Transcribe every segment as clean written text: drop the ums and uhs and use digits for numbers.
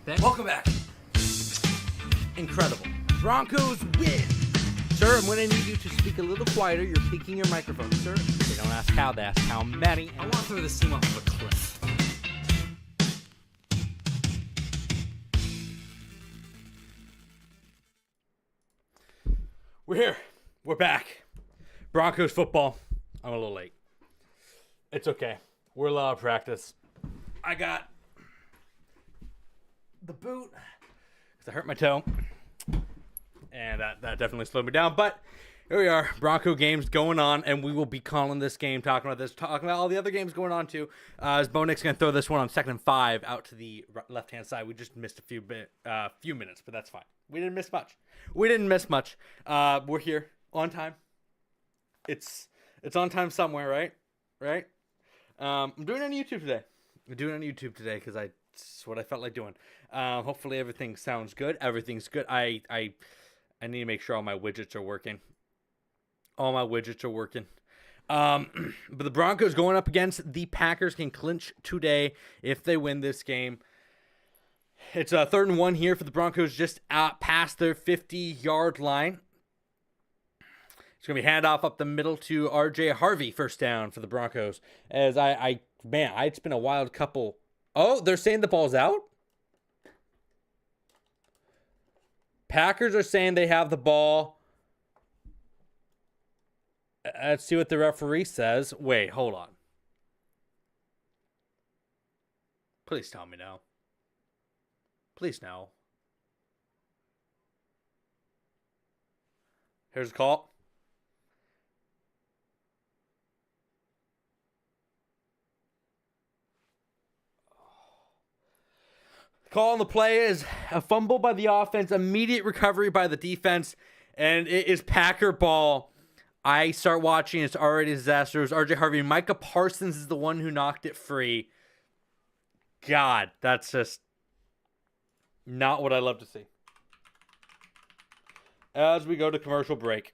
Welcome back. Incredible. Broncos win. Sir, I'm going to need you to speak a little quieter. You're peeking your microphone, sir. They don't ask how, they ask how many. I want to throw this team off of a cliff. We're here. We're back. Broncos football. I'm a little late. It's okay. We're a lot of practice. I got the boot because I hurt my toe. And that definitely slowed me down. But here we are. Bronco games going on. And we will be calling this game, talking about this, talking about all the other games going on too. As Bo Nick's going to throw this one on 2nd and 5 out to the left-hand side. We just missed a few minutes, but that's fine. We didn't miss much. We're here on time. It's on time somewhere, right? I'm doing it on YouTube today. Because it's what I felt like doing. Hopefully everything sounds good. Everything's good. I need to make sure all my widgets are working. But the Broncos going up against the Packers can clinch today if they win this game. It's a 3rd and 1 here for the Broncos, just past their 50-yard line. It's going to be handoff up the middle to R.J. Harvey, first down for the Broncos. As it's been a wild couple. Oh, they're saying the ball's out? Packers are saying they have the ball. Let's see what the referee says. Wait, hold on. Please tell me no. Please no. Here's the call. Call on the play is a fumble by the offense, immediate recovery by the defense, and it is Packer ball. I start watching, it's already a disaster. It was R.J. Harvey. Micah Parsons is the one who knocked it free. God, that's just not what I love to see. As we go to commercial break.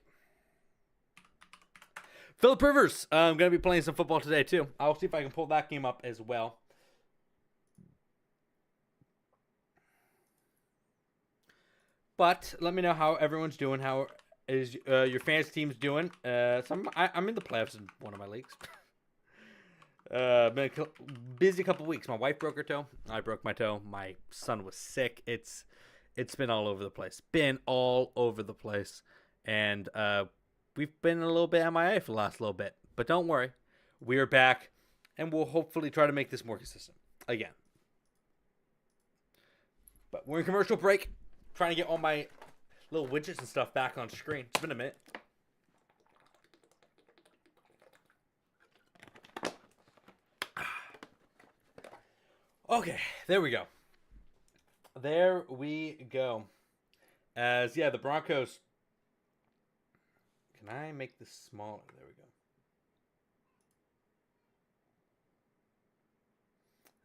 Philip Rivers, I'm going to be playing some football today too. I'll see if I can pull that game up as well. But let me know how everyone's doing. How is your fans team's doing? I'm in the playoffs in one of my leagues. Been a busy couple weeks. My wife broke her toe. I broke my toe. My son was sick. It's been all over the place. And we've been a little bit MIA for the last little bit. But don't worry. We are back. And we'll hopefully try to make this more consistent again. But we're in commercial break. Trying to get all my little widgets and stuff back on screen. It's been a minute. Okay, there we go. The Broncos. Can I make this smaller?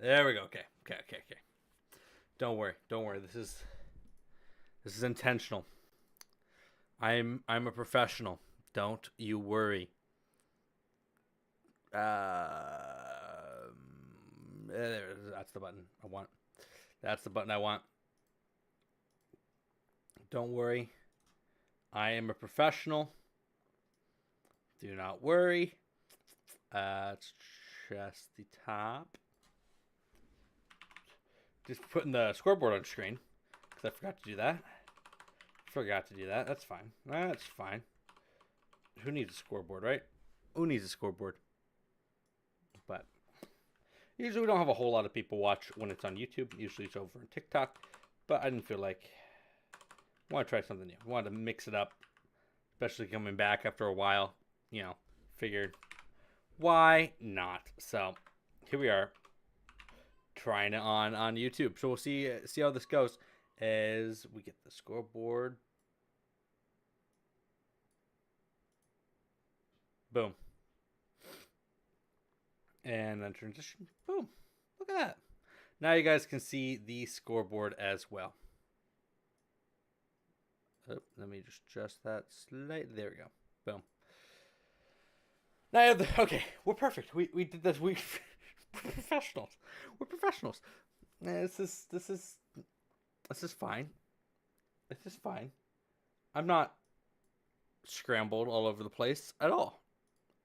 There we go. There we go. Okay. Don't worry. This is intentional. I'm a professional. Don't you worry. That's the button I want. Don't worry. I am a professional. Do not worry. It's just the top. Just putting the scoreboard on screen. Because I forgot to do that. That's fine. Who needs a scoreboard, right? Who needs a scoreboard? But usually we don't have a whole lot of people watch when it's on YouTube. Usually it's over on TikTok. But I didn't feel like I want to try something new. I wanted to mix it up. Especially coming back after a while. Figured why not? So here we are. Trying it on YouTube. So we'll see how this goes as we get the scoreboard. Boom. And then transition. Boom. Look at that. Now you guys can see the scoreboard as well. Oh, let me just adjust that slightly. There we go. Boom. Now I have the... Okay, we're perfect. We did this. We're professionals. This is This is fine. This is fine. I'm not scrambled all over the place at all.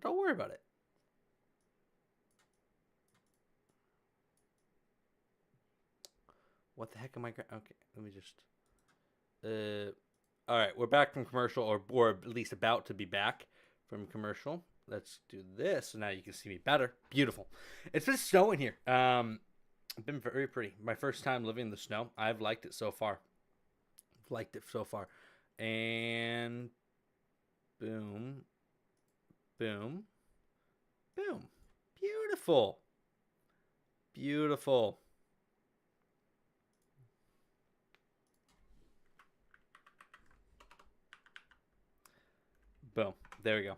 Don't worry about it. What the heck am I? Okay, let me just. All right, we're back from commercial, or at least about to be back from commercial. Let's do this so now you can see me better. Beautiful. It's been snowing here. It's been very pretty. My first time living in the snow. I've liked it so far. And boom, boom, boom. Beautiful. Beautiful. Boom. There we go.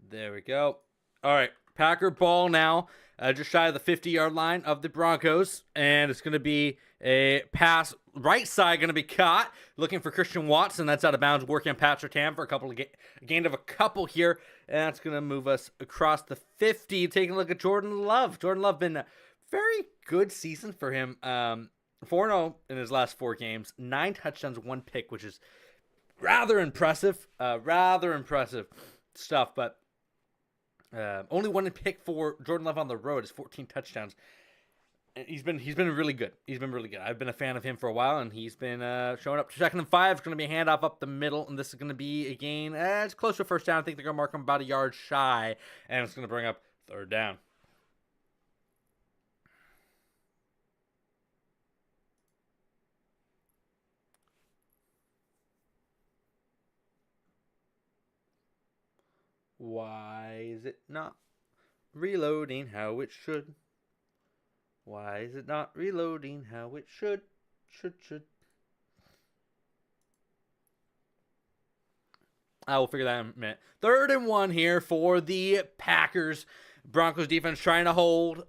There we go. All right. Packer ball now. Just shy of the 50-yard line of the Broncos. And it's going to be a pass right side going to be caught. Looking for Christian Watson. That's out of bounds. Working on Patrick Tam for a gain of a couple here. And that's going to move us across the 50. Taking a look at Jordan Love. Jordan Love been a very good season for him. 4-0 in his last 4 games. 9 touchdowns, 1 pick, which is rather impressive. Rather impressive stuff. But only 1 pick for Jordan Love on the road is 14 touchdowns. And he's been really good. He's been really good. I've been a fan of him for a while, and he's been showing up. 2nd and 5. It's going to be a handoff up the middle, and this is going to be a gain. It's close to a first down. I think they're going to mark him about a yard shy, and it's going to bring up 3rd down. Why is it not reloading how it should? Why is it not reloading how it should? Should. I will figure that out in a minute. 3rd and 1 here for the Packers. Broncos defense trying to hold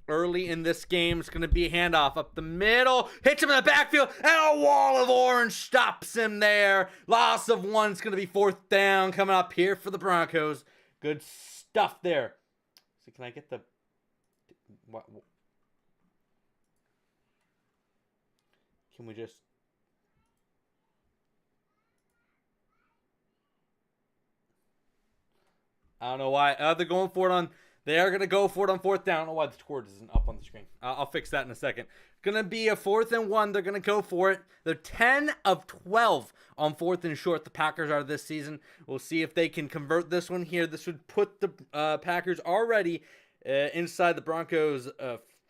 early in this game. It's going to be a handoff up the middle. Hits him in the backfield, and a wall of orange stops him there. Loss of 1. It's going to be 4th down coming up here for the Broncos. Good stuff there. So can I get the... What? Can we just... I don't know why. They're going for it on... They are going to go for it on 4th down. I don't know why the score isn't up on the screen. I'll fix that in a second. Going to be a 4th and 1. They're going to go for it. They're 10 of 12 on 4th and short. The Packers are this season. We'll see if they can convert this one here. This would put the Packers already inside the Broncos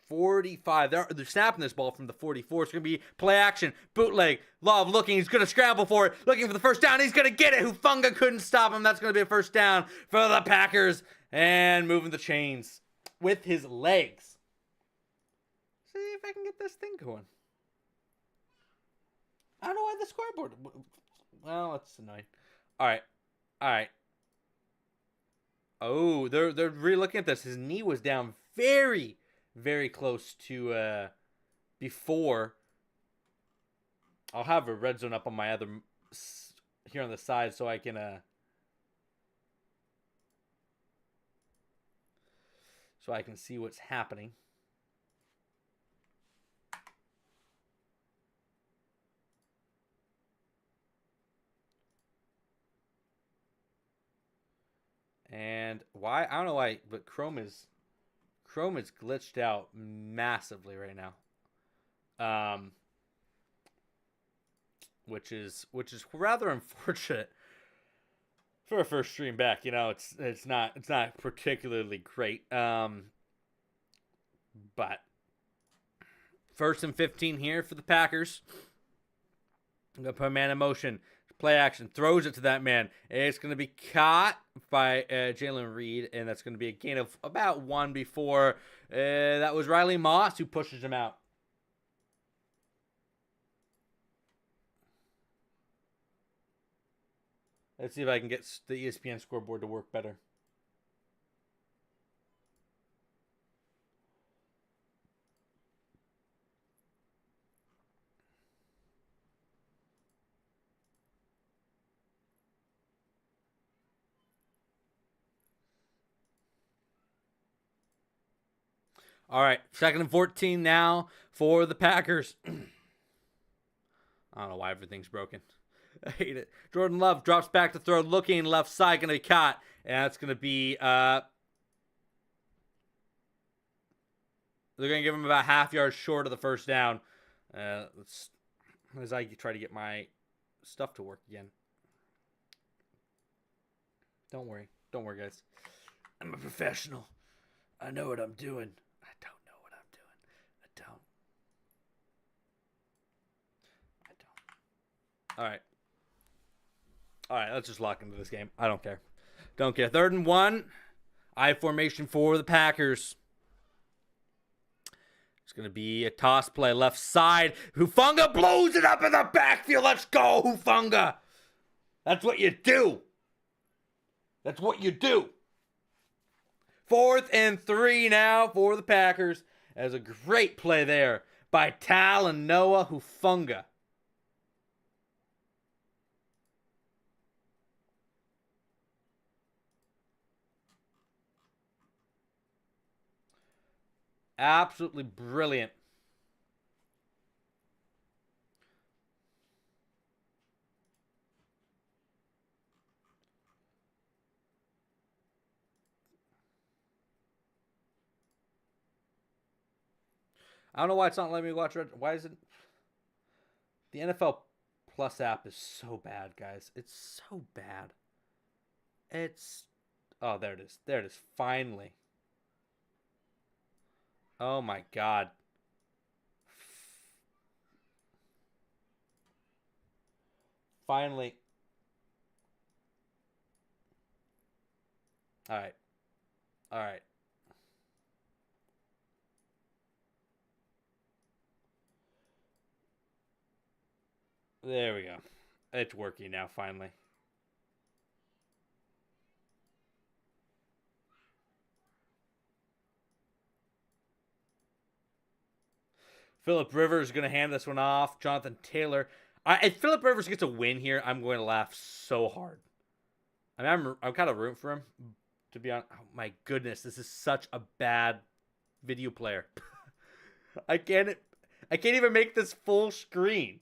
45. They're snapping this ball from the 44. It's going to be play action, bootleg. Love looking. He's going to scramble for it. Looking for the first down. He's going to get it. Hufanga couldn't stop him. That's going to be a first down for the Packers. And moving the chains with his legs. See if I can get this thing going. I don't know why the scoreboard... Well, that's annoying. All right. Oh, they're re-looking at this. His knee was down very, very close to before. I'll have a red zone up on my other... here on the side so I can... so I can see what's happening. And why? I don't know why, but Chrome is glitched out massively right now. Which is rather unfortunate for a first stream back. You know, it's not particularly great. But 1st and 15 here for the Packers. I'm going to put a man in motion. Play action. Throws it to that man. It's going to be caught by Jalen Reed, and that's going to be a gain of about 1 before. That was Riley Moss who pushes him out. Let's see if I can get the ESPN scoreboard to work better. All right, 2nd and 14 now for the Packers. I don't know why everything's broken. I hate it. Jordan Love drops back to throw, looking left side, going to be caught. And that's going to be, they're going to give him about half yard short of the first down. As I try to get my stuff to work again. Don't worry, guys. I'm a professional. I know what I'm doing. I don't know what I'm doing. I don't. All right, let's just lock into this game. I don't care. 3rd and 1. I formation for the Packers. It's going to be a toss play left side. Hufanga blows it up in the backfield. Let's go, Hufanga. That's what you do. 4th and 3 now for the Packers. As a great play there by Talanoa Hufanga. Absolutely brilliant. I don't know why it's not letting me watch it. Why is it? The NFL Plus app is so bad, guys. It's so bad. Oh, there it is. Finally. Oh my God. Finally. All right. There we go. It's working now, finally. Phillip Rivers is going to hand this one off. Jonathan Taylor. If Phillip Rivers gets a win here, I'm going to laugh so hard. I mean, I'm kind of rooting for him, to be honest. Oh my goodness, this is such a bad video player. I can't even make this full screen.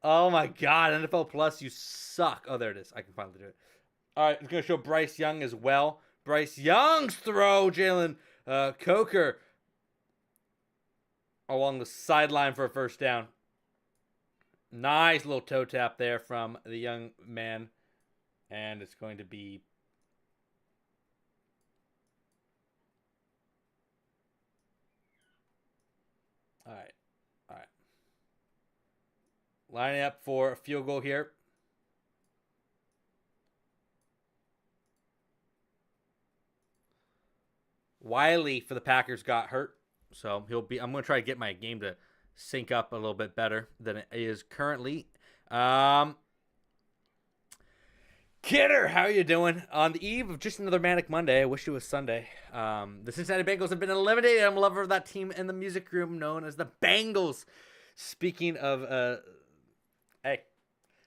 Oh my God, NFL Plus, you suck. Oh, there it is. I can finally do it. All right, it's going to show Bryce Young as well. Bryce Young's throw, Jalen Coker along the sideline for a first down. Nice little toe tap there from the young man. And it's going to be all right. Lining up for a field goal here. Wiley for the Packers got hurt. So I'm going to try to get my game to sync up a little bit better than it is currently. Kidder, how are you doing? On the eve of just another Manic Monday, I wish it was Sunday. The Cincinnati Bengals have been eliminated. I'm a lover of that team in the music room known as the Bengals. Speaking of, hey,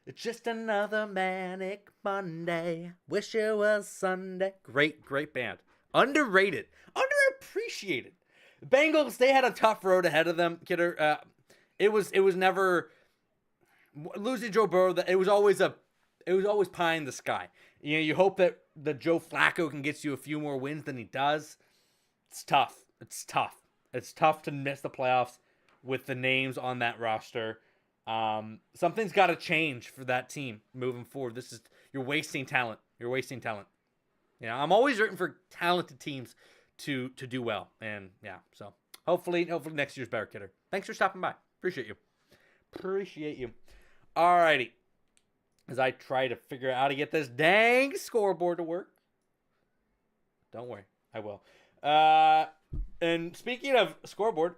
it's just another Manic Monday. Wish it was Sunday. Great band. Underrated. Underappreciated. The Bengals, they had a tough road ahead of them, Kidder. It was never losing Joe Burrow. It was always pie in the sky. You know, you hope that the Joe Flacco can get you a few more wins than he does. It's tough. It's tough to miss the playoffs with the names on that roster. Something's got to change for that team moving forward. You're wasting talent. You know, I'm always rooting for talented teams to do well. And yeah, so hopefully next year's better, Kidder. Thanks for stopping by. Appreciate you. Alrighty. As I try to figure out how to get this dang scoreboard to work. Don't worry, I will. And speaking of scoreboard,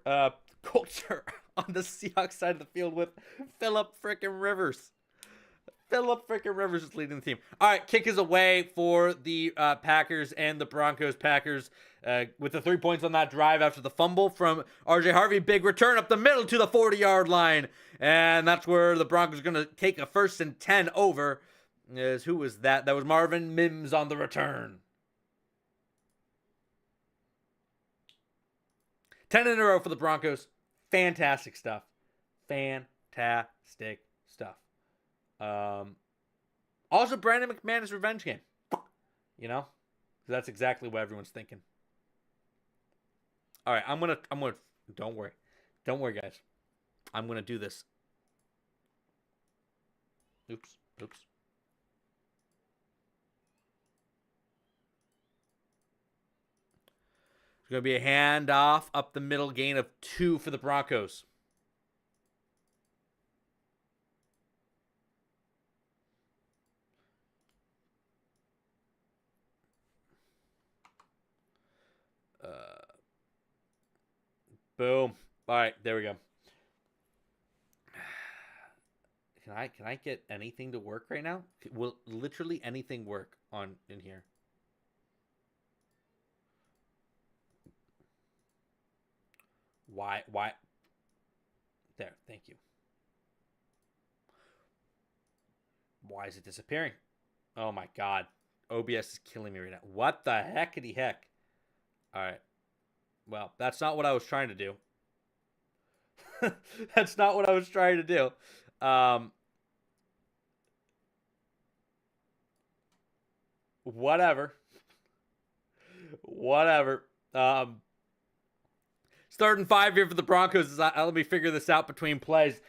Colts are on the Seahawks side of the field with Phillip frickin' Rivers. Phillip frickin' Rivers is leading the team. All right, kick is away for the Packers and the Broncos. Packers with the 3 points on that drive after the fumble from RJ Harvey. Big return up the middle to the 40-yard line. And that's where the Broncos are going to take a 1st and 10 over. Who was that? That was Marvin Mims on the return. 10 in a row for the Broncos. Fantastic stuff. Fantastic stuff. Also, Brandon McManus' revenge game. You know? That's exactly what everyone's thinking. All right, I'm gonna. Don't worry, guys. I'm gonna do this. Oops. It's gonna be a handoff up the middle, gain of 2 for the Broncos. Boom. All right, there we go. Can I get anything to work right now? Will literally anything work on in here? Why? There, thank you. Why is it disappearing? Oh my god. OBS is killing me right now. What the heckity heck? All right. Well, that's not what I was trying to do. That's not what I was trying to do. Whatever. Starting 5 here for the Broncos. Let me figure this out between plays.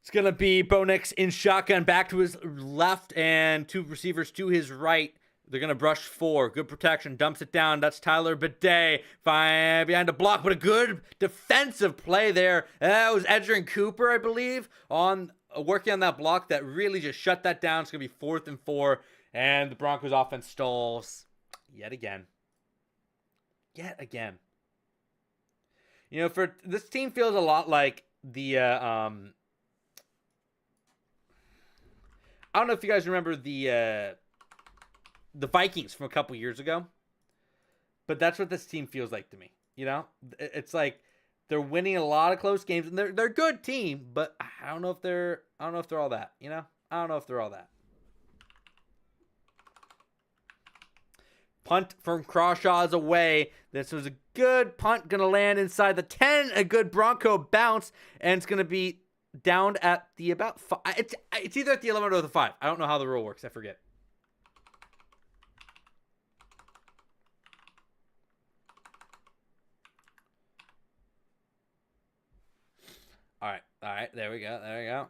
It's going to be Bo Nix in shotgun, back to his left and 2 receivers to his right. They're going to brush 4. Good protection. Dumps it down. That's Tyler Bidet. Fine behind the block, but a good defensive play there. That was Edgerrin Cooper, I believe, on working on that block that really just shut that down. It's going to be 4th and 4. And the Broncos offense stalls yet again. You know, for this team feels a lot like the I don't know if you guys remember the Vikings from a couple years ago, but that's what this team feels like to me. You know, it's like they're winning a lot of close games, and they're a good team, but I don't know if they're all that. You know, I don't know if they're all that. Punt from Crawshaw's away. This was a good punt, gonna land inside the 10. A good Bronco bounce, and it's gonna be down at the about 5. It's either at the 11 or the 5. I don't know how the rule works. I forget. All right. There we go.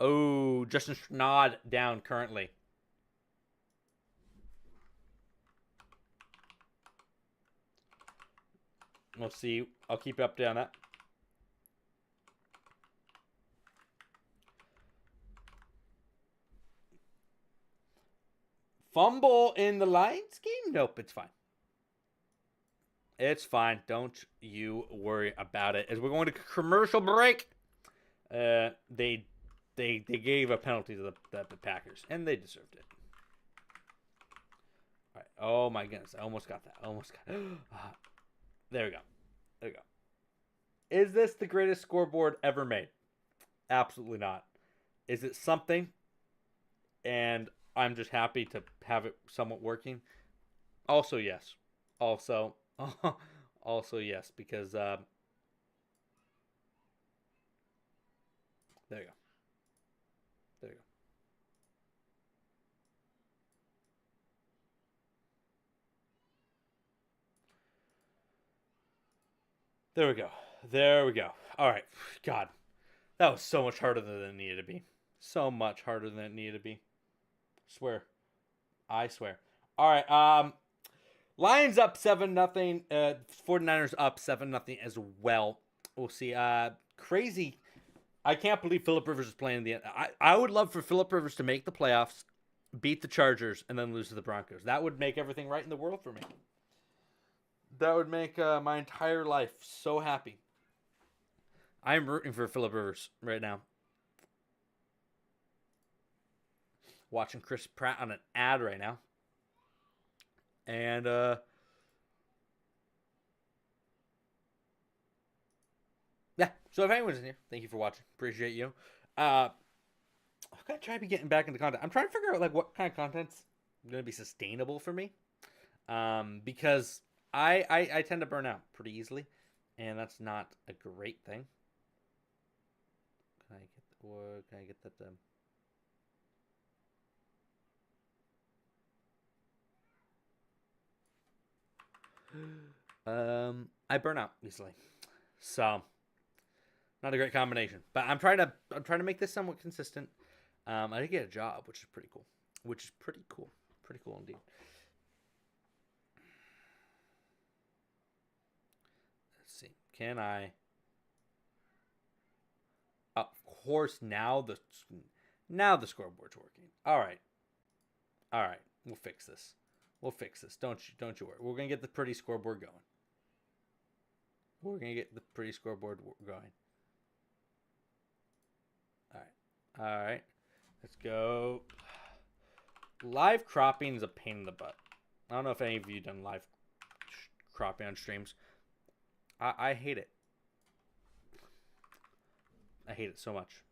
Oh, Justin Schnod down currently. We'll see. I'll keep you updated on that. Fumble in the Lions game? Nope, it's fine. It's fine. Don't you worry about it. As we're going to commercial break, they gave a penalty to the Packers, and they deserved it. All right. Oh my goodness! I almost got that. There we go. Is this the greatest scoreboard ever made? Absolutely not. Is it something? And I'm just happy to have it somewhat working. Also, yes. Also yes, because there you go. There we go. All right. God, that was so much harder than it needed to be. So much harder than it needed to be. I swear. All right. Lions up 7-0. 49ers up 7-0 as well. We'll see. Crazy. I can't believe Phillip Rivers is playing the end. I would love for Phillip Rivers to make the playoffs, beat the Chargers, and then lose to the Broncos. That would make everything right in the world for me. That would make my entire life so happy. I'm rooting for Phillip Rivers right now. Watching Chris Pratt on an ad right now. And yeah, so if anyone's in here, thank you for watching. Appreciate you. I'm gonna try to be getting back into content. I'm trying to figure out like what kind of content's gonna be sustainable for me. because I tend to burn out pretty easily, and that's not a great thing. Can I get that done? I burn out easily, so not a great combination. But I'm trying to make this somewhat consistent. I did get a job, which is pretty cool. Pretty cool indeed. Let's see. Can I? Of course, now the scoreboard's working. All right. We'll fix this. Don't you worry. We're gonna get the pretty scoreboard going. All right. Let's go. Live cropping is a pain in the butt. I don't know if any of you done live cropping on streams. I hate it. I hate it so much.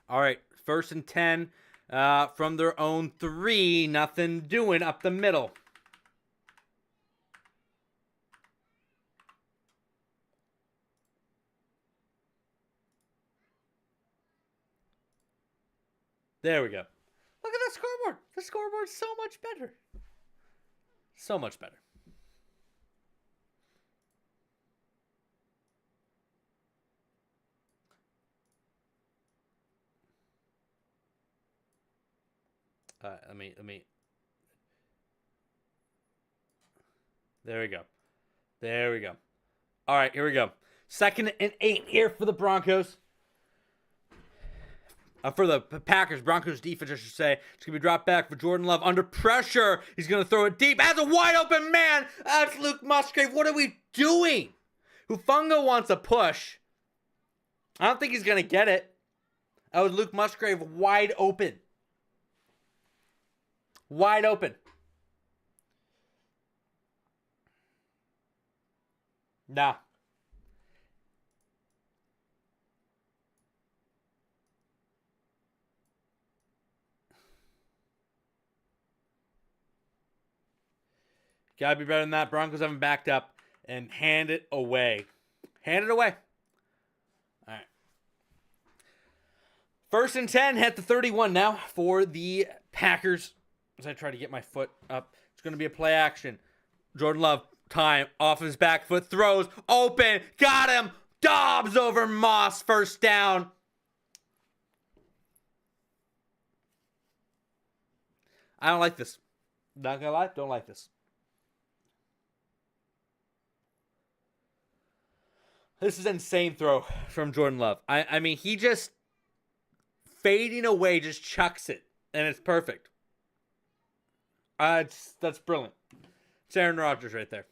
All right, 1st and 10 from their own 3. Nothing doing up the middle. There we go. Look at the scoreboard. The scoreboard's so much better. So much better. Let me. There we go. All right, here we go. 2nd and 8 here for the Broncos. For the Packers, Broncos defense, I should say. It's going to be dropped back for Jordan Love. Under pressure. He's going to throw it deep. Has a wide open man. That's Luke Musgrave. What are we doing? Hufunga wants a push. I don't think he's going to get it. That was Luke Musgrave wide open. Wide open. Nah. Gotta be better than that. Broncos haven't backed up and hand it away. Hand it away. All right. 1st and 10 at the 31 now for the Packers. As I try to get my foot up, it's going to be a play action. Jordan Love, time, off his back foot, throws, open, got him, Dobbs over Moss, 1st down. I don't like this. Not gonna lie, don't like this. This is an insane throw from Jordan Love. I mean, he just fading away, just chucks it, and it's perfect. That's brilliant. It's Aaron Rodgers right there.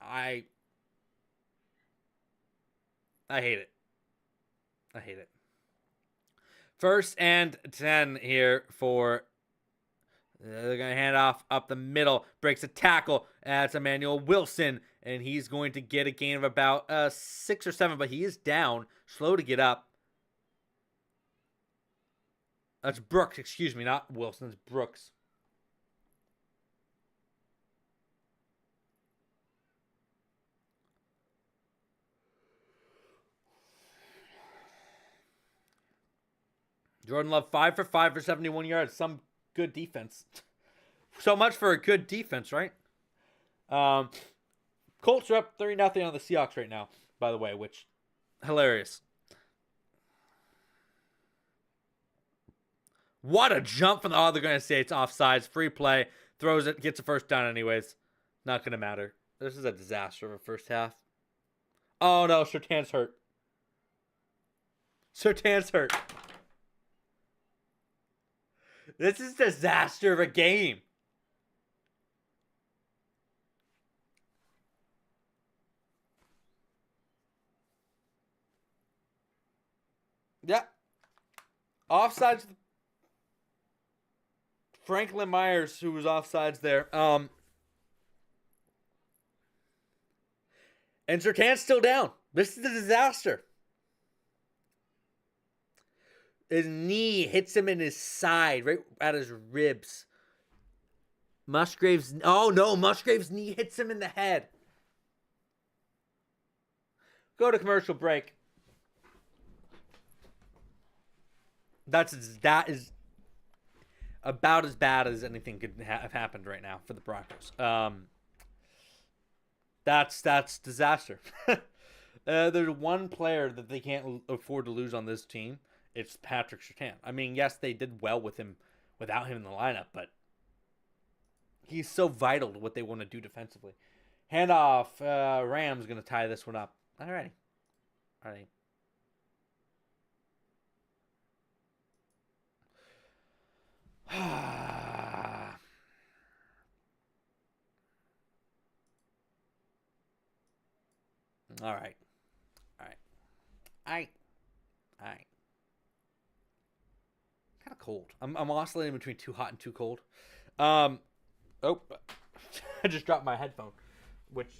I hate it. 1st and 10 here for. They're going to hand off up the middle. Breaks a tackle. That's Emmanuel Wilson. And he's going to get a gain of about 6 or 7. But he is down. Slow to get up. That's Brooks. Excuse me. Not Wilson. It's Brooks. Jordan Love 5 for 5 for 71 yards. Some good defense. So much for a good defense, right? Colts are up 3-0 on the Seahawks right now, by the way, which hilarious. What a jump from the they're going to say it's offsides. Free play. Throws it. Gets a 1st down anyways. Not going to matter. This is a disaster of a 1st half. Oh, no. Surtain's hurt. This is a disaster of a game. Offsides. Franklin Myers, who was offsides there. And Surtan's still down. This is a disaster. His knee hits him in his side, right at his ribs. Musgrave's knee hits him in the head. Go to commercial break. That is about as bad as anything could have happened right now for the Broncos. That's disaster. There's one player that they can't afford to lose on this team. It's Patrick Surtain. I mean, yes, they did well without him in the lineup, but he's so vital to what they want to do defensively. Handoff. Rams going to tie this one up. Alrighty. All right. Kind of cold. I'm oscillating between too hot and too cold. I just dropped my headphone, which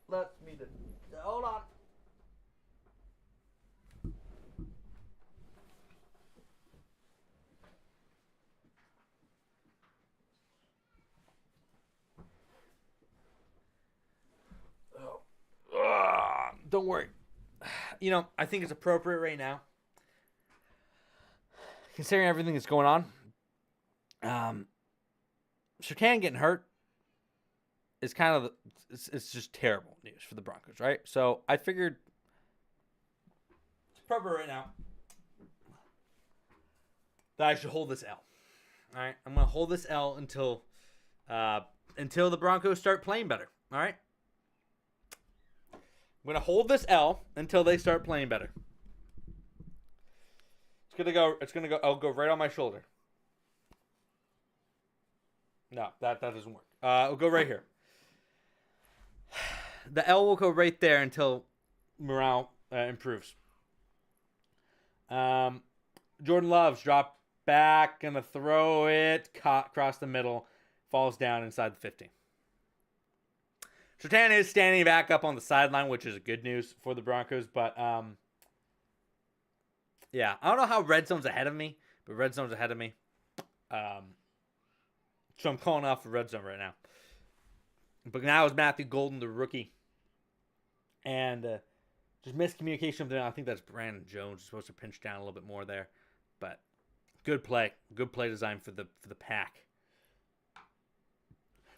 let me hold on. Don't worry. I think it's appropriate right now, considering everything that's going on. Surtain getting hurt is kind of it's just terrible news for the Broncos, right? So I figured it's appropriate right now that I should hold this L. All right, I'm gonna hold this L until the Broncos start playing better. All right. I'm going to hold this L until they start playing better. I'll go right on my shoulder. No, that doesn't work. I'll go right here. The L will go right there until morale improves. Jordan Love's drop back, gonna throw it, caught across the middle, falls down inside the 15. Surtain is standing back up on the sideline, which is good news for the Broncos. But, yeah, I don't know how red zone's ahead of me, but red zone's ahead of me. So I'm calling off the red zone right now. But now is Matthew Golden, the rookie. And just miscommunication. I think that's Brandon Jones. Supposed to pinch down a little bit more there. But good play. Good play design for the pack.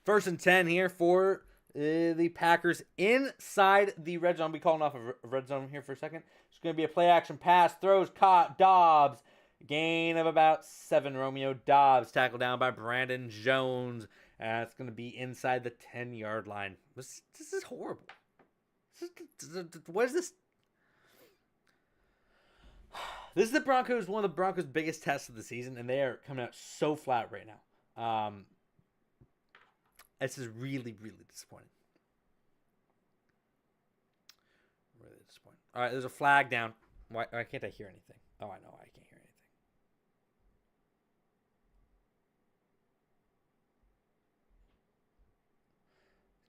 1st and 10 here for the Packers inside the red zone. I'll be calling off a red zone here for a second. It's going to be a play action pass. Throws caught. Dobbs. Gain of about 7. Romeo Dobbs tackled down by Brandon Jones. It's going to be inside the 10-yard line. This is horrible. What is this? This is the Broncos, one of the Broncos' biggest tests of the season, and they are coming out so flat right now. This is really, really disappointing. Really disappointing. All right, there's a flag down. Why can't I hear anything? Oh, I know. I can't hear anything.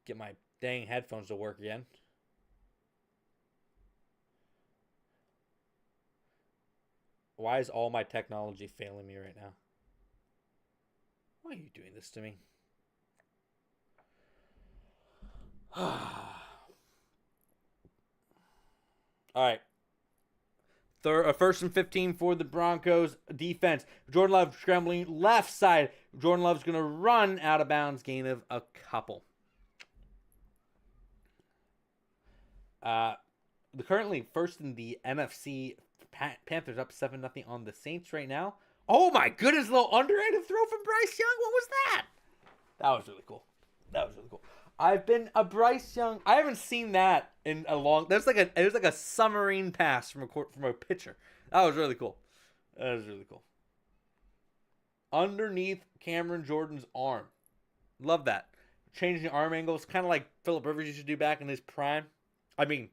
Get my dang headphones to work again. Why is all my technology failing me right now? Why are you doing this to me? All right. 1st and 15 for the Broncos defense. Jordan Love scrambling left side. Jordan Love's going to run out of bounds. Gain of a couple. The currently first in the NFC. Panthers up 7-0 on the Saints right now. Oh my goodness, a little underhanded throw from Bryce Young. What was that? That was really cool. I've been a Bryce Young. I haven't seen that in a long. It was like a submarine pass from a pitcher. That was really cool. Underneath Cameron Jordan's arm. Love that. Changing arm angles, kind of like Phillip Rivers used to do back in his prime. I mean,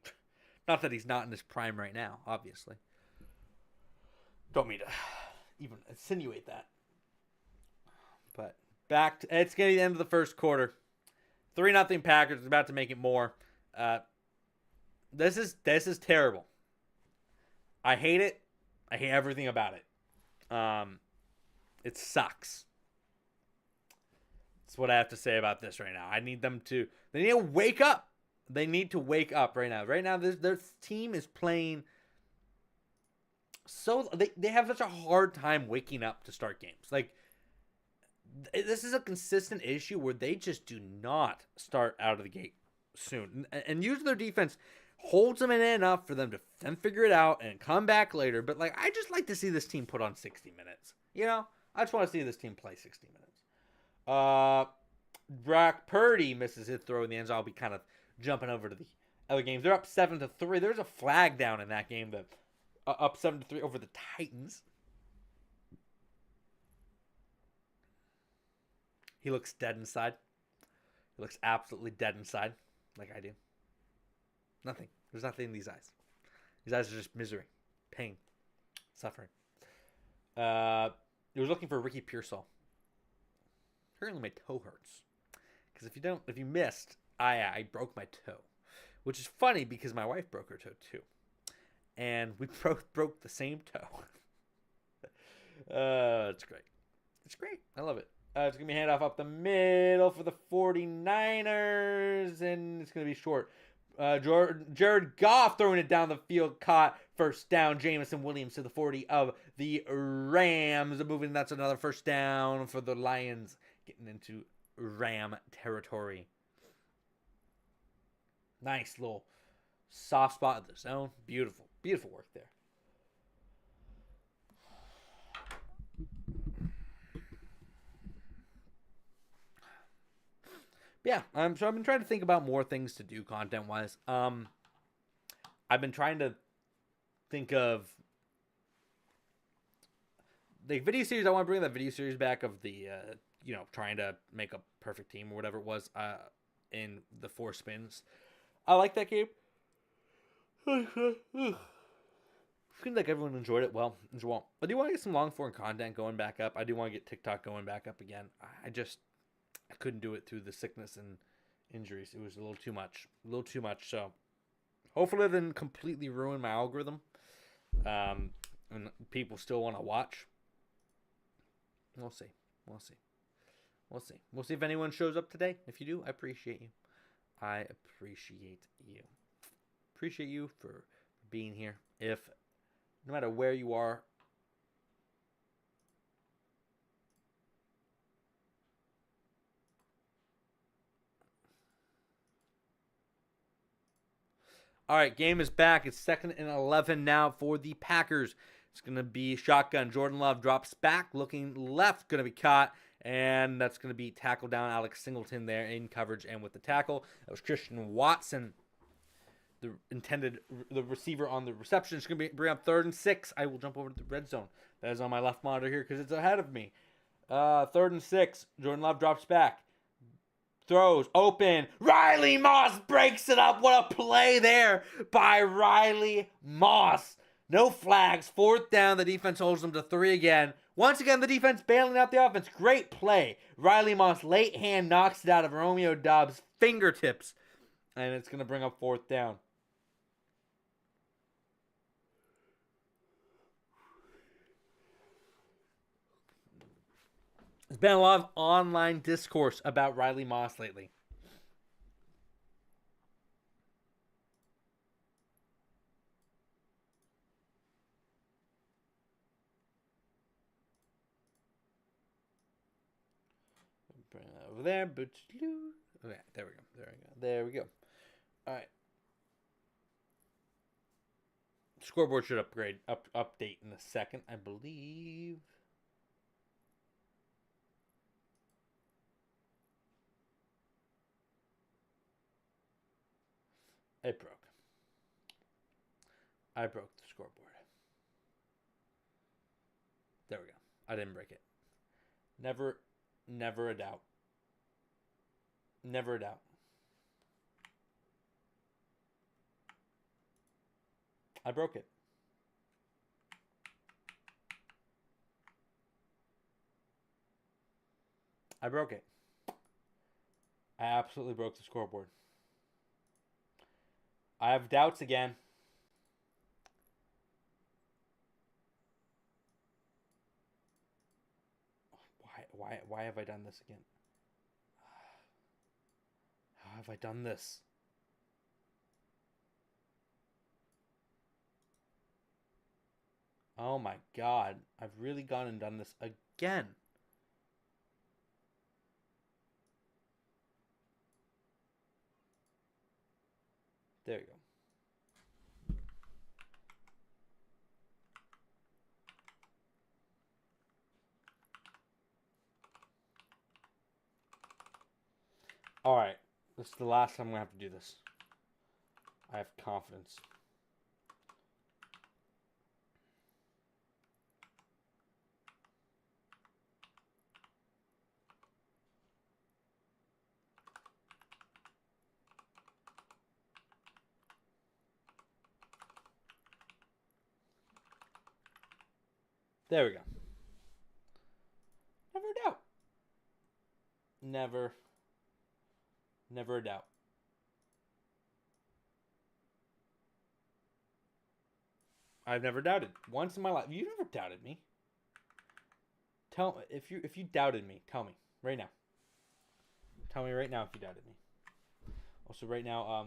not that he's not in his prime right now, obviously. Don't mean to even insinuate that. But back to it's getting the end of the first quarter. 3-0 Packers, about to make it more. This is terrible. I hate it. I hate everything about it. It sucks. That's what I have to say about this right now. They need to wake up. They need to wake up right now. Right now, their team is playing so they have such a hard time waking up to start games. Like, this is a consistent issue where they just do not start out of the gate soon. And usually their defense holds them in enough for them to then figure it out and come back later. But, like, I just like to see this team put on 60 minutes. You know? I just want to see this team play 60 minutes. Brock Purdy misses his throw in the end zone. I'll be kind of jumping over to the other games. They're up 7-3. There's a flag down in that game. Up 7-3 over the Titans. He looks dead inside. He looks absolutely dead inside, like I do. Nothing. There's nothing in these eyes. These eyes are just misery, pain, suffering. He was looking for Ricky Pearsall. Currently, my toe hurts because if you missed, I broke my toe, which is funny because my wife broke her toe too, and we both broke the same toe. It's great. It's great. I love it. It's going to be handoff up the middle for the 49ers, and it's going to be short. Jared Goff throwing it down the field, caught, first down. Jamison Williams to the 40 of the Rams. Moving, that's another first down for the Lions, getting into Ram territory. Nice little soft spot in the zone. Beautiful, beautiful work there. Yeah, so I've been trying to think about more things to do content-wise. I've been trying to think of the video series. I want to bring that video series back of the, trying to make a perfect team or whatever it was in the 4 spins. I like that game. Seems like everyone enjoyed it well as well. I do want to get some long-form content going back up. I do want to get TikTok going back up again. I couldn't do it through the sickness and injuries. It was a little too much. So hopefully it didn't completely ruin my algorithm. And people still want to watch. We'll see. We'll see if anyone shows up today. If you do, I appreciate you. Appreciate you for being here. No matter where you are, all right, game is back. It's 2nd and 11 now for the Packers. It's going to be shotgun. Jordan Love drops back, looking left, going to be caught, and that's going to be tackled down. Alex Singleton there in coverage and with the tackle. That was Christian Watson, the receiver on the reception. It's going to bring up 3rd and 6. I will jump over to the red zone. That is on my left monitor here because it's ahead of me. 3rd and 6. Jordan Love drops back. Throws open. Riley Moss breaks it up. What a play there by Riley Moss. No flags. 4th down. The defense holds them to 3 again. Once again, the defense bailing out the offense. Great play. Riley Moss, late hand, knocks it out of Romeo Doubs' fingertips. And it's going to bring up 4th down. There's been a lot of online discourse about Riley Moss lately. Bring that over there. Okay, there we go. All right. Scoreboard should update in a second, I believe. It broke. I broke the scoreboard. There we go. I didn't break it. Never a doubt. Never a doubt. I broke it. I broke it. I absolutely broke the scoreboard. I have doubts again. Why have I done this again? How have I done this? Oh my god. I've really gone and done this again. There you go. Alright. This is the last time I'm going to have to do this. I have confidence. There we go. Never a doubt. Never a doubt. I've never doubted. Once in my life. You never doubted me. Tell me if you doubted me, tell me right now. Tell me right now if you doubted me. Also right now,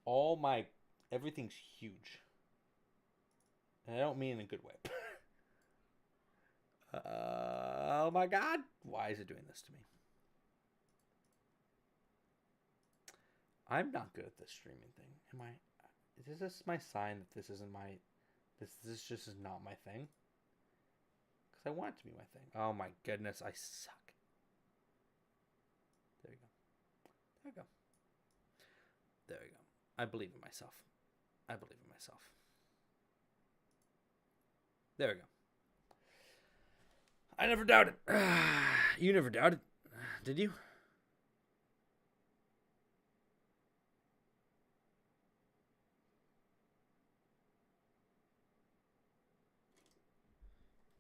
all my everything's huge. And I don't mean in a good way. Oh my god. Why is it doing this to me? I'm not good at this streaming thing. Am I? Is this my sign that this isn't my... This just is not my thing? Because I want it to be my thing. Oh my goodness, I suck. There we go. There we go. There we go. I believe in myself. I believe in myself. There we go. I never doubted. You never doubted, did you?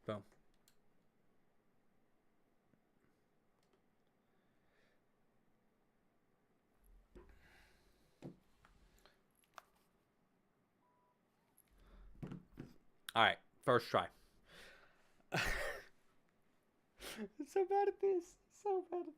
Boom. All right, first try. I'm so bad at this. So bad at this.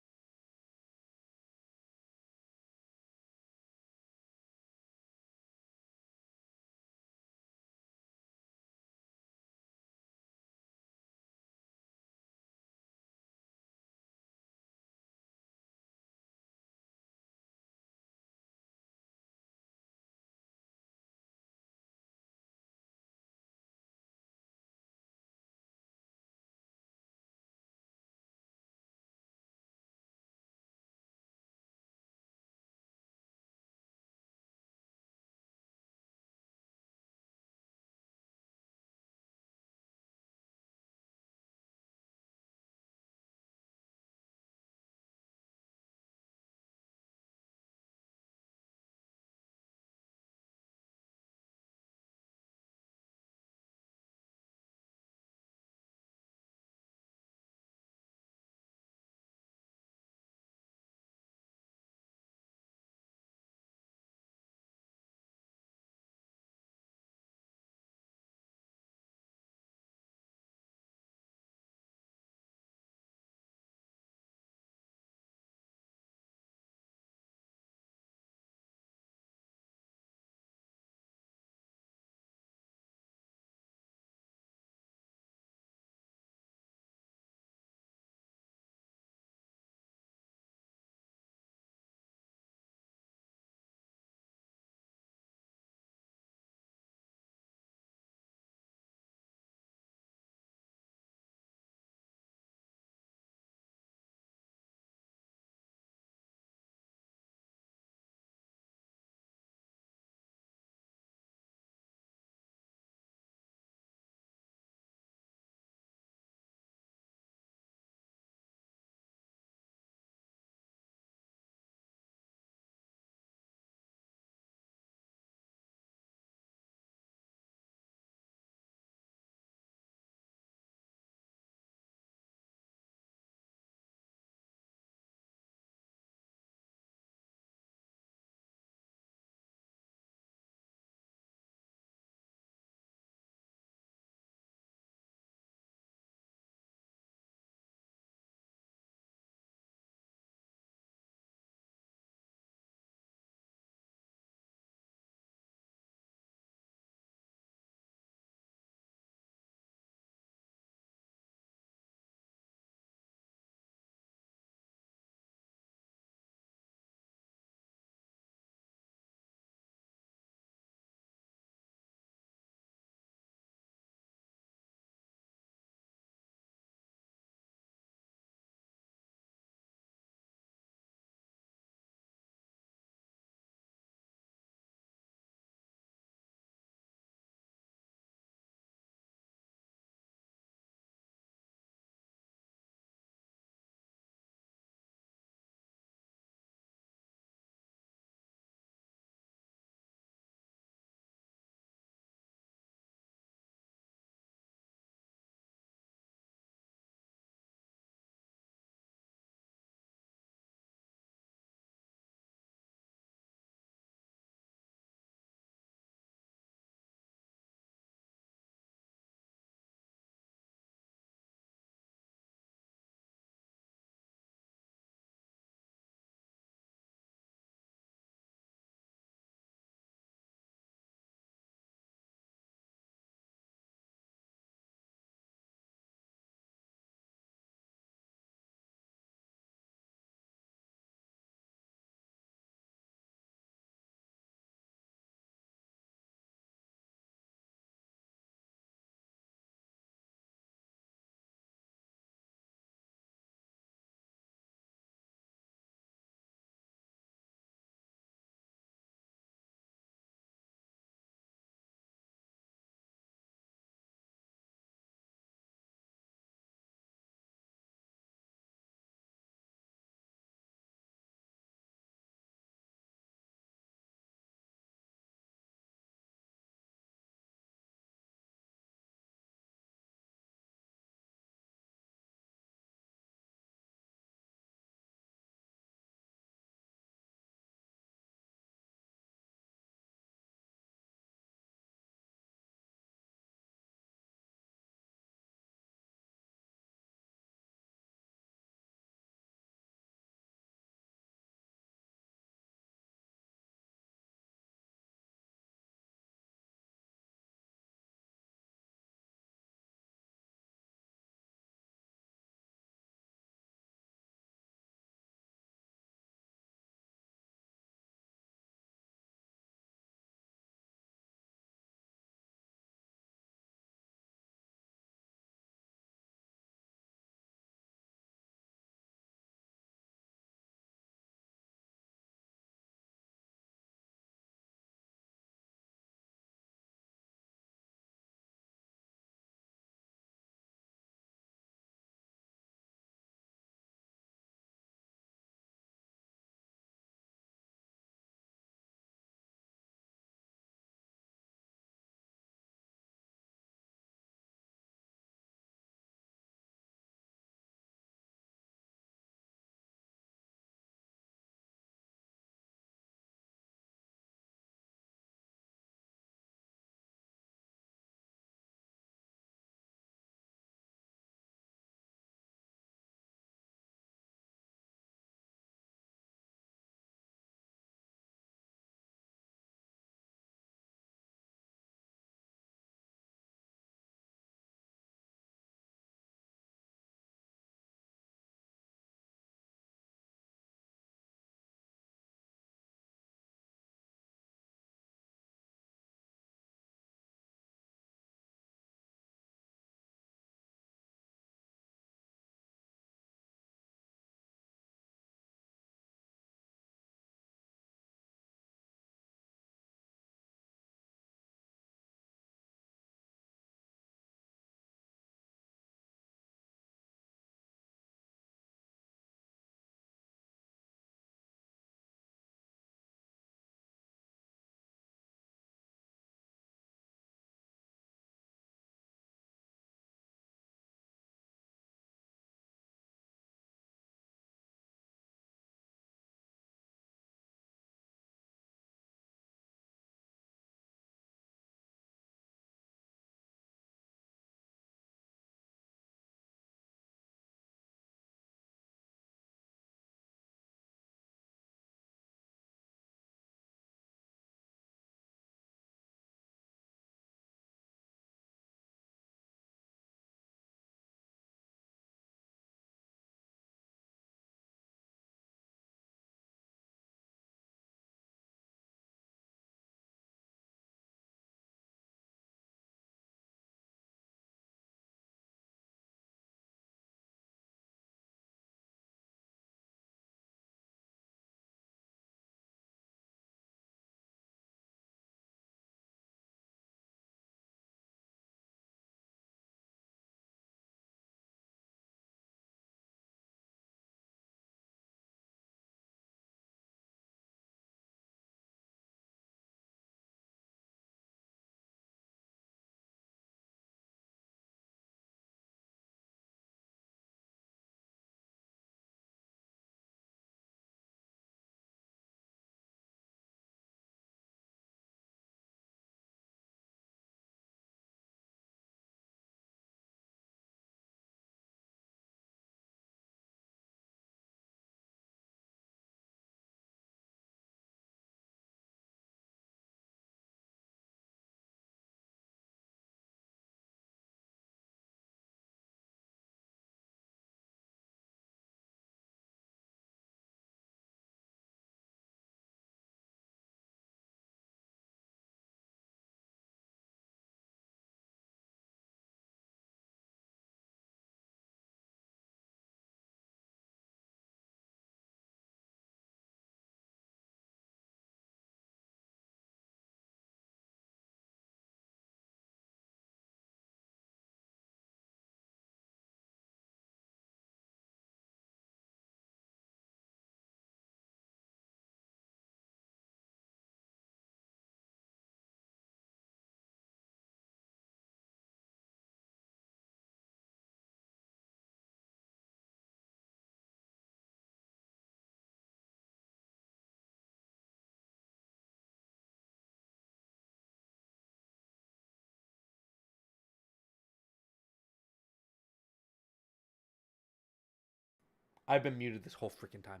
I've been muted this whole freaking time.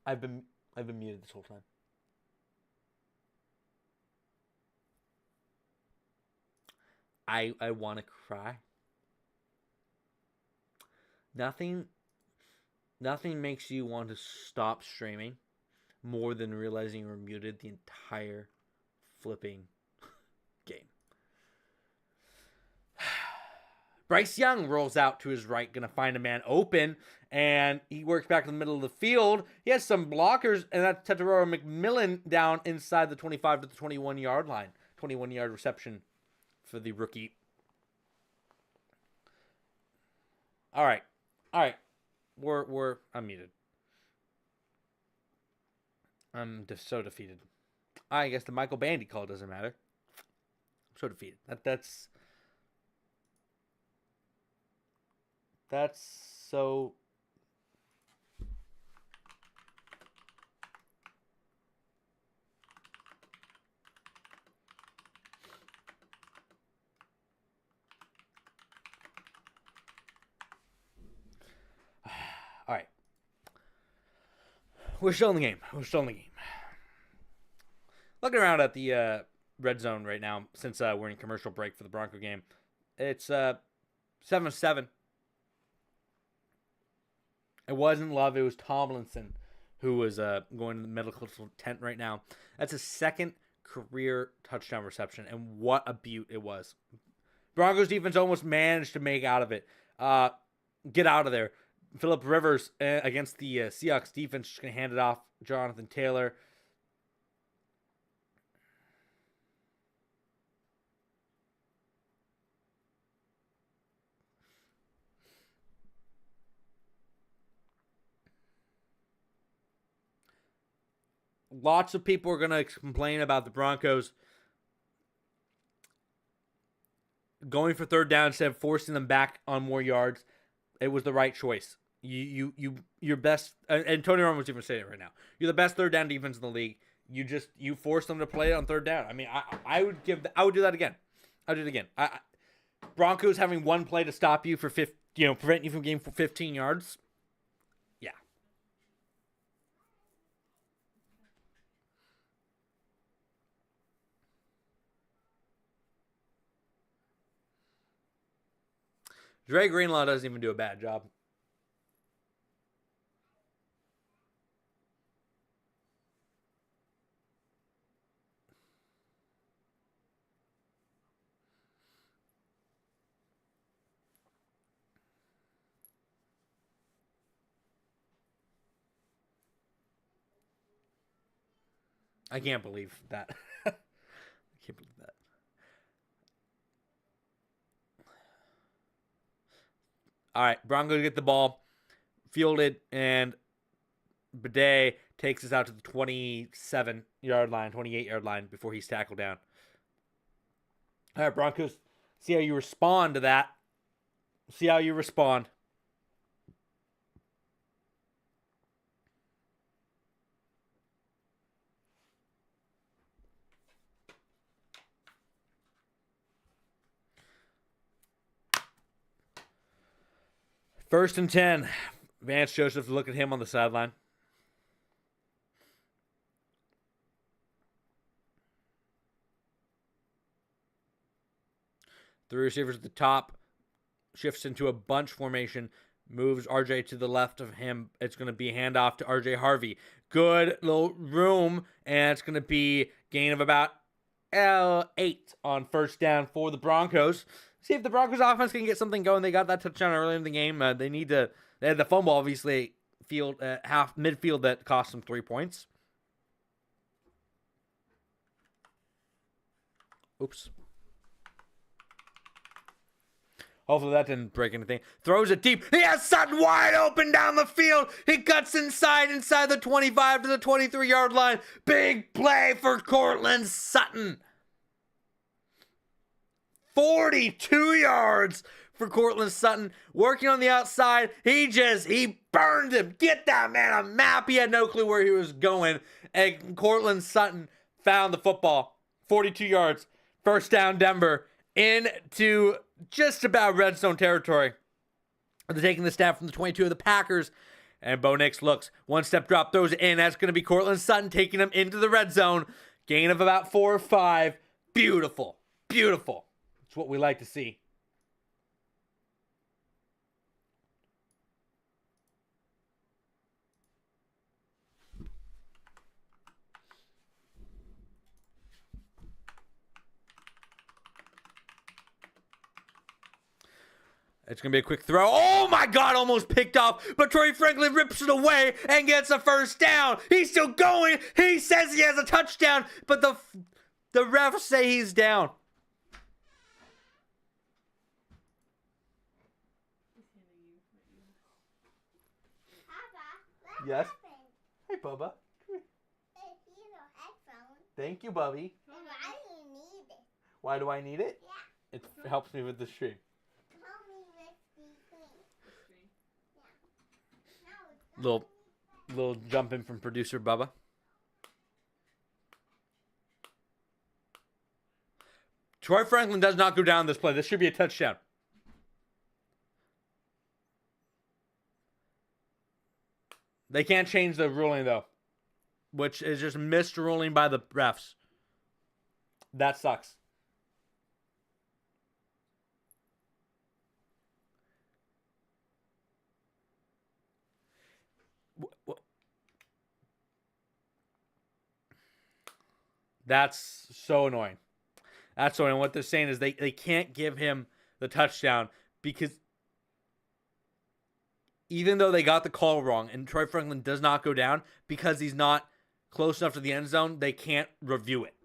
I've been muted this whole time. I want to cry. Nothing makes you want to stop streaming more than realizing you were muted the entire flipping game. Bryce Young rolls out to his right, going to find a man open, and he works back in the middle of the field. He has some blockers, and that's Tetairoa McMillan down inside the 25 to the 21-yard line. 21-yard reception for the rookie. All right. I'm muted. I'm so defeated. I guess the Michael Bandy call doesn't matter. I'm so defeated. That's so. All right. We're still in the game. Looking around at the red zone right now, since we're in commercial break for the Bronco game, it's 7-7. It wasn't Love. It was Tomlinson who was going to the medical tent right now. That's his second career touchdown reception, and what a beaut it was. Broncos defense almost managed to make out of it. Get out of there. Phillip Rivers against the Seahawks defense, just going to hand it off. Jonathan Taylor. Lots of people are going to complain about the Broncos going for third down instead of forcing them back on more yards. It was the right choice. Your best, and Tony Romo was even saying it right now. You're the best third down defense in the league. You force them to play it on third down. I mean, I would do that again. I'll do it again. Broncos having one play to stop you for prevent you from getting 15 yards. Yeah. Dre Greenlaw doesn't even do a bad job. I can't believe that. I can't believe that. All right, Broncos get the ball, fielded, and Bidet takes us out to the 27-yard line, 28-yard line before he's tackled down. All right, Broncos, see how you respond to that. See how you respond. First and 10. Vance Joseph, look at him on the sideline. Three receivers at the top. Shifts into a bunch formation. Moves RJ to the left of him. It's going to be a handoff to RJ Harvey. Good little room. And it's going to be gain of about 8 on first down for the Broncos. See if the Broncos offense can get something going. They got that touchdown early in the game. They had the fumble, obviously, half midfield that cost them 3 points. Oops. Hopefully that didn't break anything. Throws it deep. He has Sutton wide open down the field. He cuts inside the 25 to the 23-yard line. Big play for Courtland Sutton. 42 yards for Courtland Sutton. Working on the outside. He burned him. Get that man a map. He had no clue where he was going. And Courtland Sutton found the football. 42 yards. First down Denver into just about red zone territory. They're taking the snap from the 22 of the Packers. And Bo Nix looks. One step drop, throws it in. That's going to be Cortland Sutton taking him into the red zone. Gain of about 4 or 5. Beautiful. Beautiful. It's what we like to see. It's going to be a quick throw. Oh my God, almost picked off. But Troy Franklin rips it away and gets a first down. He's still going. He says he has a touchdown, but the refs say he's down. Papa, Yes? happened? Hey, Bubba. Here's a headphone. Thank you, Bubby. And why do you need it? Why do I need it? Yeah. It helps me with the stream. Help me with the thing. Yeah. No, it's Little jump in from producer Bubba. Troy Franklin does not go down this play. This should be a touchdown. They can't change the ruling, though, which is just missed ruling by the refs. That sucks. That's so annoying. That's so annoying. What they're saying is they can't give him the touchdown because even though they got the call wrong and Troy Franklin does not go down because he's not close enough to the end zone, they can't review it.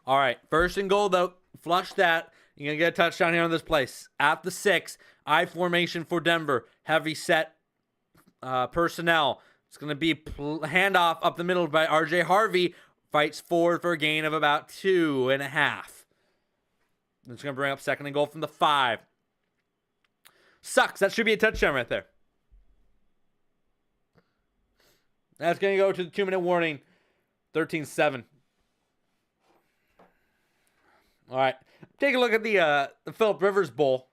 All right, first and goal, though. Flush that. You're going to get a touchdown here on this place. At the 6, I formation for Denver. Heavy set personnel. It's going to be handoff up the middle by R.J. Harvey. Fights forward for a gain of about 2.5. It's going to bring up second and goal from the 5. Sucks. That should be a touchdown right there. That's going to go to the 2-minute warning. 13-7. All right, take a look at the Phillip Rivers Bowl.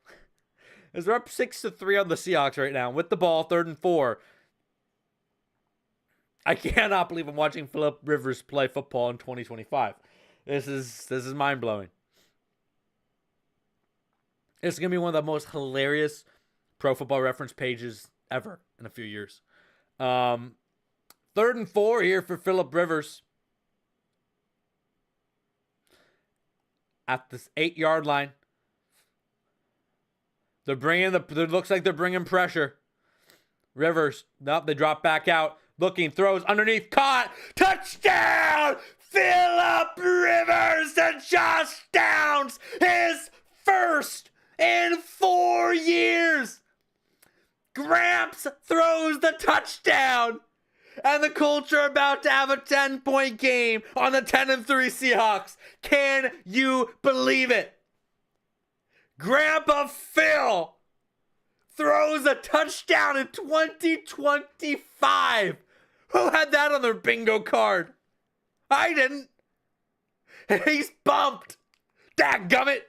As they're up 6-3 on the Seahawks right now with the ball, 3rd and 4. I cannot believe I'm watching Phillip Rivers play football in 2025. This is mind blowing. It's gonna be one of the most hilarious Pro Football Reference pages ever in a few years. 3rd and 4 here for Phillip Rivers. At this 8-yard line. They're bringing it looks like they're bringing pressure. Rivers, nope, they drop back out. Looking, throws underneath, caught. Touchdown! Phillip Rivers to Josh Downs. His first in 4 years. Gramps throws the touchdown. And the Colts are about to have a 10-point game on the 10-3 Seahawks. Can you believe it? Grandpa Phil throws a touchdown in 2025. Who had that on their bingo card? I didn't. And he's bumped. Dadgummit.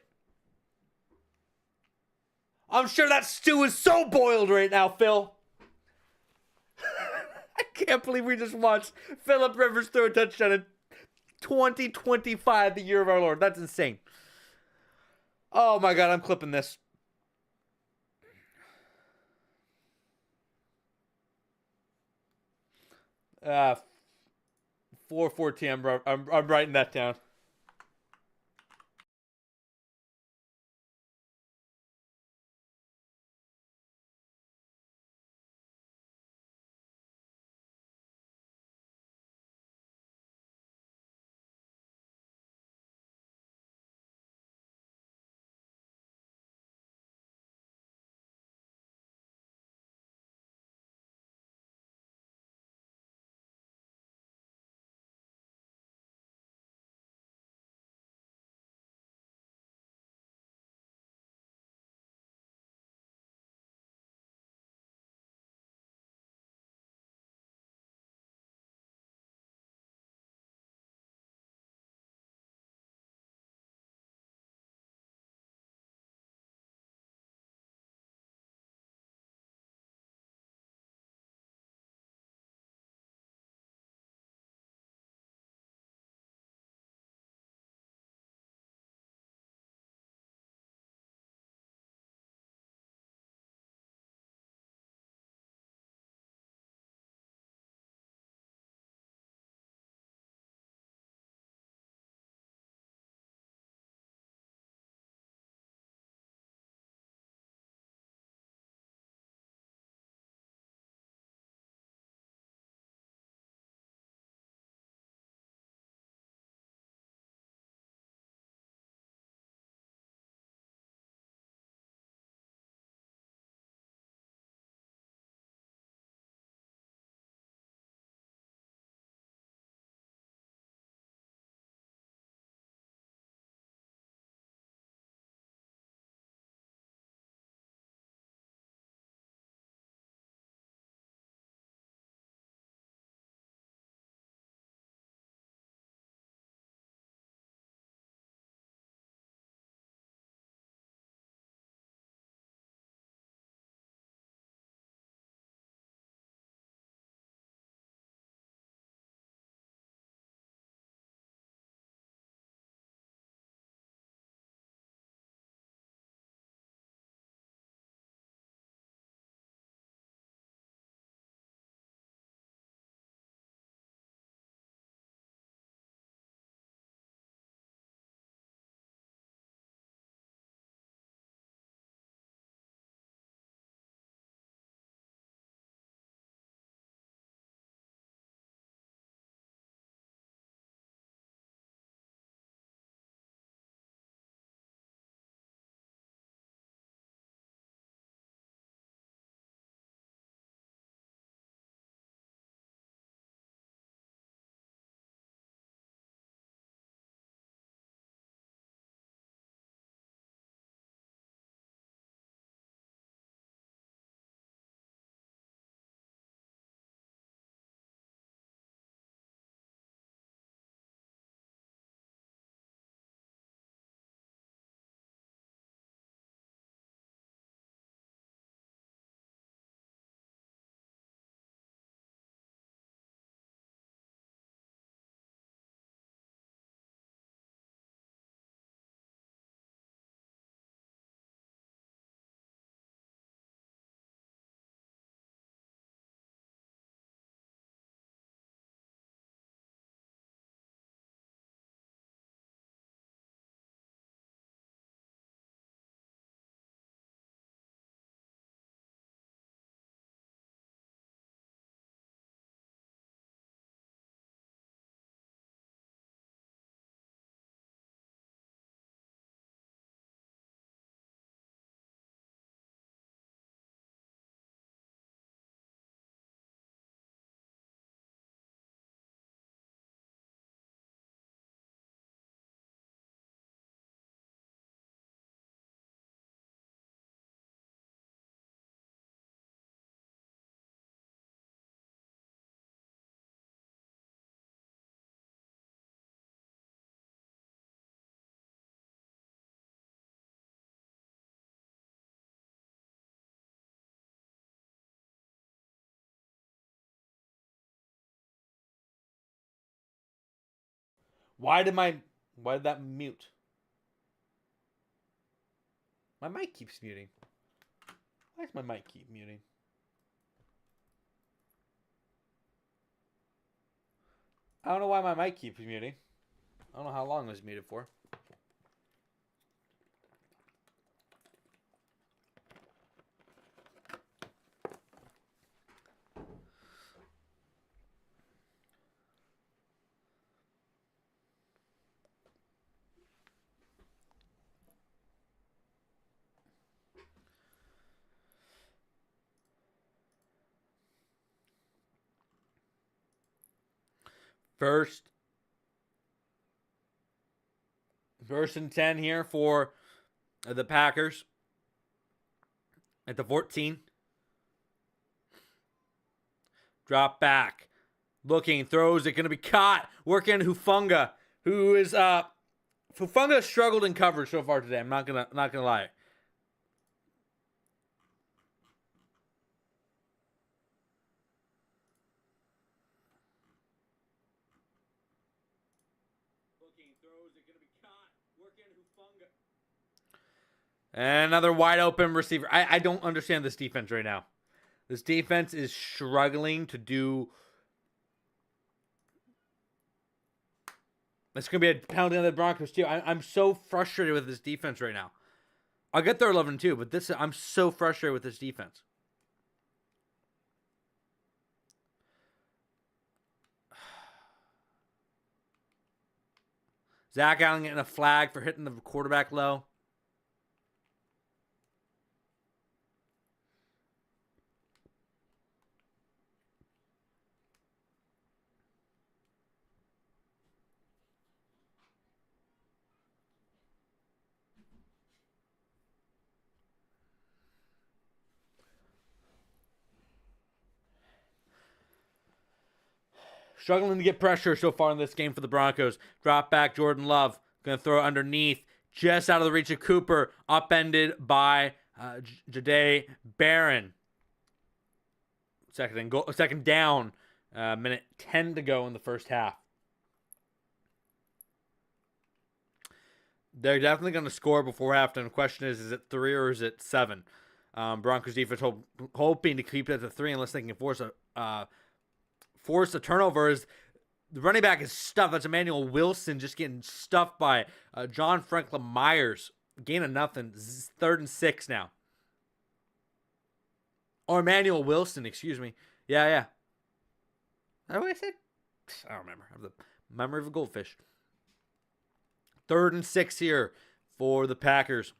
I'm sure that stew is so boiled right now, Phil. I can't believe we just watched Phillip Rivers throw a touchdown in 2025, the year of our Lord. That's insane. Oh my God, I'm clipping this. Uh, 4:14. I'm writing that down. Why did that mute? My mic keeps muting. Why does my mic keep muting? I don't know why my mic keeps muting. I don't know how long it was muted for. First and 10 here for the Packers at the 14. Drop back. Looking, throws it, going to be caught. Working Hufanga, who is Hufanga struggled in coverage so far today. I'm not gonna lie. And another wide open receiver. I don't understand this defense right now. This defense is struggling to do. It's going to be a penalty on the Broncos too. I'm so frustrated with this defense right now. I'll get there 11-2, but I'm so frustrated with this defense. Zach Allen getting a flag for hitting the quarterback low. Struggling to get pressure so far in this game for the Broncos. Drop back, Jordan Love. Going to throw it underneath. Just out of the reach of Cooper. Upended by Jahdae Barron. Second down. Minute 10 to go in the first half. They're definitely going to score before halftime. The question is it 3 or is it 7? Broncos defense hoping to keep it at the 3 unless they can force a turnover. Is the running back is stuffed. That's Emmanuel Wilson just getting stuffed by John Franklin Myers. Gain of nothing. 3rd and 6 now. Or Emmanuel Wilson, excuse me. Yeah. Is that what I said? I don't remember. I have the memory of a goldfish. 3rd and 6 here for the Packers.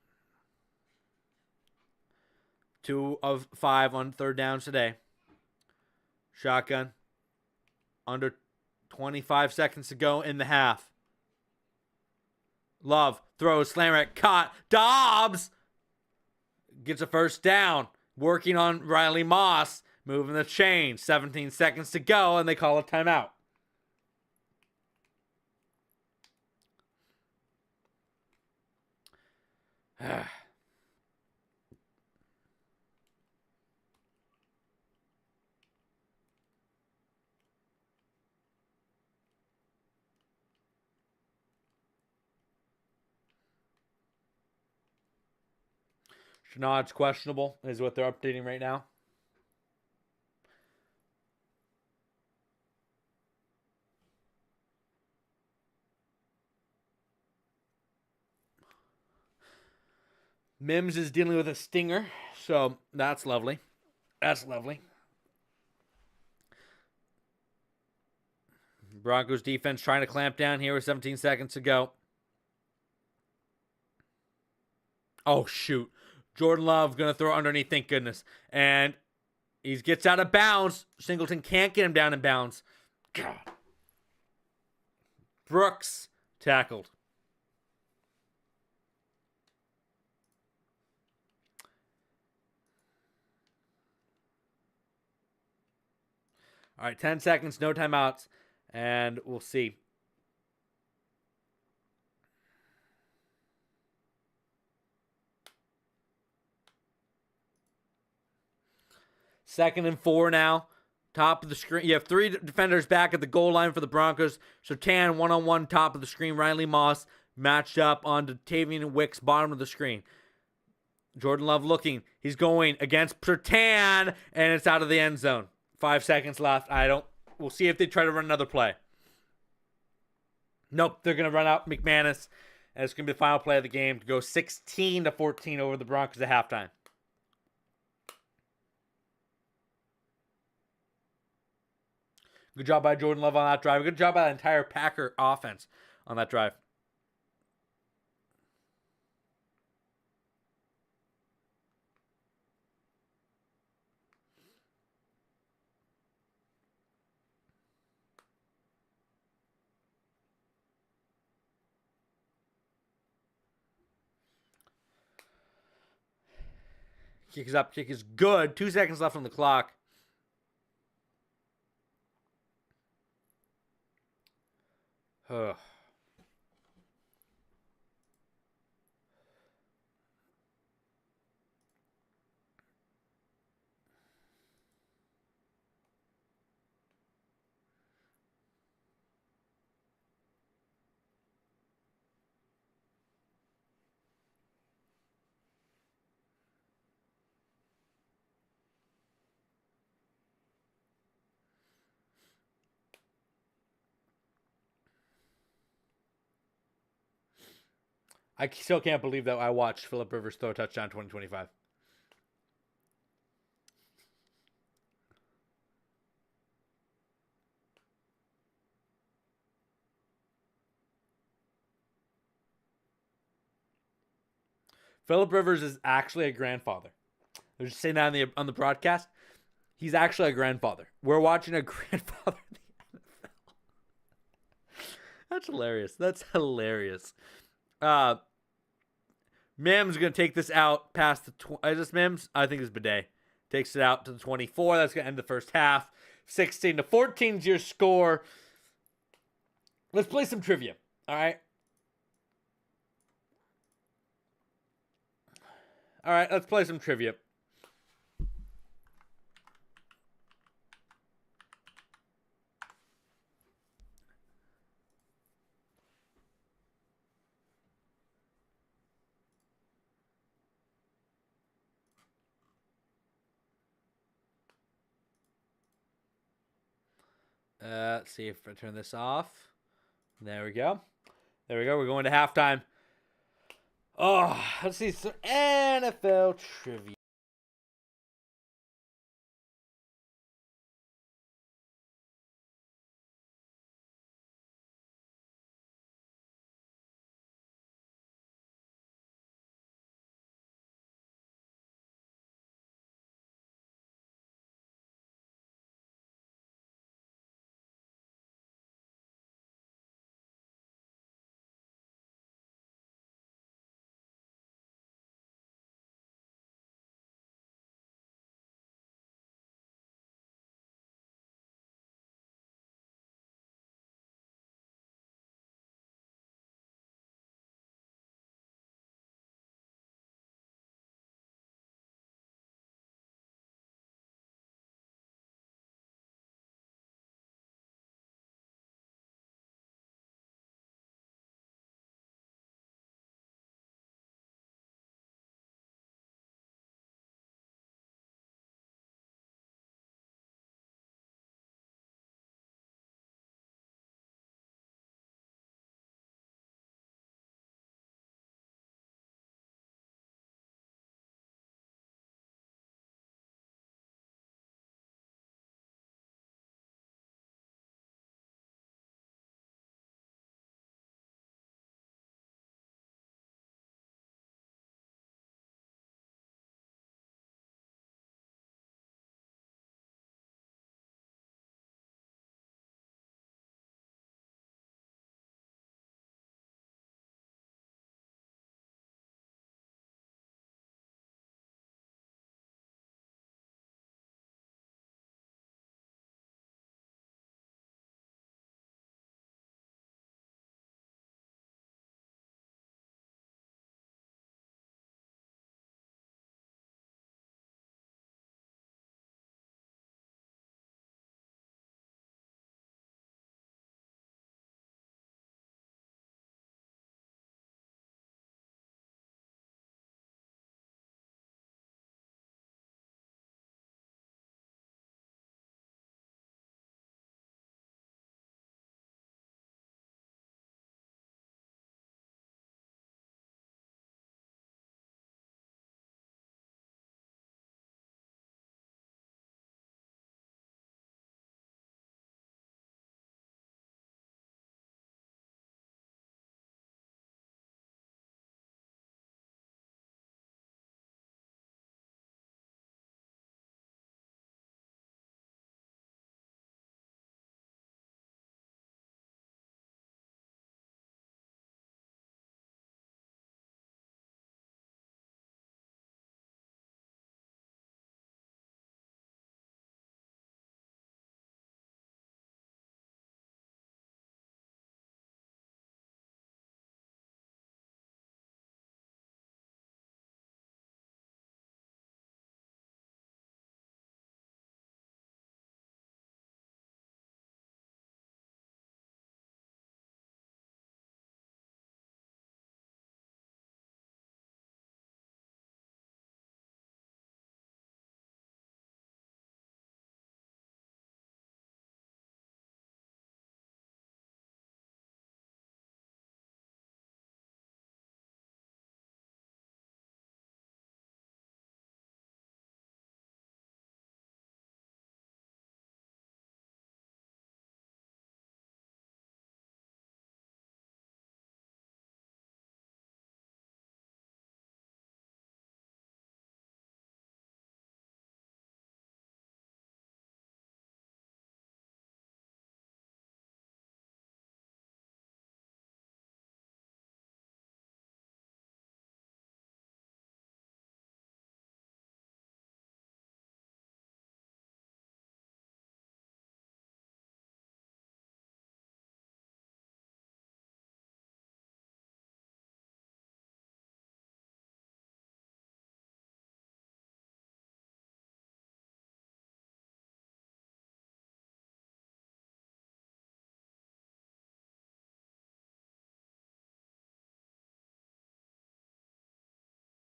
2 of 5 on 3rd downs today. Shotgun. Under 25 seconds to go in the half. Love throws, slammer at caught. Dobbs gets a first down. Working on Riley Moss. Moving the chain. 17 seconds to go, and they call a timeout. Chenard's questionable is what they're updating right now. Mims is dealing with a stinger, so that's lovely. Broncos defense trying to clamp down here with 17 seconds to go. Oh, shoot. Jordan Love going to throw underneath, thank goodness. And he gets out of bounds. Singleton can't get him down in bounds. God. Brooks tackled. All right, 10 seconds, no timeouts, and we'll see. Second and 4 now. top of the screen. You have three defenders back at the goal line for the Broncos. Sertan one-on-one top of the screen. Riley Moss matched up onto Tavian Wicks, bottom of the screen. Jordan Love looking. He's going against Sertan, and it's out of the end zone. 5 seconds left. We'll see if they try to run another play. Nope, they're going to run out McManus, and it's going to be the final play of the game to go 16-14 over the Broncos at halftime. Good job by Jordan Love on that drive. Good job by the entire Packer offense on that drive. Kick is up. Kick is good. 2 seconds left on the clock. Ugh. I still can't believe that I watched Phillip Rivers throw a touchdown in 2025. Phillip Rivers is actually a grandfather. They're just saying that on the broadcast. He's actually a grandfather. We're watching a grandfather in the NFL. That's hilarious. That's hilarious. Mims going to take this out past the... Is this Mims? I think it's Bidet. Takes it out to the 24. That's going to end the first half. 16-14 is your score. Let's play some trivia. All right? All right, let's play some trivia. Let's see if I turn this off. There we go. There we go. We're going to halftime. Oh, let's see some NFL trivia.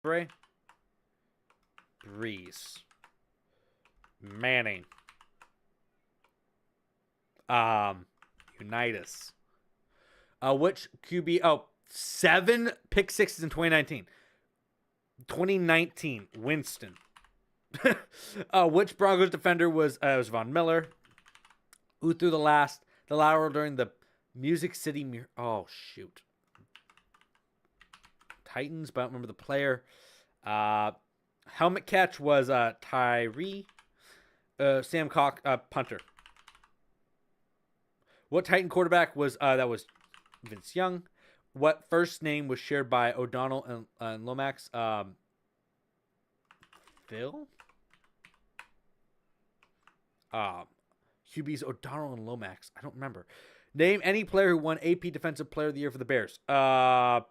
Bray. Breeze. Manning. Unitas. Which QB? Oh, 7 pick sixes in 2019. 2019, Winston. Which Broncos defender was Von Miller? Who threw the lateral during the Music City Oh shoot. Titans, but I don't remember the player. Helmet catch was Tyree. Sam Cock, punter. What Titan quarterback was that was Vince Young? What first name was shared by O'Donnell and Lomax? Phil? QB's O'Donnell and Lomax. I don't remember. Name any player who won AP Defensive Player of the Year for the Bears. Urlacher.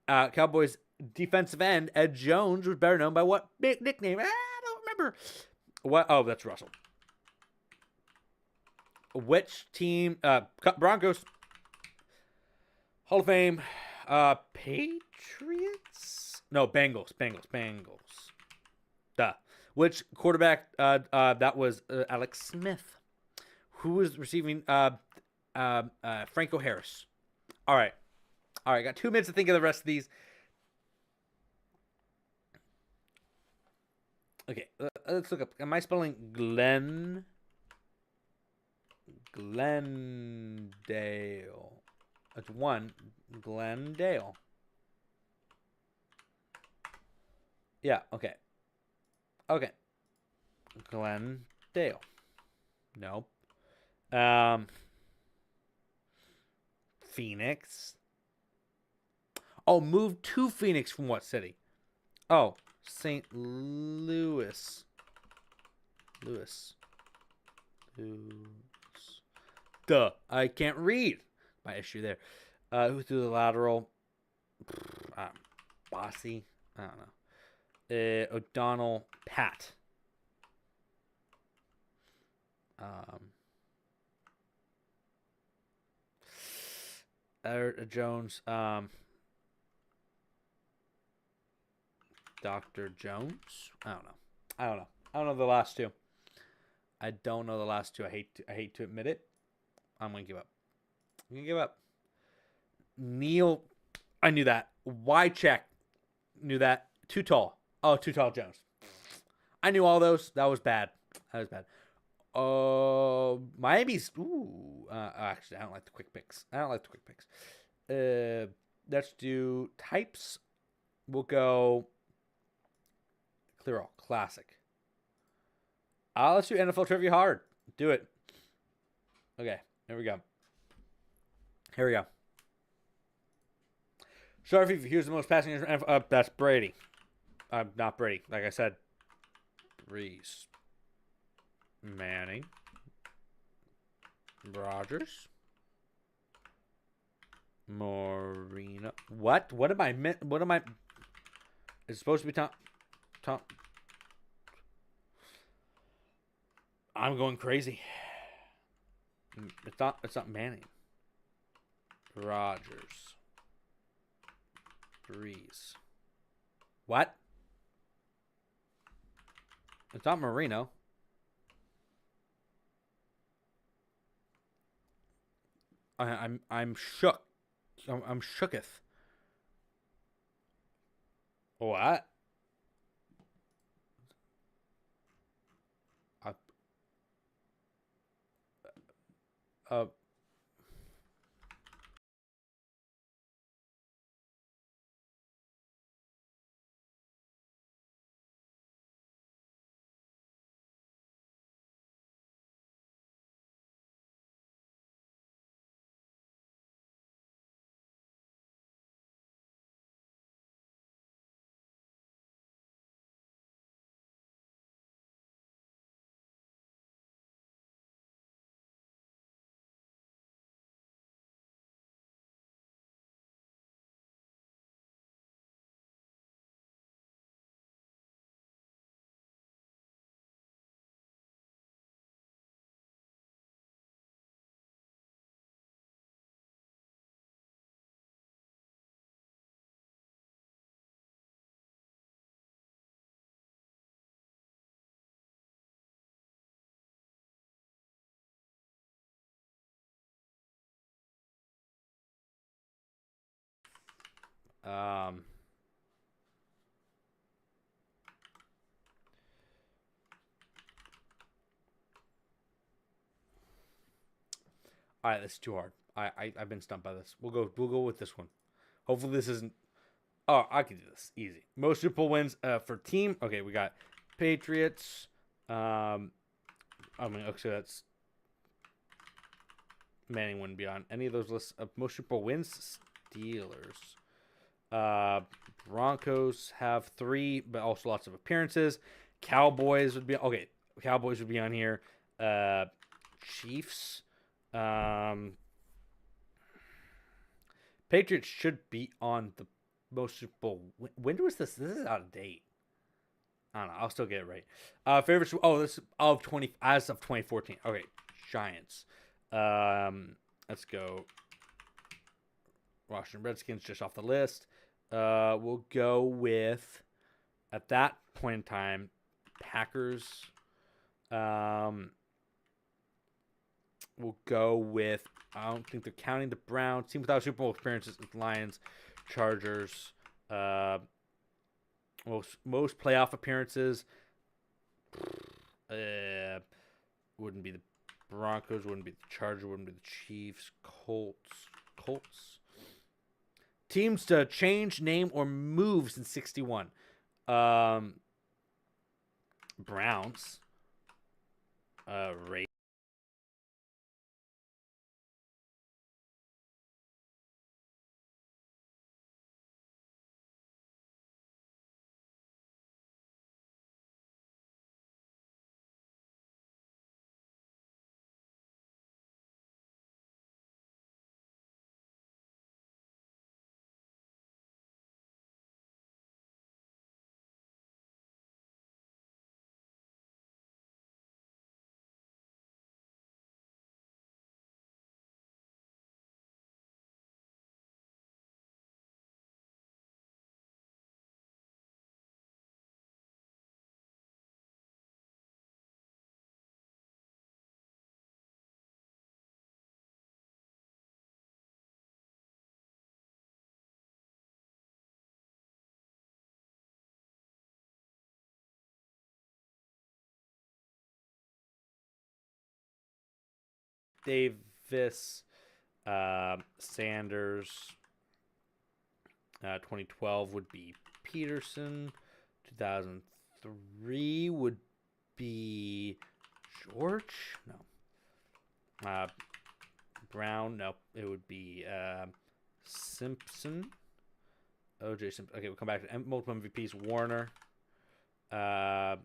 Cowboys defensive end Ed Jones was better known by what big nickname? I don't remember. What? Oh, that's Russell. Which team? Broncos. Hall of Fame. Patriots? No, Bengals. Duh. Which quarterback? That was Alex Smith. Who was receiving? Franco Harris. All right. Got 2 minutes to think of the rest of these. Okay, let's look up. Am I spelling Glendale? It's one. Glendale. Yeah, okay. Glendale. Nope. Phoenix. Oh, moved to Phoenix from what city? Oh, St. Louis. Duh. I can't read. My issue there. Who threw the lateral? Bossy. I don't know. O'Donnell. Pat. Jones. Dr. Jones? I don't know. I don't know the last two. I don't know the last two. I hate to admit it. I'm going to give up. Neil. I knew that. Wycheck. Knew that. Too tall. Oh, Too Tall Jones. I knew all those. That was bad. Miami's. Ooh. Actually, I don't like the quick picks. Let's do types. We'll go clear all. Classic. Let's do NFL trivia hard. Do it. Okay. Here we go. Sorry if here's the most passing. That's Brady. Not Brady. Like I said. Breeze. Manning. Rogers. Marino. What? What am I? It's supposed to be Tom. I'm going crazy. It's not Manning. Rogers. Breeze. What? It's not Marino. I'm shook. I'm shooketh. What? Um, all right, this is too hard. I've been stumped by this. We'll go with this one. Hopefully this isn't. Oh, I can do this easy. Most Super Bowl wins for team. Okay, we got Patriots. I mean, okay, that's Manning wouldn't be on any of those lists of most Super Bowl wins. Steelers. Broncos have 3, but also lots of appearances. Cowboys would be okay. Cowboys would be on here. Chiefs. Patriots should be on the most Super Bowl. When was this? This is out of date. I don't know. I'll still get it right. Favorites. Oh, this of 20 as of 2014. Okay, Giants. Let's go. Washington Redskins just off the list. We'll go with at that point in time, Packers. We'll go with I don't think they're counting the Browns. Team without Super Bowl experiences: Lions, Chargers. Most playoff appearances. Wouldn't be the Broncos. Wouldn't be the Chargers. Wouldn't be the Chiefs. Colts. Teams to change name or move since '61. Browns. Ravens. Davis. Sanders. 2012 would be Peterson. 2003 would be George. No. Brown. No. It would be Simpson. OJ Simpson. Okay, we'll come back to multiple MVPs. Warner. Uh,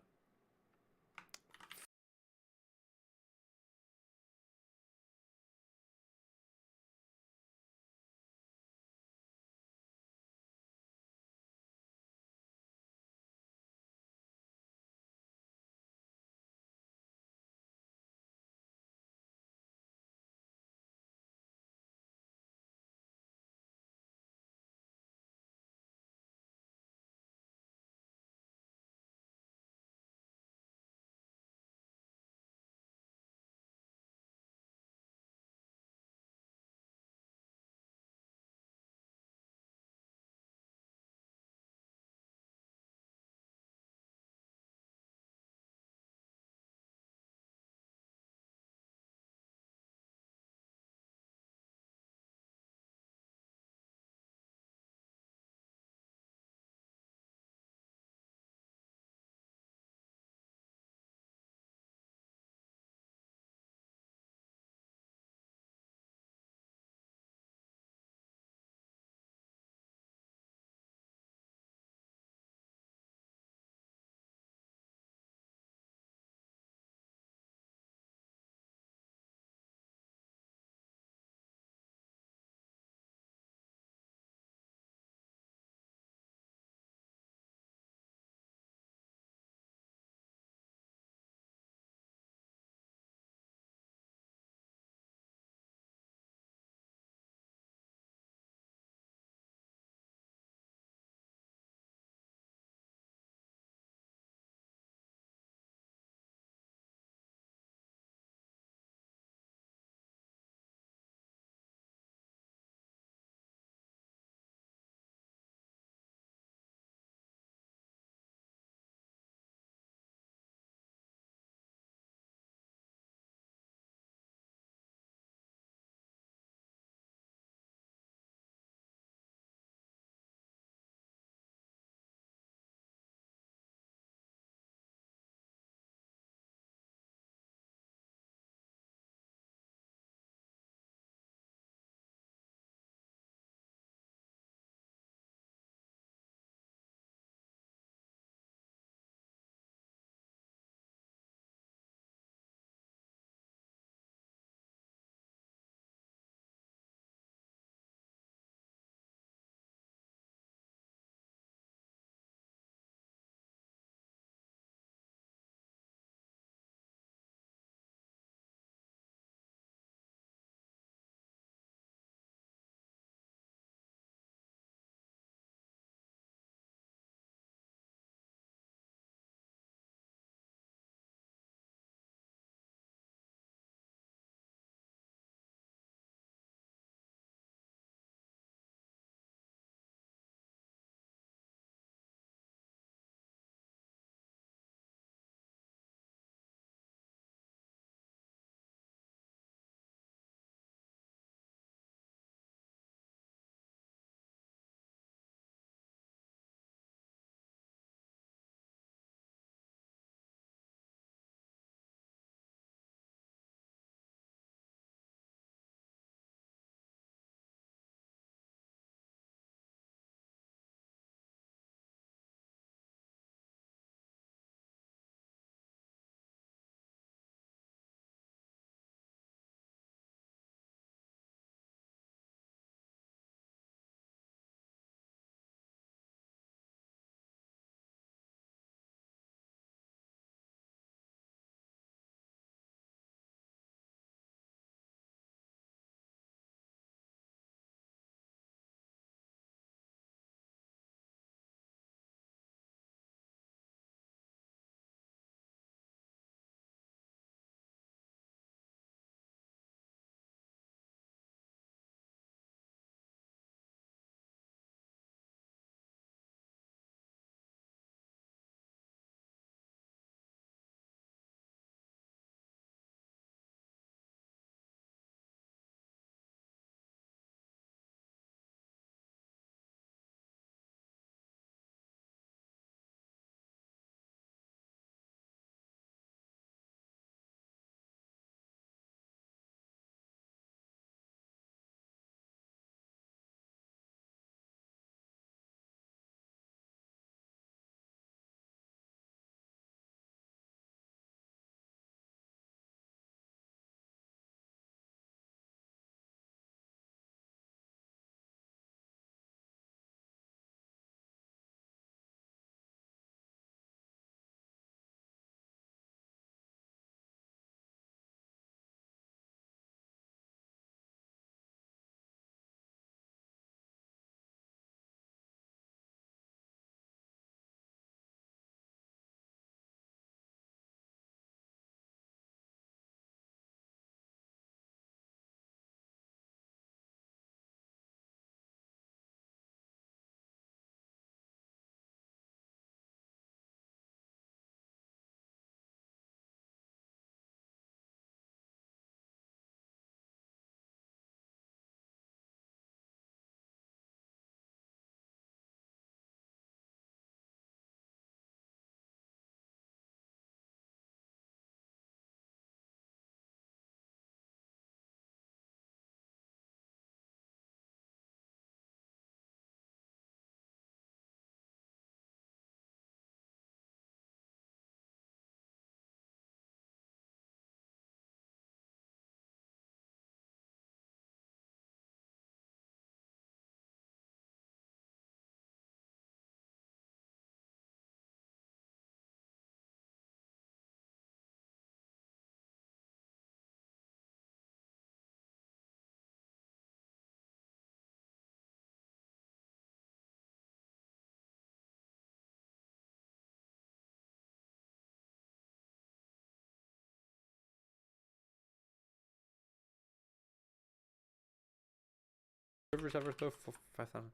Rivers ever throw for 5,000?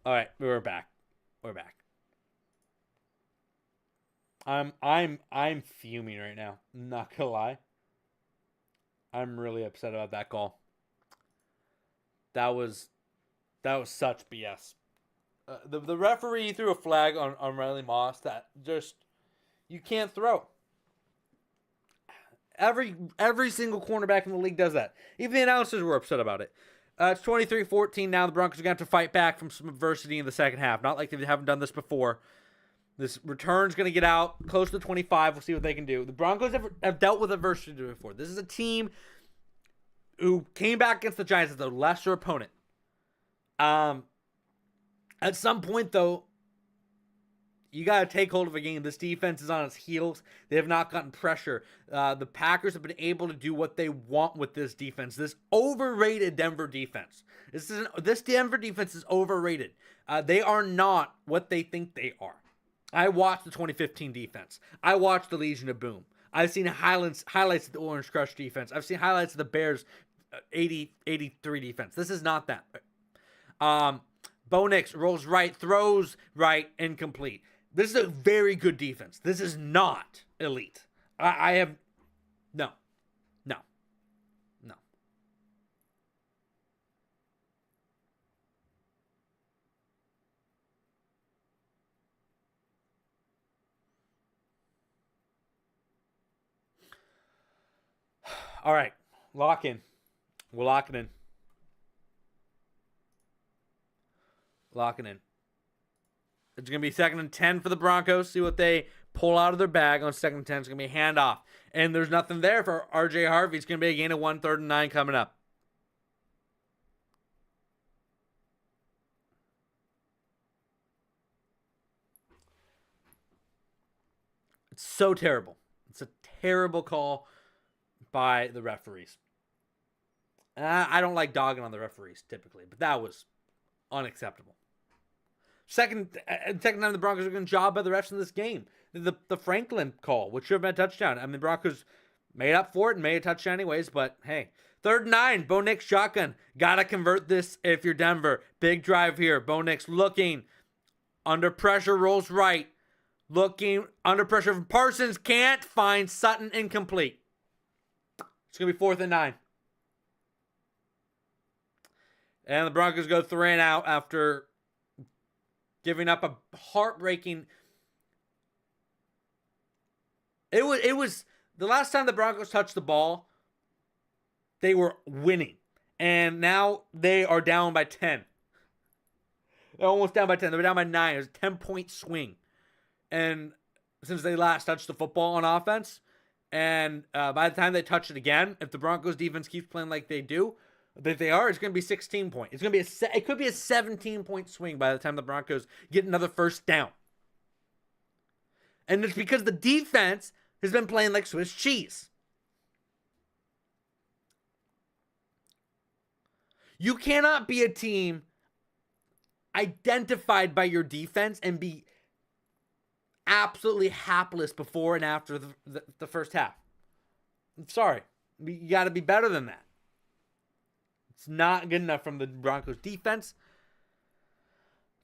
All right, we're back. We're back. I'm fuming right now. Not gonna lie. I'm really upset about that call. That was such BS. The referee threw a flag on Riley Moss that just you can't throw. Every single cornerback in the league does that. Even the announcers were upset about it. It's 23-14 now. The Broncos are going to have to fight back from some adversity in the second half. Not like they haven't done this before. This return's going to get out close to 25. We'll see what they can do. The Broncos have dealt with adversity before. This is a team who came back against the Giants as a lesser opponent. At some point, though, you got to take hold of a game. This defense is on its heels. They have not gotten pressure. The Packers have been able to do what they want with this defense. This overrated Denver defense. This Denver defense is overrated. They are not what they think they are. I watched the 2015 defense. I watched the Legion of Boom. I've seen highlights of the Orange Crush defense. I've seen highlights of the Bears 83 defense. This is not that. Bo Nix rolls right, throws right, incomplete. This is a very good defense. This is not elite. I have no. All right, lock in. We're locking in. Locking in. It's going to be 2nd and 10 for the Broncos. See what they pull out of their bag on 2nd and 10. It's going to be a handoff. And there's nothing there for RJ Harvey. It's going to be a gain of 1, 3rd and 9 coming up. It's so terrible. It's a terrible call by the referees. I don't like dogging on the referees typically, but that was unacceptable. Second time the Broncos are going to job by the refs in this game. The Franklin call, which should have been a touchdown. I mean, the Broncos made up for it and made a touchdown anyways, but hey. 3rd and 9, Bo Nix shotgun. Got to convert this if you're Denver. Big drive here. Bo Nix looking. Under pressure, rolls right. Looking under pressure from Parsons. Can't find Sutton, incomplete. It's going to be 4th and 9. And the Broncos go 3 and out after giving up a heartbreaking. It was the last time the Broncos touched the ball, they were winning. And now they are down by 10. They're almost down by 10. They were down by 9. It was a 10-point swing. And since they last touched the football on offense, and by the time they touch it again, if the Broncos defense keeps playing like they do, that they are, it's going to be 16 point. It's going to be it could be a 17-point swing by the time the Broncos get another first down. And it's because the defense has been playing like Swiss cheese. You cannot be a team identified by your defense and be absolutely hapless before and after the first half. I'm sorry. You got to be better than that. It's not good enough from the Broncos defense.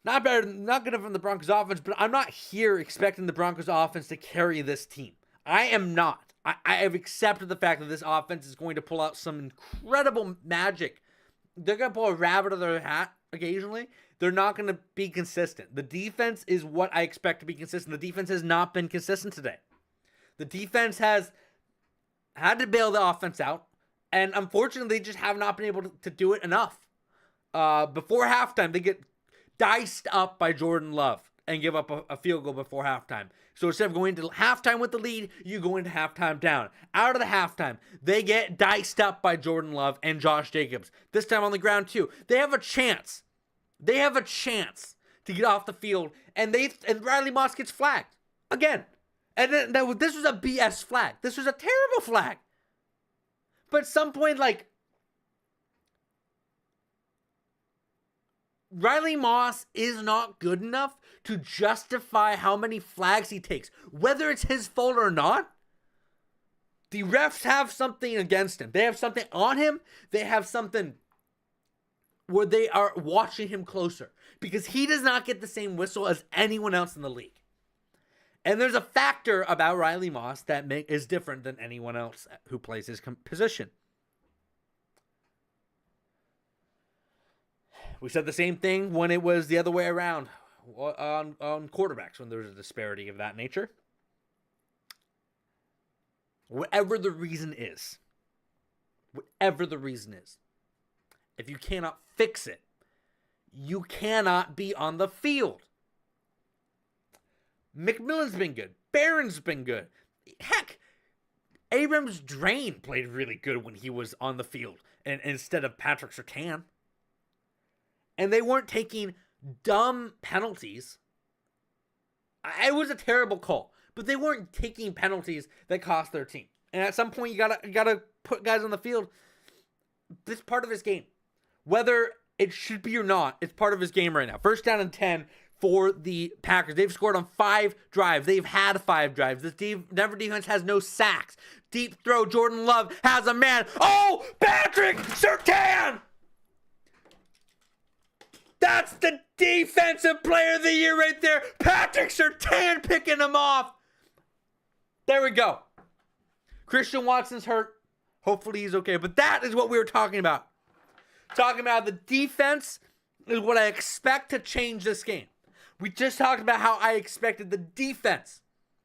Not good enough from the Broncos offense, but I'm not here expecting the Broncos offense to carry this team. I am not. I have accepted the fact that this offense is going to pull out some incredible magic. They're going to pull a rabbit out of their hat occasionally. They're not going to be consistent. The defense is what I expect to be consistent. The defense has not been consistent today. The defense has had to bail the offense out, and unfortunately, they just have not been able to do it enough. Before halftime, they get diced up by Jordan Love and give up a field goal before halftime. So instead of going to halftime with the lead, you go into halftime down. Out of the halftime, they get diced up by Jordan Love and Josh Jacobs. This time on the ground too. They have a chance. They have a chance to get off the field, and Riley Moss gets flagged again. And then this was a BS flag. This was a terrible flag. But at some point, like, Riley Moss is not good enough to justify how many flags he takes. Whether it's his fault or not, the refs have something against him. They have something on him. They have something where they are watching him closer because he does not get the same whistle as anyone else in the league. And there's a factor about Riley Moss that is different than anyone else who plays his position. We said the same thing when it was the other way around on quarterbacks, when there was a disparity of that nature. Whatever the reason is, if you cannot fix it, you cannot be on the field. McMillan's been good. Barron's been good. Heck, Abrams Drain played really good when he was on the field and instead of Patrick Surtain. And they weren't taking dumb penalties. It was a terrible call, but they weren't taking penalties that cost their team. And at some point, you gotta put guys on the field. This is part of his game. Whether it should be or not, it's part of his game right now. First down and 10 for the Packers. They've scored on 5 drives. They've had 5 drives. This Denver defense has no sacks. Deep throw. Jordan Love has a man. Oh, Patrick Surtain! That's the defensive player of the year right there. Patrick Surtain picking him off. There we go. Christian Watson's hurt. Hopefully he's okay. But that is what we were talking about. Talking about the defense is what I expect to change this game. We just talked about how I expected the defense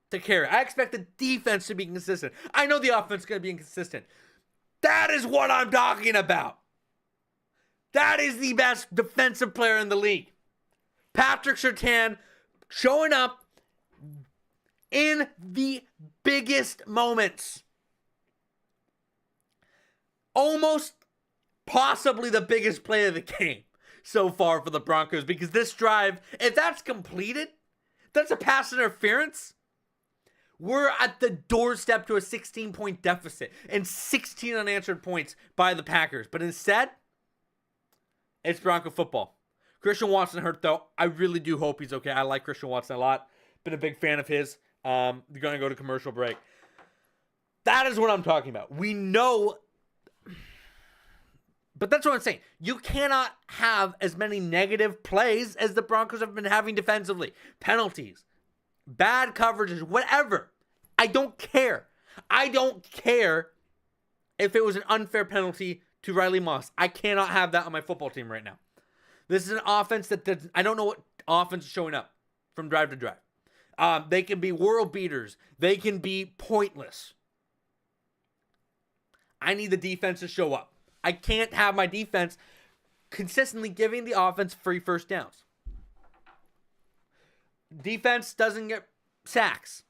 to carry. I expect the defense to be consistent. I know the offense is going to be inconsistent. That is what I'm talking about. That is the best defensive player in the league. Patrick Surtain showing up in the biggest moments. Almost possibly the biggest play of the game so far for the Broncos, because this drive, if that's completed, that's a pass interference. We're at the doorstep to a 16-point deficit and 16 unanswered points by the Packers. But instead, it's Bronco football. Christian Watson hurt, though. I really do hope he's okay. I like Christian Watson a lot. Been a big fan of his. They're going to go to commercial break. That is what I'm talking about. We know, but that's what I'm saying. You cannot have as many negative plays as the Broncos have been having defensively. Penalties, bad coverages, whatever. I don't care. I don't care if it was an unfair penalty to Riley Moss. I cannot have that on my football team right now. This is an offense that I don't know what offense is showing up from drive to drive. They can be world beaters. They can be pointless. I need the defense to show up. I can't have my defense consistently giving the offense free first downs. Defense doesn't get sacks.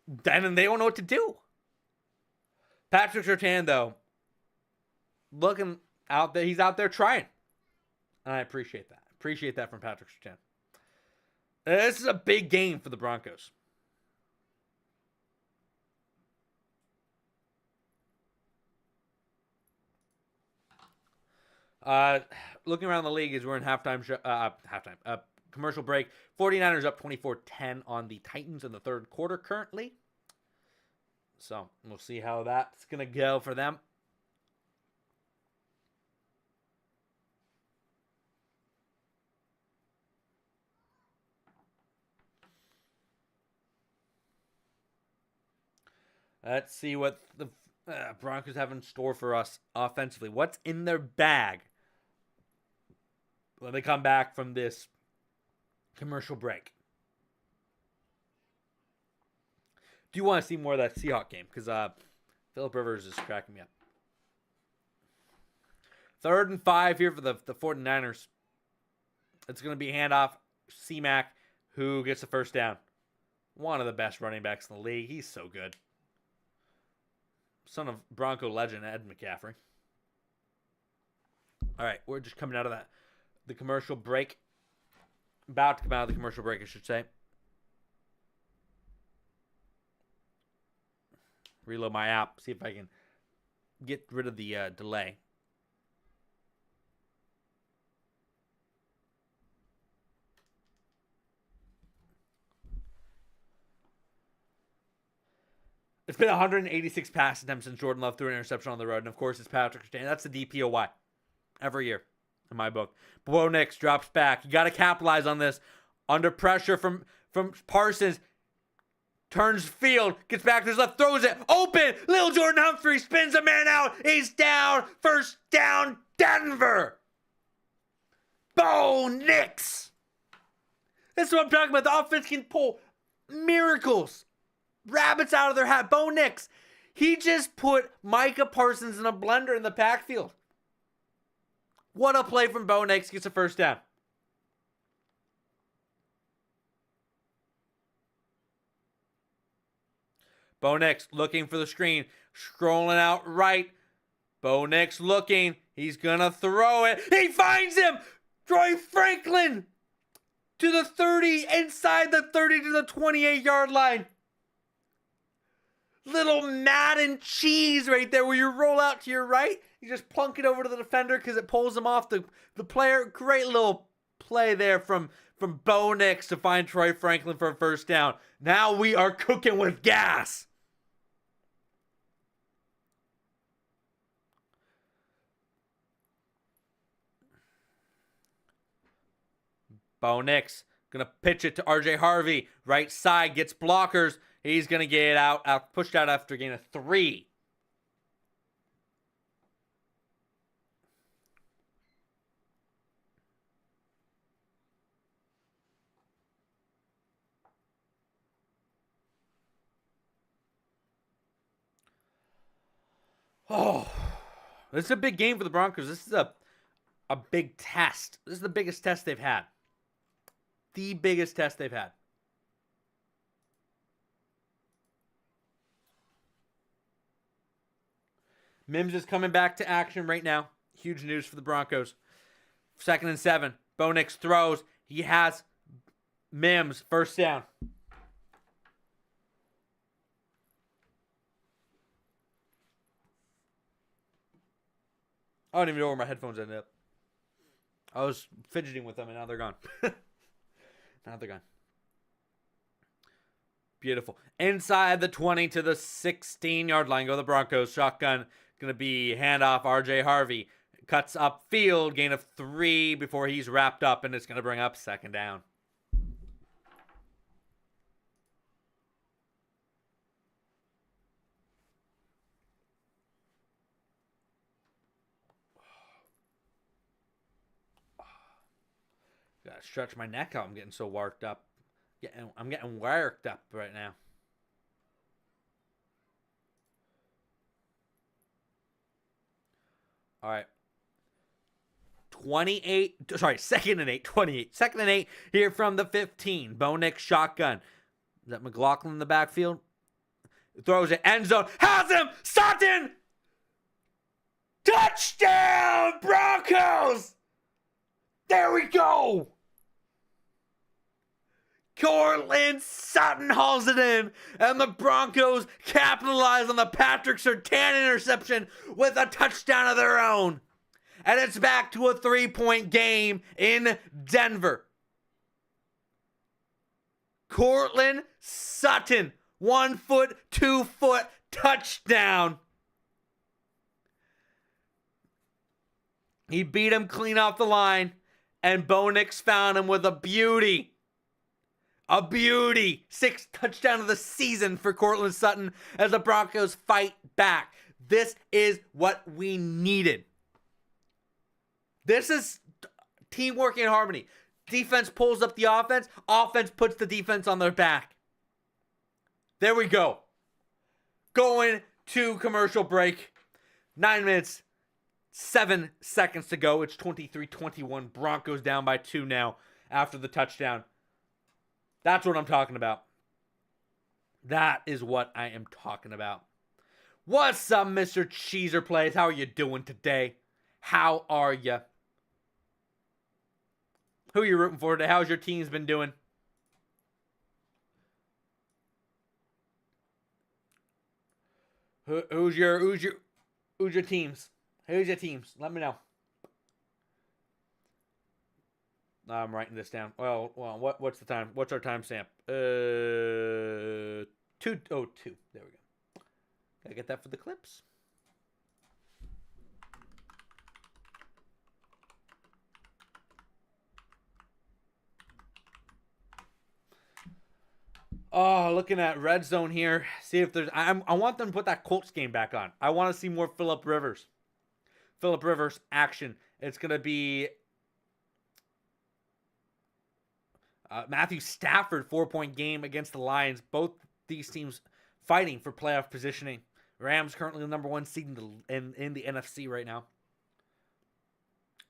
Then they don't know what to do. Patrick Surtain, though, looking out there, he's out there trying. And I appreciate that. Appreciate that from Patrick Surtain. This is a big game for the Broncos. Looking around the league as we're in commercial break. 49ers up 24-10 on the Titans in the third quarter currently. So we'll see how that's going to go for them. Let's see what the Broncos have in store for us offensively. What's in their bag when they come back from this commercial break? Do you want to see more of that Seahawks game? Because Phillip Rivers is cracking me up. 3rd and 5 here for the 49ers. It's going to be handoff. C-Mac, who gets the first down. One of the best running backs in the league. He's so good. Son of Bronco legend Ed McCaffrey. All right, we're just coming out of the commercial break. About to come out of the commercial break, I should say. Reload my app, see if I can get rid of the delay. It's been 186 pass attempts since Jordan Love threw an interception on the road. And, of course, it's Patrick Surtain. That's the DPOY. every year in my book. Bo Nix drops back. You got to capitalize on this. Under pressure from Parsons. Turns field, gets back to his left, throws it, open, Lil Jordan Humphrey spins a man out, he's down, first down, Denver. Bo Nix. That's what I'm talking about. The offense can pull miracles, rabbits out of their hat. Bo Nix, he just put Micah Parsons in a blender in the backfield. What a play from Bo Nix, gets a first down. Bo Nix looking for the screen. Scrolling out right. Bo Nix looking. He's going to throw it. He finds him. Troy Franklin to the 30. Inside the 30 to the 28-yard line. Little Madden cheese right there where you roll out to your right. You just plunk it over to the defender because it pulls him off the player. Great little play there from Bo Nix to find Troy Franklin for a first down. Now we are cooking with gas. Bo Nix going to pitch it to RJ Harvey. Right side, gets blockers. He's going to get out, pushed out after gain of 3. Oh, this is a big game for the Broncos. This is a big test. This is the biggest test they've had. The biggest test they've had. Mims is coming back to action right now. Huge news for the Broncos. 2nd and 7. Bo Nix throws. He has Mims. First down. I don't even know where my headphones ended up. I was fidgeting with them and now they're gone. Now they're gone. Beautiful. Inside the 20 to the 16-yard line go the Broncos. Shotgun going to be handoff RJ Harvey. Cuts up field. Gain of 3 before he's wrapped up, and it's going to bring up 2nd down. Gotta stretch my neck out. I'm getting so worked up. I'm getting worked up right now. All right. 2nd and 8, 28. 2nd and 8 here from the 15. Bo Nix shotgun. Is that McLaughlin in the backfield? Throws it, end zone. Has him! Sutton! Touchdown, Broncos! There we go! Cortland Sutton hauls it in, and the Broncos capitalize on the Patrick Surtain interception with a touchdown of their own. And it's back to a 3-point game in Denver. Cortland Sutton, 1 foot, 2 foot touchdown. He beat him clean off the line, and Bo Nix found him with a beauty. A beauty. 6th touchdown of the season for Cortland Sutton as the Broncos fight back. This is what we needed. This is teamwork and harmony. Defense pulls up the offense. Offense puts the defense on their back. There we go. Going to commercial break. 9 minutes, 7 seconds to go. It's 23-21. Broncos down by 2 now after the touchdown. That's what I'm talking about. That is what I am talking about. What's up, Mr. Cheeser Plays? How are you doing today? How are you? Who are you rooting for today? How's your teams been doing? Who's your teams? Who's your teams? Let me know. I'm writing this down. Well, what's the time? What's our timestamp? 2:02. There we go. Gotta get that for the clips. Oh, looking at red zone here. See if there's. I want them to put that Colts game back on. I want to see more Phillip Rivers. Phillip Rivers action. It's gonna be Matthew Stafford 4-point game against the Lions. Both these teams fighting for playoff positioning. Rams currently the number 1 seed in the NFC right now.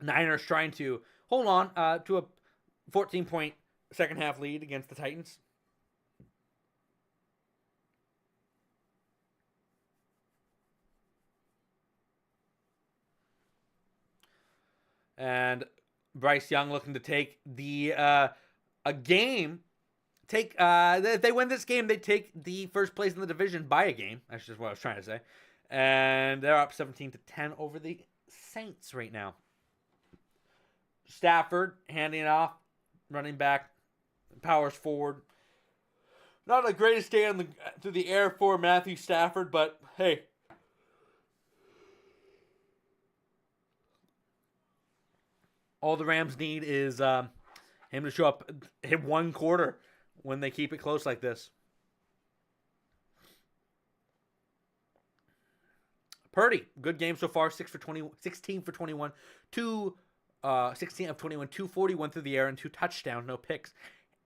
Niners trying to hold on to a 14-point second half lead against the Titans. And Bryce Young looking to take the a game. If they win this game, they take the first place in the division by a game. That's just what I was trying to say. And they're up 17-10 over the Saints right now. Stafford handing it off, running back, powers forward. Not the greatest day through the air for Matthew Stafford, but hey. All the Rams need is him to show up, hit one quarter when they keep it close like this. Purdy, good game so far, 16 for 21, 16 of 21, 241 through the air, and 2 touchdowns, no picks.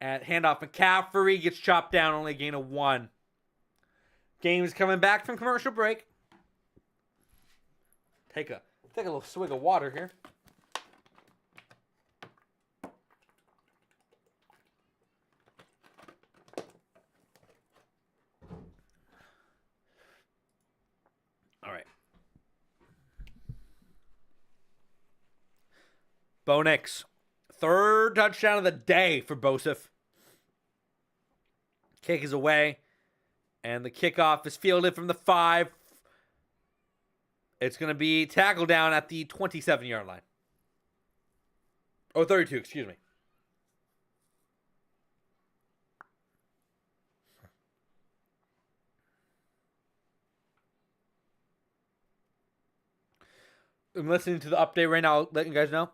And handoff, McCaffrey gets chopped down, only a gain of 1. Game's coming back from commercial break. Take a little swig of water here. All right. Bo Nix. 3rd touchdown of the day for Bosef. Kick is away. And the kickoff is fielded from the 5. It's going to be tackled down at the 27-yard line. Oh, 32, excuse me. I'm listening to the update right now. I'll let you guys know.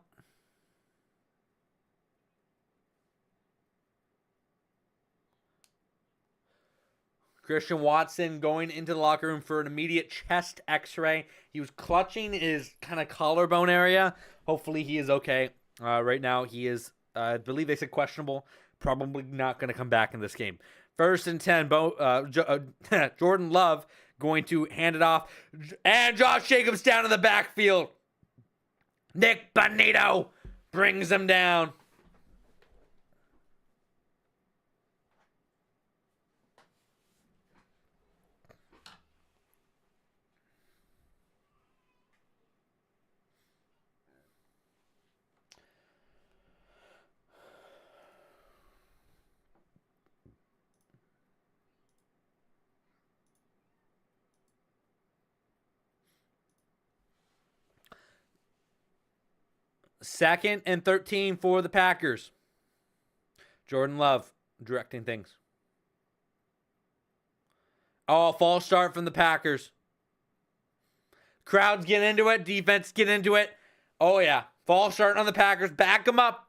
Christian Watson going into the locker room for an immediate chest x-ray. He was clutching his kind of collarbone area. Hopefully he is okay. Right now he is, I believe they said questionable. Probably not going to come back in this game. 1st and 10, Jordan Love going to hand it off. And Josh Jacobs down in the backfield. Nick Bonito brings him down. Second and 13 for the Packers. Jordan Love directing things. Oh, false start from the Packers. Crowds get into it. Defense get into it. Oh, yeah. False start on the Packers. Back them up.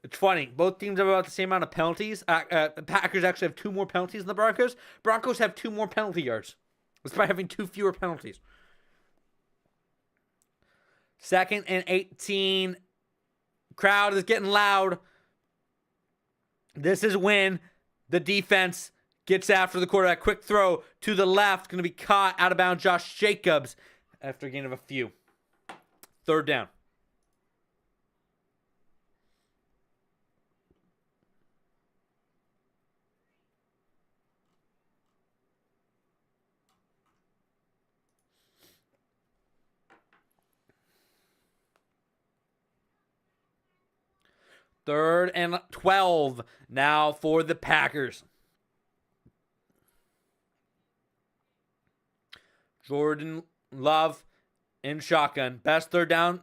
It's funny. Both teams have about the same amount of penalties. The Packers actually have 2 more penalties than the Broncos. Broncos have 2 more penalty yards. Despite having 2 fewer penalties. 2nd and 18. Crowd is getting loud. This is when the defense gets after the quarterback. Quick throw to the left. Going to be caught out of bounds. Josh Jacobs after a gain of a few. 3rd down. Third and 12 now for the Packers. Jordan Love in shotgun. Best 3rd down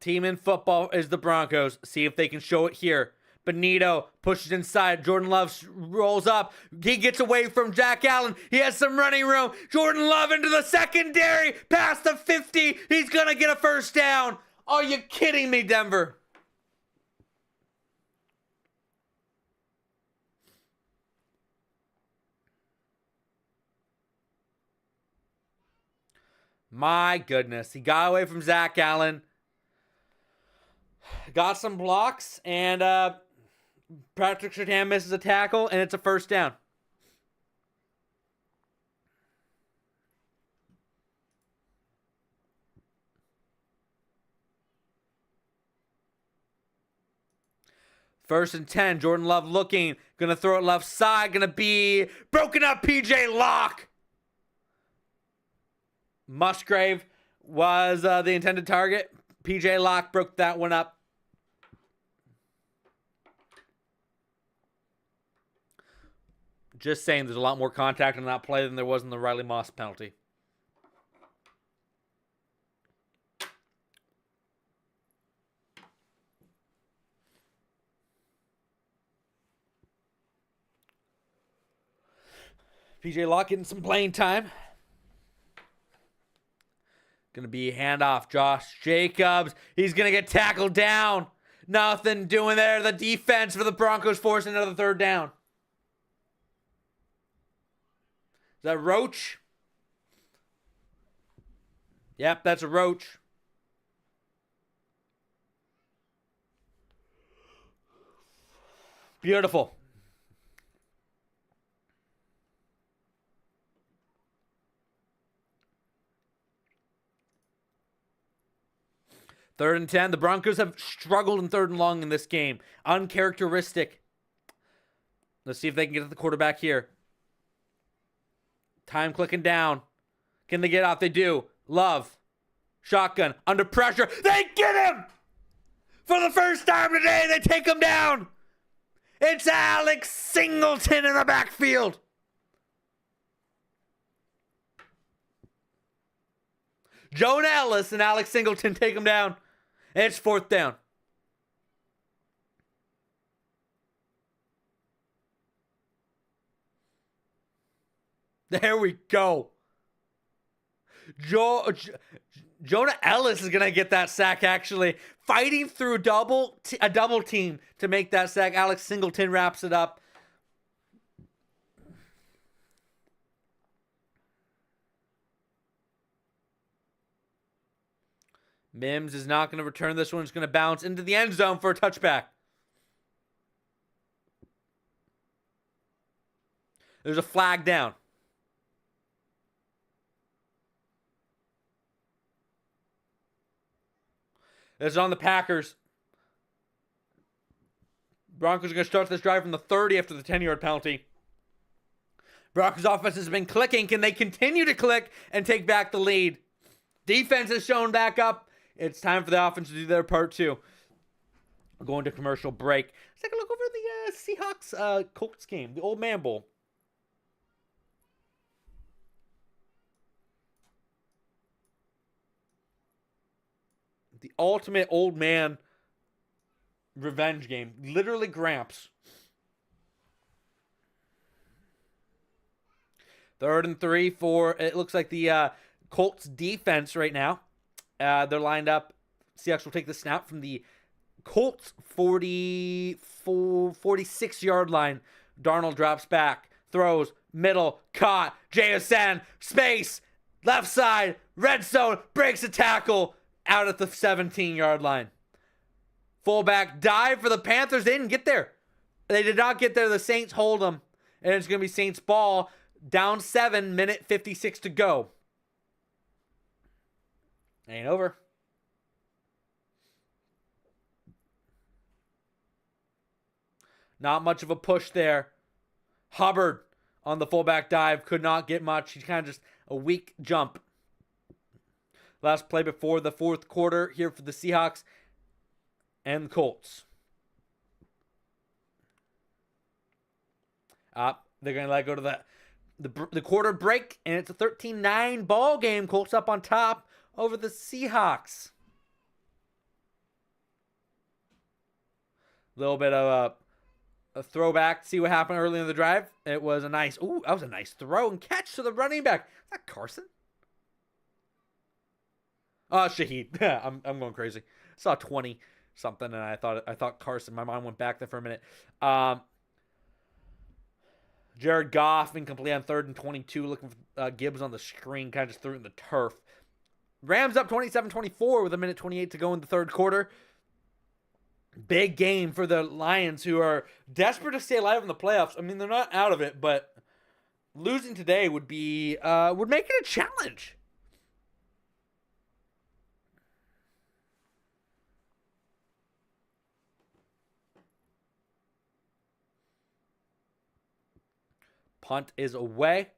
team in football is the Broncos. See if they can show it here. Benito pushes inside. Jordan Love rolls up. He gets away from Jack Allen. He has some running room. Jordan Love into the secondary. Past the 50. He's going to get a first down. Are you kidding me, Denver? My goodness. He got away from Zach Allen. Got some blocks. And Patrick Surtain misses a tackle. And it's a first down. First and 10. Jordan Love looking. Going to throw it left side. Going to be broken up. PJ Locke. Musgrave was the intended target. PJ Locke broke that one up. Just saying, there's a lot more contact on that play than there was in the Riley Moss penalty. PJ Locke getting some playing time. Going to be handoff. Josh Jacobs. He's going to get tackled down. Nothing doing there. The defense for the Broncos forcing another third down. Is that Roach? Yep, that's a Roach. Beautiful. Third and 10. The Broncos have struggled in third and long in this game. Uncharacteristic. Let's see if they can get to the quarterback here. Time clicking down. Can they get out? They do. Love. Shotgun. Under pressure. They get him! For the first time today, they take him down. It's Alex Singleton in the backfield. Jonah Ellis and Alex Singleton take him down. And it's fourth down. There we go. Jonah Ellis is going to get that sack, actually. Fighting through a double team to make that sack. Alex Singleton wraps it up. Mims is not going to return this one. It's going to bounce into the end zone for a touchback. There's a flag down. It's on the Packers. Broncos are going to start this drive from the 30 after the 10-yard penalty. Broncos offense has been clicking. Can they continue to click and take back the lead? Defense has shown back up. It's time for the offense to do their part too. We're going to commercial break. Let's take a look over the Seahawks Colts game, the Old Man Bowl. The ultimate old man revenge game. Literally Gramps. Third and 3 for, it looks like the Colts defense right now. They're lined up. Seahawks will take the snap from the Colts 46-yard line. Darnold drops back, throws, middle, caught, JSN, space, left side, red zone, breaks a tackle out at the 17-yard line. Fullback dive for the Panthers. They didn't get there. They did not get there. The Saints hold them. And it's going to be Saints ball. Down 7, minute 56 to go. Ain't over. Not much of a push there. Hubbard on the fullback dive. Could not get much. He's kind of just a weak jump. Last play before the fourth quarter here for the Seahawks and the Colts. They're going to let go to the quarter break, and it's a 13-9 ball game. Colts up on top over the Seahawks. little bit of a throwback. See what happened early in the drive. It was a nice. Ooh, that was a nice throw and catch to the running back. Is that Carson? Oh, Shaheed. Yeah, I'm going crazy. I saw 20 something, and I thought Carson. My mind went back there for a minute. Jared Goff incomplete on 3rd and 22. Looking for Gibbs on the screen, kind of just threw it in the turf. Rams up 27-24 with 1:28 to go in the third quarter. Big game for the Lions, who are desperate to stay alive in the playoffs. I mean, they're not out of it, but losing today would make it a challenge. Punt is away.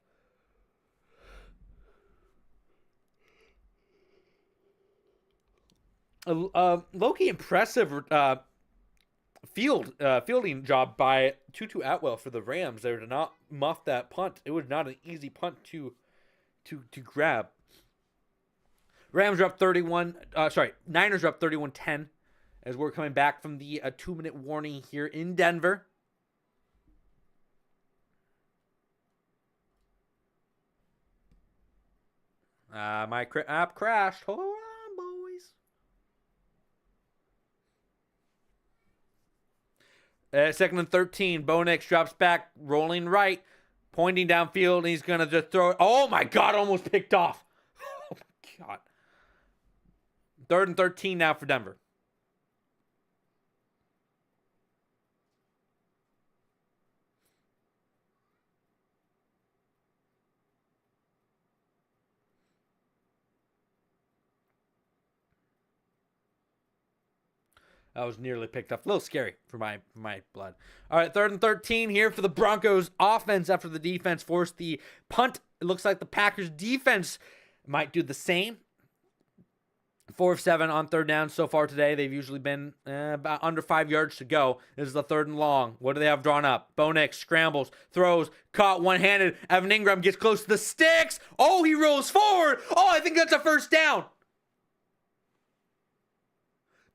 Low-key impressive fielding job by Tutu Atwell for the Rams there to not muff that punt. It was not an easy punt to grab. Niners are up 31-10 as we're coming back from the 2-minute warning here in Denver. My app crashed. Hold on, boys. 2nd and 13. Bo Nix drops back, rolling right, pointing downfield, and he's going to just throw it. Oh, my God, almost picked off. Oh, my God. 3rd and 13 now for Denver. That was nearly picked up. A little scary for my blood. All right, 3rd and 13 here for the Broncos offense after the defense forced the punt. It looks like the Packers defense might do the same. 4 of 7 on 3rd down so far today. They've usually been about under 5 yards to go. This is the 3rd and long. What do they have drawn up? Bo Nix scrambles, throws, caught one-handed. Evan Ingram gets close to the sticks. Oh, he rolls forward. Oh, I think that's a 1st down.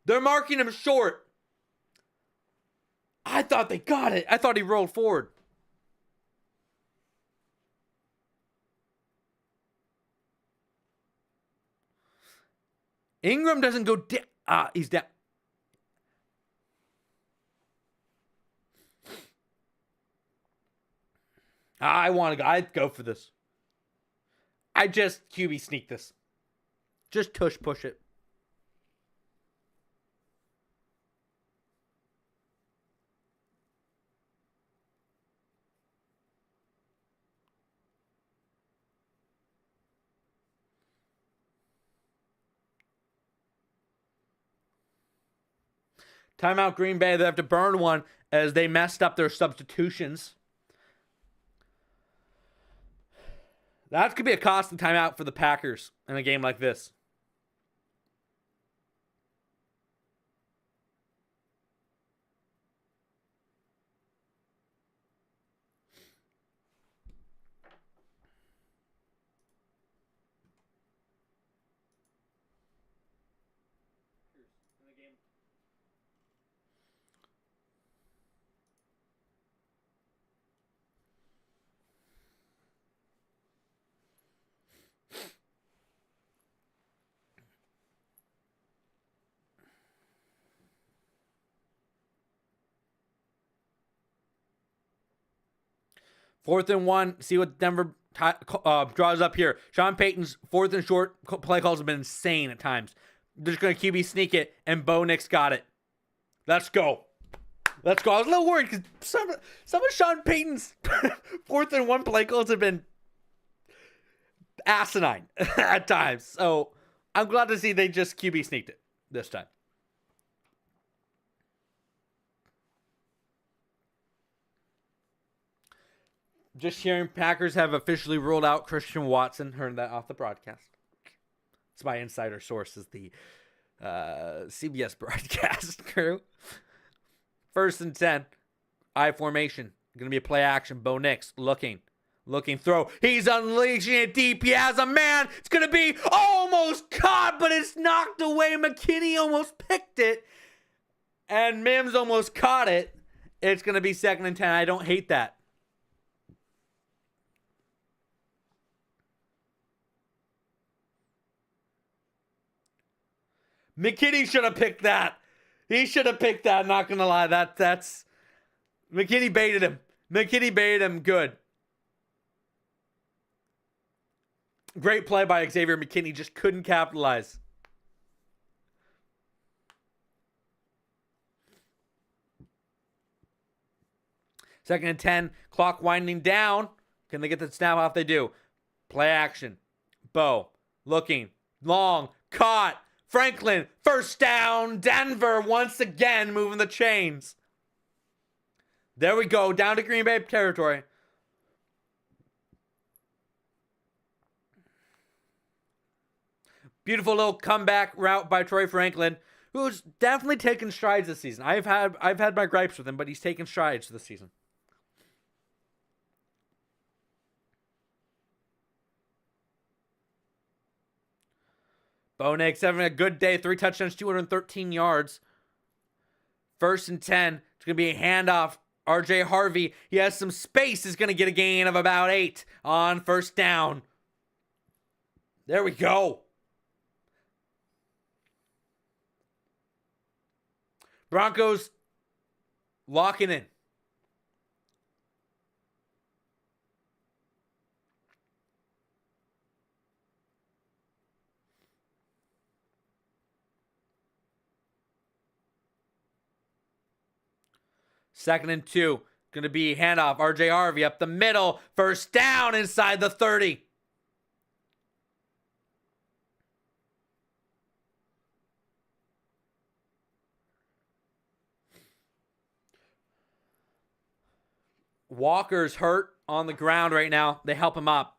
They're marking him short. I thought they got it. I thought he rolled forward. Ingram doesn't go down. He's down. I'd go for this. I just QB sneak this. Just tush push it. Timeout Green Bay. They have to burn one as they messed up their substitutions. That could be a costly timeout for the Packers in a game like this. Fourth and 1. See what Denver draws up here. Sean Payton's 4th and short play calls have been insane at times. They're just going to QB sneak it, and Bo Nix got it. Let's go. Let's go. I was a little worried because some of Sean Payton's 4th and 1 play calls have been asinine at times. So I'm glad to see they just QB sneaked it this time. Just hearing Packers have officially ruled out Christian Watson. Heard that off the broadcast. It's my insider source is the CBS broadcast crew. 1st and 10. I formation. Going to be a play action. Bo Nix looking, throw. He's unleashing it deep. He has a man. It's going to be almost caught, but it's knocked away. McKinney almost picked it. And Mims almost caught it. It's going to be 2nd and 10. I don't hate that. McKinney should have picked that. He should have picked that, not going to lie. That's McKinney baited him. McKinney baited him good. Great play by Xavier McKinney. Just couldn't capitalize. Second and 10. Clock winding down. Can they get the snap off? They do. Play action. Bo. Looking. Long. Caught. Franklin. First down. Denver once again moving the chains. There we go. Down to Green Bay territory. Beautiful little comeback route by Troy Franklin, who's definitely taken strides this season. I've had my gripes with him, but he's taken strides this season. Bo Nix having a good day. 3 touchdowns, 213 yards. 1st and 10. It's going to be a handoff. RJ Harvey, he has some space, is going to get a gain of about 8 on 1st down. There we go. Broncos locking in. Second and 2. Going to be handoff. RJ Harvey up the middle. 1st down inside the 30. Walker's hurt on the ground right now. They help him up.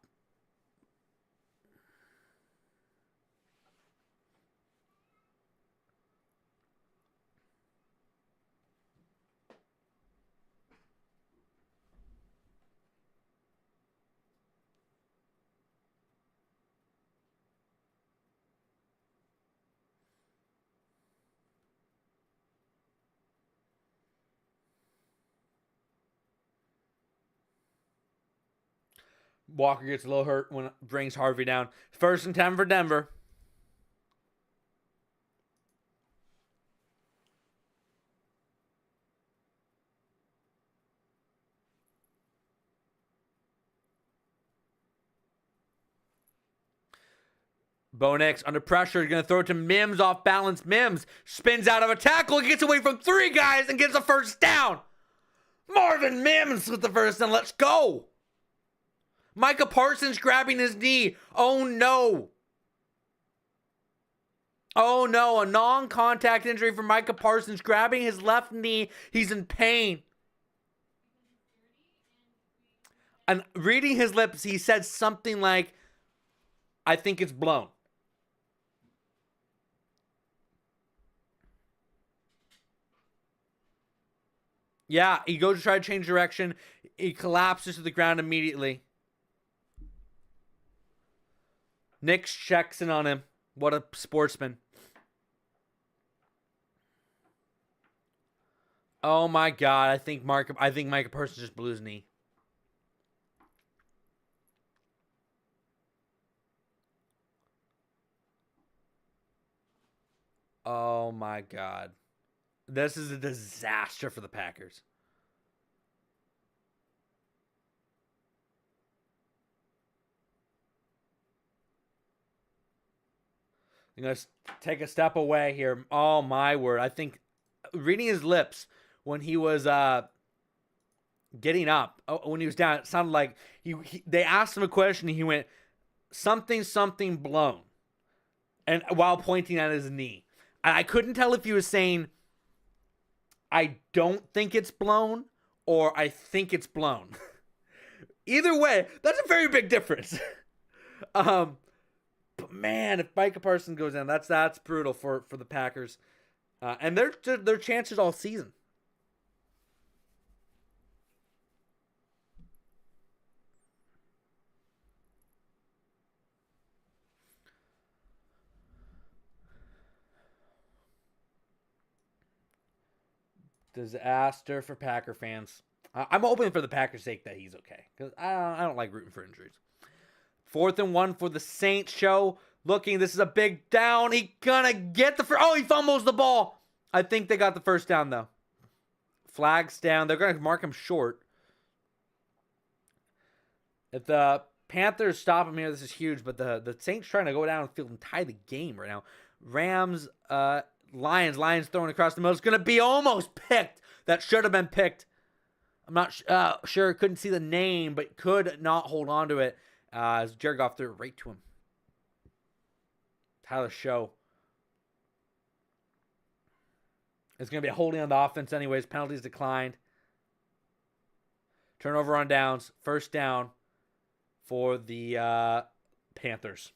Walker gets a little hurt when it brings Harvey down. 1st and 10 for Denver. Bo Nix under pressure. Going to throw it to Mims off balance. Mims spins out of a tackle. Gets away from 3 guys and gets a 1st down. Marvin Mims with the 1st down. Let's go. Micah Parsons grabbing his knee. Oh no. Oh no. A non-contact injury for Micah Parsons grabbing his left knee. He's in pain. And reading his lips, he said something like, I think it's blown. Yeah, he goes to try to change direction. He collapses to the ground immediately. Nix checks in on him. What a sportsman. Oh my God. I think Micah Parsons just blew his knee. Oh my God. This is a disaster for the Packers. I'm going to take a step away here. Oh, my word. I think reading his lips when he was getting up, when he was down, it sounded like they asked him a question and he went, something blown. And while pointing at his knee. I couldn't tell if he was saying, I don't think it's blown or I think it's blown. Either way, that's a very big difference. But man, if Micah Parsons goes down, that's brutal for the Packers, and their chances all season. Disaster for Packer fans. I'm hoping for the Packers' sake that he's okay, because I don't like rooting for injuries. 4th and 1 for the Saints. Show looking. This is a big down. He gonna get the first. Oh, he fumbles the ball. I think they got the first down though. Flags down. They're gonna mark him short. If the Panthers stop him here, this is huge. But the Saints trying to go down the field and tie the game right now. Rams, Lions throwing across the middle. It's gonna be almost picked. That should have been picked. I'm not sure. Couldn't see the name, but could not hold on to it. As Jared Goff threw it right to him. Tyler Show. It's going to be a holding on the offense anyways. Penalties declined. Turnover on downs. First down for the Panthers.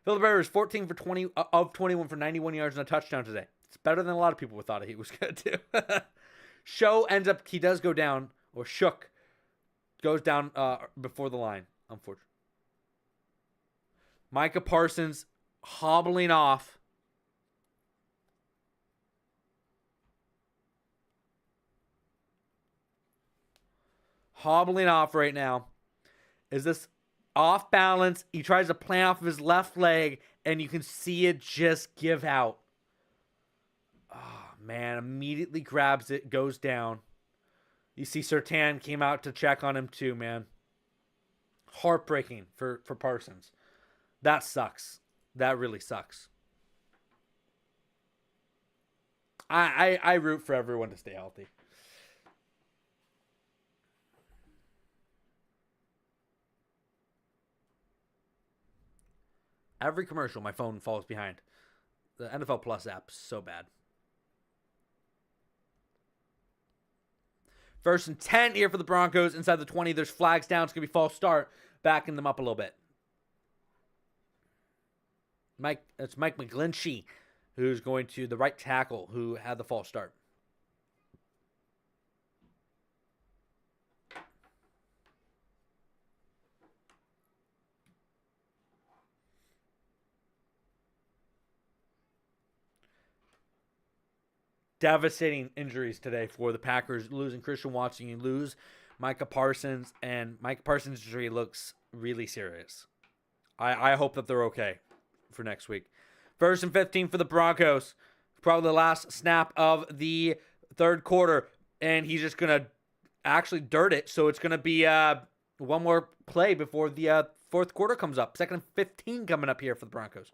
Philip Rivers, 14 for 20 of 21 for 91 yards and a touchdown today. It's better than a lot of people thought he was going to do. Show ends up, he does go down, or Shook goes down before the line, unfortunately. Micah Parsons hobbling off. Hobbling off right now. Is this off balance? He tries to plant off of his left leg, and you can see it just give out. Oh, man. Immediately grabs it, goes down. You see Surtain came out to check on him too, man. Heartbreaking for Parsons. That sucks. That really sucks. I root for everyone to stay healthy. Every commercial, my phone falls behind. The NFL Plus app's so bad. 1st and 10 here for the Broncos. Inside the 20, there's flags down. It's going to be false start. Backing them up a little bit. It's Mike McGlinchey, who's going to the right tackle, who had the false start. Devastating injuries today for the Packers, losing Christian Watson. You lose Micah Parsons, and Micah Parsons' injury looks really serious. I hope that they're okay for next week. 1st and 15 for the Broncos. Probably the last snap of the 3rd quarter, and he's just going to actually dirt it, so it's going to be one more play before the 4th quarter comes up. 2nd and 15 coming up here for the Broncos.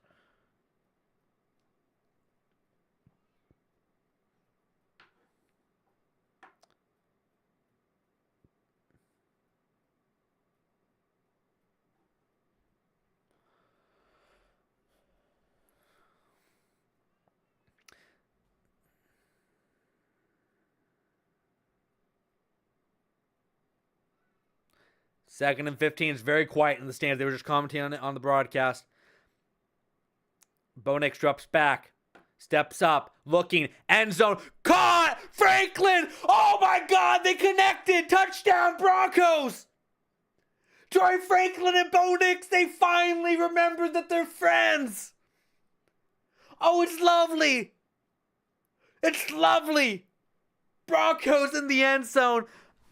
Second and 15 is very quiet in the stands. They were just commenting on it on the broadcast. Bo Nix drops back. Steps up. Looking. End zone. Caught! Franklin! Oh my God! They connected! Touchdown Broncos! Troy Franklin and Bo Nix, they finally remembered that they're friends! Oh, it's lovely! It's lovely! Broncos in the end zone.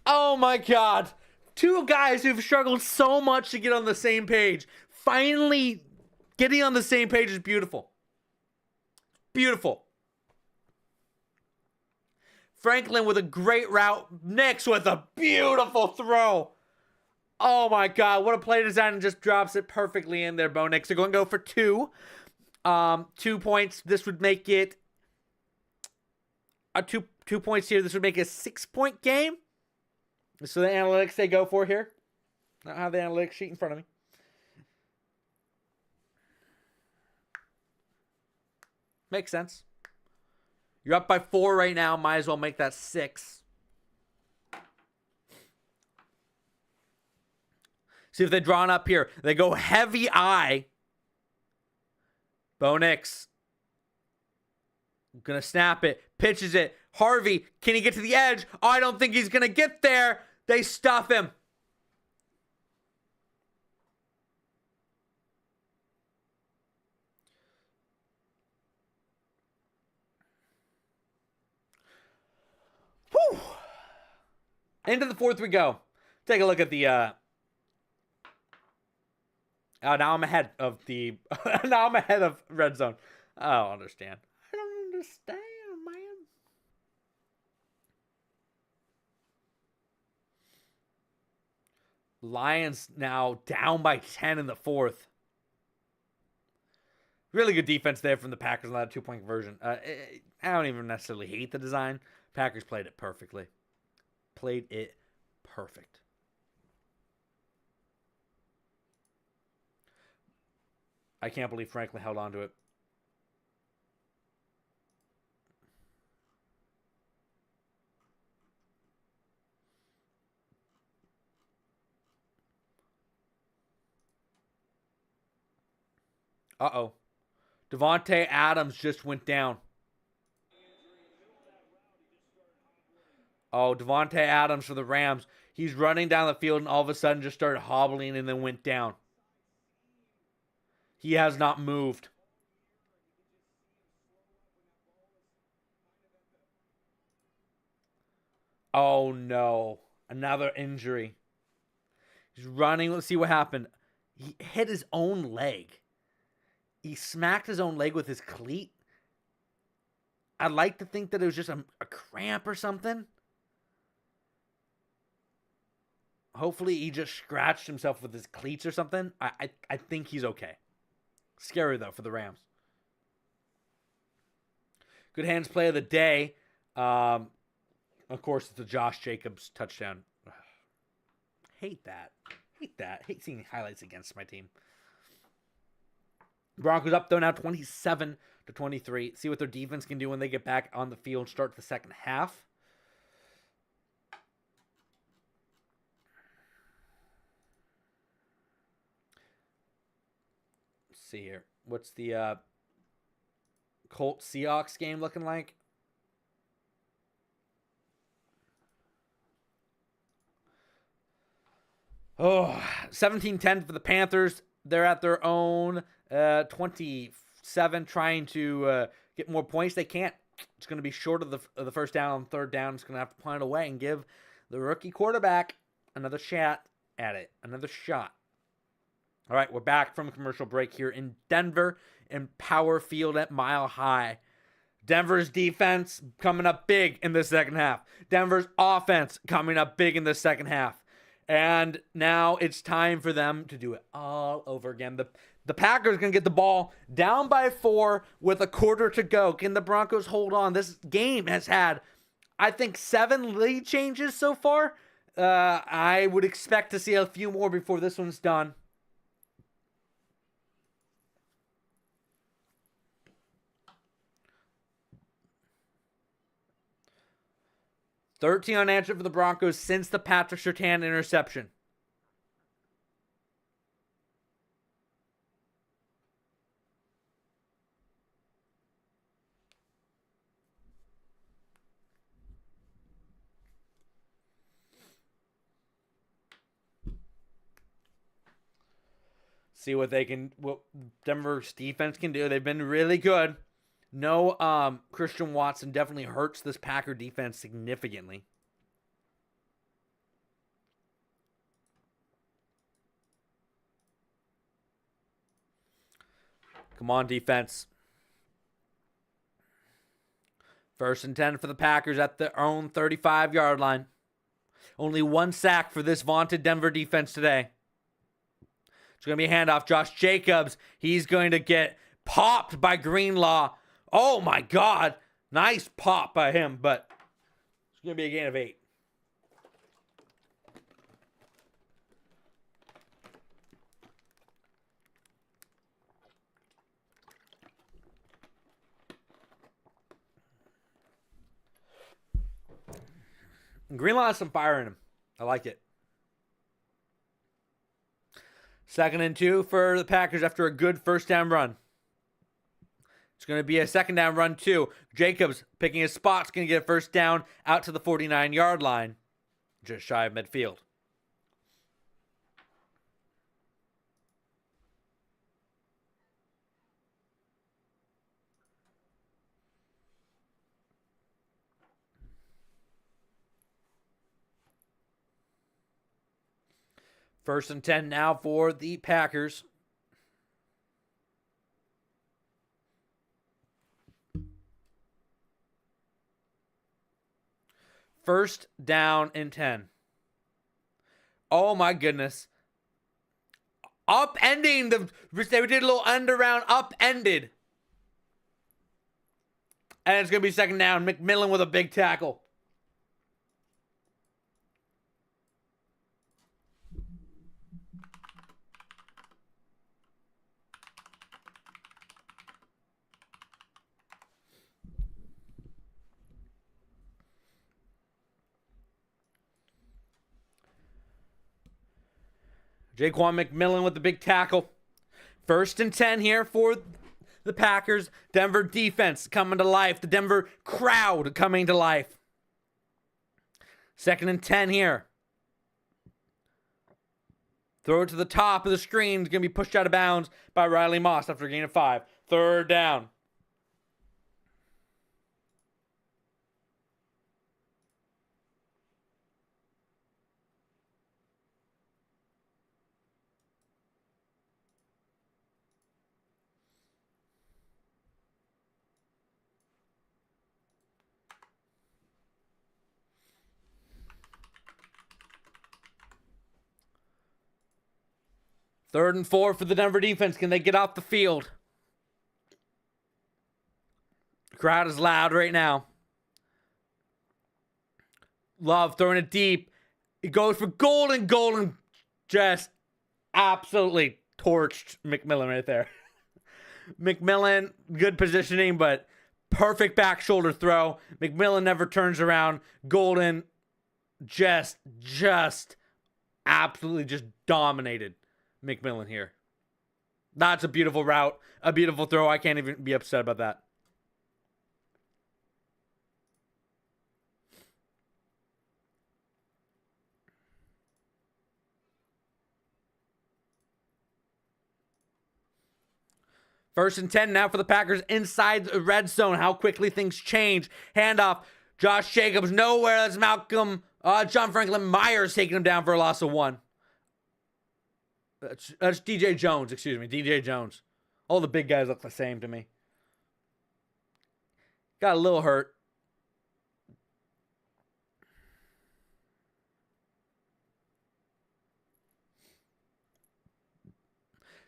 Oh my God! Two guys who've struggled so much to get on the same page. Finally getting on the same page is beautiful. Beautiful. Franklin with a great route. Nix with a beautiful throw. Oh my God, what a play design, and just drops it perfectly in there, Bo Nix. They're going to go for 2. 2 points. This would make it a 2 points here. This would make it a 6-point game. So the analytics they go for here. I don't have the analytics sheet in front of me. Makes sense. You're up by 4 right now. Might as well make that 6. See if they draw it up here. They go heavy eye. Bo Nix. Gonna snap it. Pitches it. Harvey, can he get to the edge? Oh, I don't think he's gonna get there. They stuff him. Into the fourth we go. Take a look at the now I'm ahead of the now I'm ahead of red zone. I don't understand. I don't understand, man. Lions now down by 10 in the fourth. Really good defense there from the Packers on that 2-point conversion. I don't even necessarily hate the design. Packers played it perfectly. Played it perfect. I can't believe Franklin held on to it. Uh-oh. Devontae Adams just went down. Oh, Devontae Adams for the Rams. He's running down the field and all of a sudden just started hobbling and then went down. He has not moved. Oh, no. Another injury. He's running. Let's see what happened. He hit his own leg. He smacked his own leg with his cleat. I'd like to think that it was just a cramp or something. Hopefully he just scratched himself with his cleats or something. I think he's okay. Scary, though, for the Rams. Good hands play of the day. Of course, it's the Josh Jacobs touchdown. Hate that. Hate seeing highlights against my team. Broncos up, though, now 27-23. See what their defense can do when they get back on the field, start the second half. Let's see here. What's the Colts-Seahawks game looking like? Oh, 17-10 for the Panthers. They're at their own 27, trying to get more points. They can't. It's going to be short of the first down. On third down, it's going to have to punt it away and give the rookie quarterback another shot at it. Another shot. All right, we're back from a commercial break here in Denver in Power Field at Mile High. Denver's defense coming up big in the second half. Denver's offense coming up big in the second half. And now it's time for them to do it all over again. The Packers going to get the ball down by 4 with a quarter to go. Can the Broncos hold on? This game has had, I think, 7 lead changes so far. I would expect to see a few more before this one's done. $13 unanswered for the Broncos since the Patrick Surtain interception. See what Denver's defense can do. They've been really good. No, Christian Watson definitely hurts this Packer defense significantly. Come on, defense. 1st and 10 for the Packers at their own 35-yard line. Only 1 sack for this vaunted Denver defense today. It's going to be a handoff. Josh Jacobs, he's going to get popped by Greenlaw. Oh, my God. Nice pop by him, but it's going to be a gain of 8. Greenlaw has some fire in him. I like it. 2nd and 2 for the Packers after a good first down run. It's going to be a second down run, too. Jacobs picking his spot's going to get a first down out to the 49-yard line, just shy of midfield. First and 10 now for the Packers. First down and 10. Oh my goodness. Upending they did a little end around, upended. And it's going to be second down. McMillan with a big tackle. Jaquan McMillan with the big tackle. First and 10 here for the Packers. Denver defense coming to life. The Denver crowd coming to life. Second and 10 here. Throw it to the top of the screen. It's going to be pushed out of bounds by Riley Moss after a gain of 5. Third down. Third and 4 for the Denver defense. Can they get off the field? The crowd is loud right now. Love throwing it deep. It goes for Golden. Golden just absolutely torched McMillan right there. McMillan, good positioning, but perfect back shoulder throw. McMillan never turns around. Golden just absolutely just dominated McMillan here. That's a beautiful route, a beautiful throw. I can't even be upset about that. First and 10 now for the Packers inside the red zone. How quickly things change. Handoff. Josh Jacobs nowhere. That's John Franklin Myers taking him down for a loss of 1. That's DJ Jones, excuse me. DJ Jones. All the big guys look the same to me. Got a little hurt.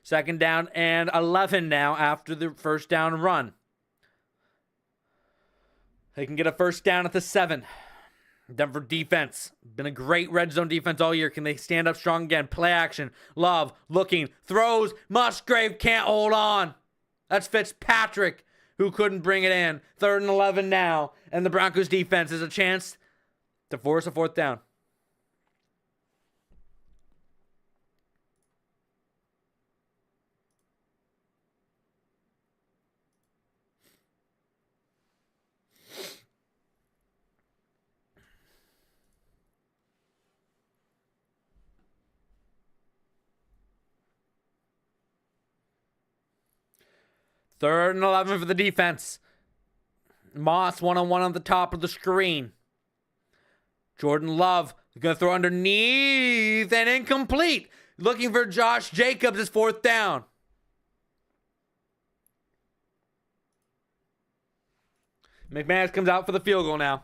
Second down and 11 now after the first down run. They can get a first down at the 7. Denver defense. Been a great red zone defense all year. Can they stand up strong again? Play action. Love. Looking. Throws. Musgrave can't hold on. That's Fitzpatrick who couldn't bring it in. 3rd and 11 now. And the Broncos defense has a chance to force a 4th down. Third and 11 for the defense. Moss one-on-one on the top of the screen. Jordan Love going to throw underneath and incomplete. Looking for Josh Jacobs, his 4th down. McManus comes out for the field goal now.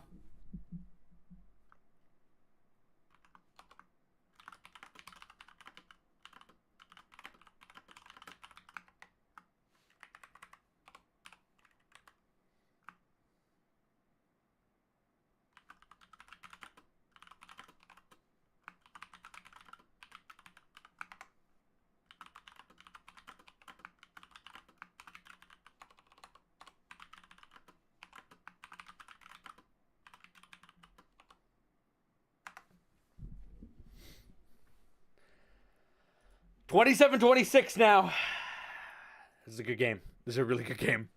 (27-26) now. This is a good game. This is a really good game.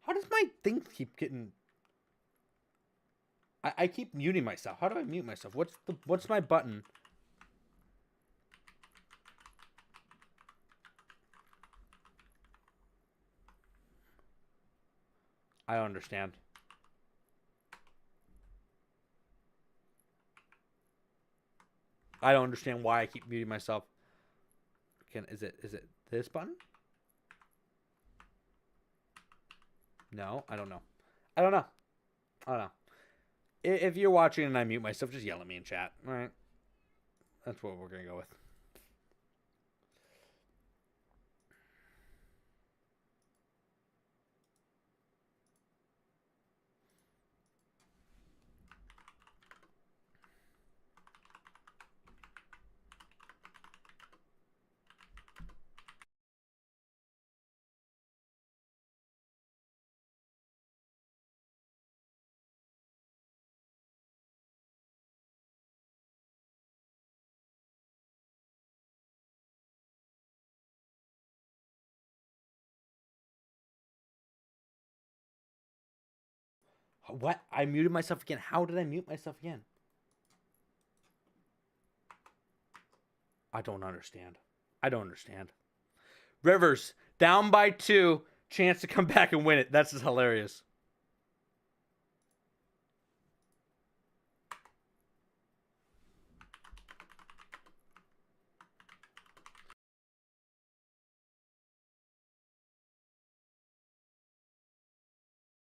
How does my thing keep getting... I keep muting myself. How do I mute myself? What's my button? I don't understand. I don't understand why I keep muting myself. Is it this button? No, I don't know. I don't know. If you're watching and I mute myself, just yell at me in chat. All right. That's what we're going to go with. What? I muted myself again. How did I mute myself again? I don't understand. Rivers, down by 2. Chance to come back and win it. That's just hilarious.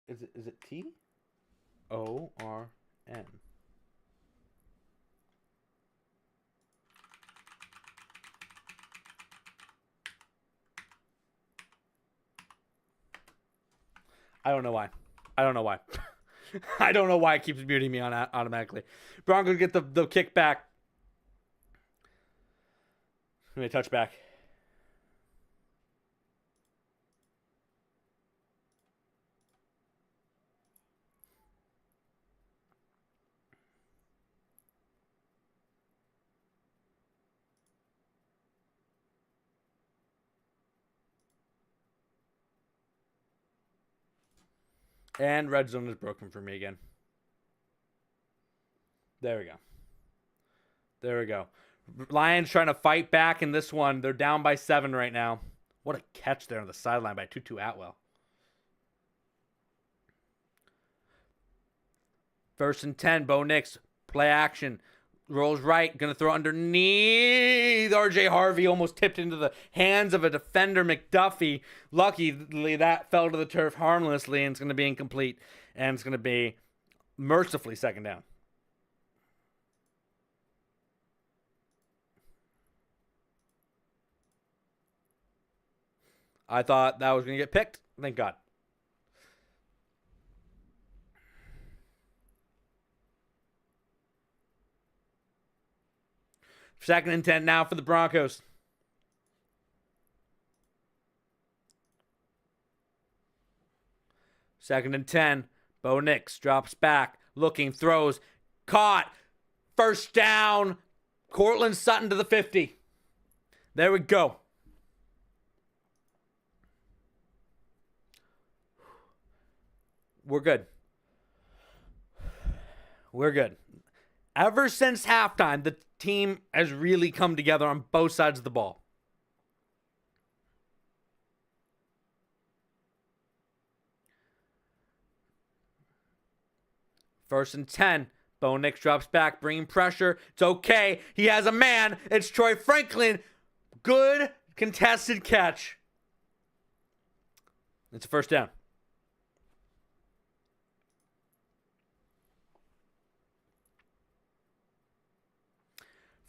Is it T-O-R-N? I don't know why. I don't know why it keeps muting me on automatically. Broncos get the kick back. Let me touch back. And red zone is broken for me again. There we go. Lions trying to fight back in this one. They're down by 7 right now. What a catch there on the sideline by Tutu Atwell. 1st and 10. Bo Nix. Play action. Rolls right. Going to throw underneath. RJ Harvey almost tipped into the hands of a defender, McDuffie. Luckily, that fell to the turf harmlessly, and it's going to be incomplete. And it's going to be mercifully 2nd down. I thought that was going to get picked. Thank God. Second and 10 now for the Broncos. Second and 10. Bo Nix drops back. Looking. Throws. Caught. First down. Cortland Sutton to the 50. There we go. We're good. Ever since halftime, the team has really come together on both sides of the ball. First and 10. Bo Nix drops back, bringing pressure. It's okay. He has a man. It's Troy Franklin. Good contested catch. It's a 1st down.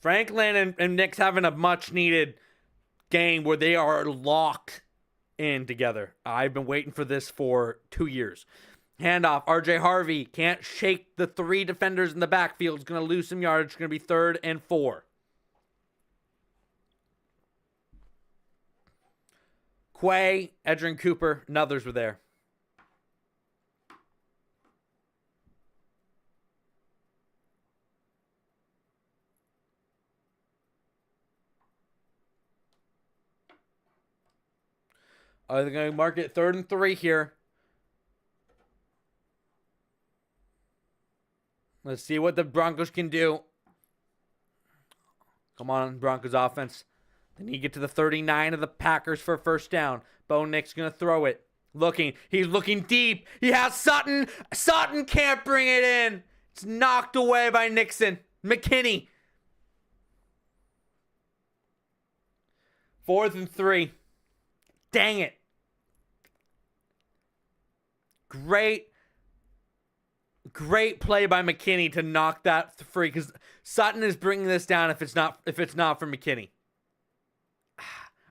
Franklin and Nix having a much-needed game where they are locked in together. I've been waiting for this for 2 years. Handoff. RJ Harvey can't shake the 3 defenders in the backfield. He's going to lose some yards. It's going to be 3rd and 4. Quay, Edgerrin Cooper, and others were there. Are they going to mark it 3rd and 3 here? Let's see what the Broncos can do. Come on, Broncos offense. They need to get to the 39 of the Packers for a first down. Bo Nick's going to throw it. He's looking deep. He has Sutton. Sutton can't bring it in. It's knocked away by Nixon. McKinney. 4th and 3. Dang it. Great play by McKinney to knock that free, because Sutton is bringing this down if it's not for McKinney.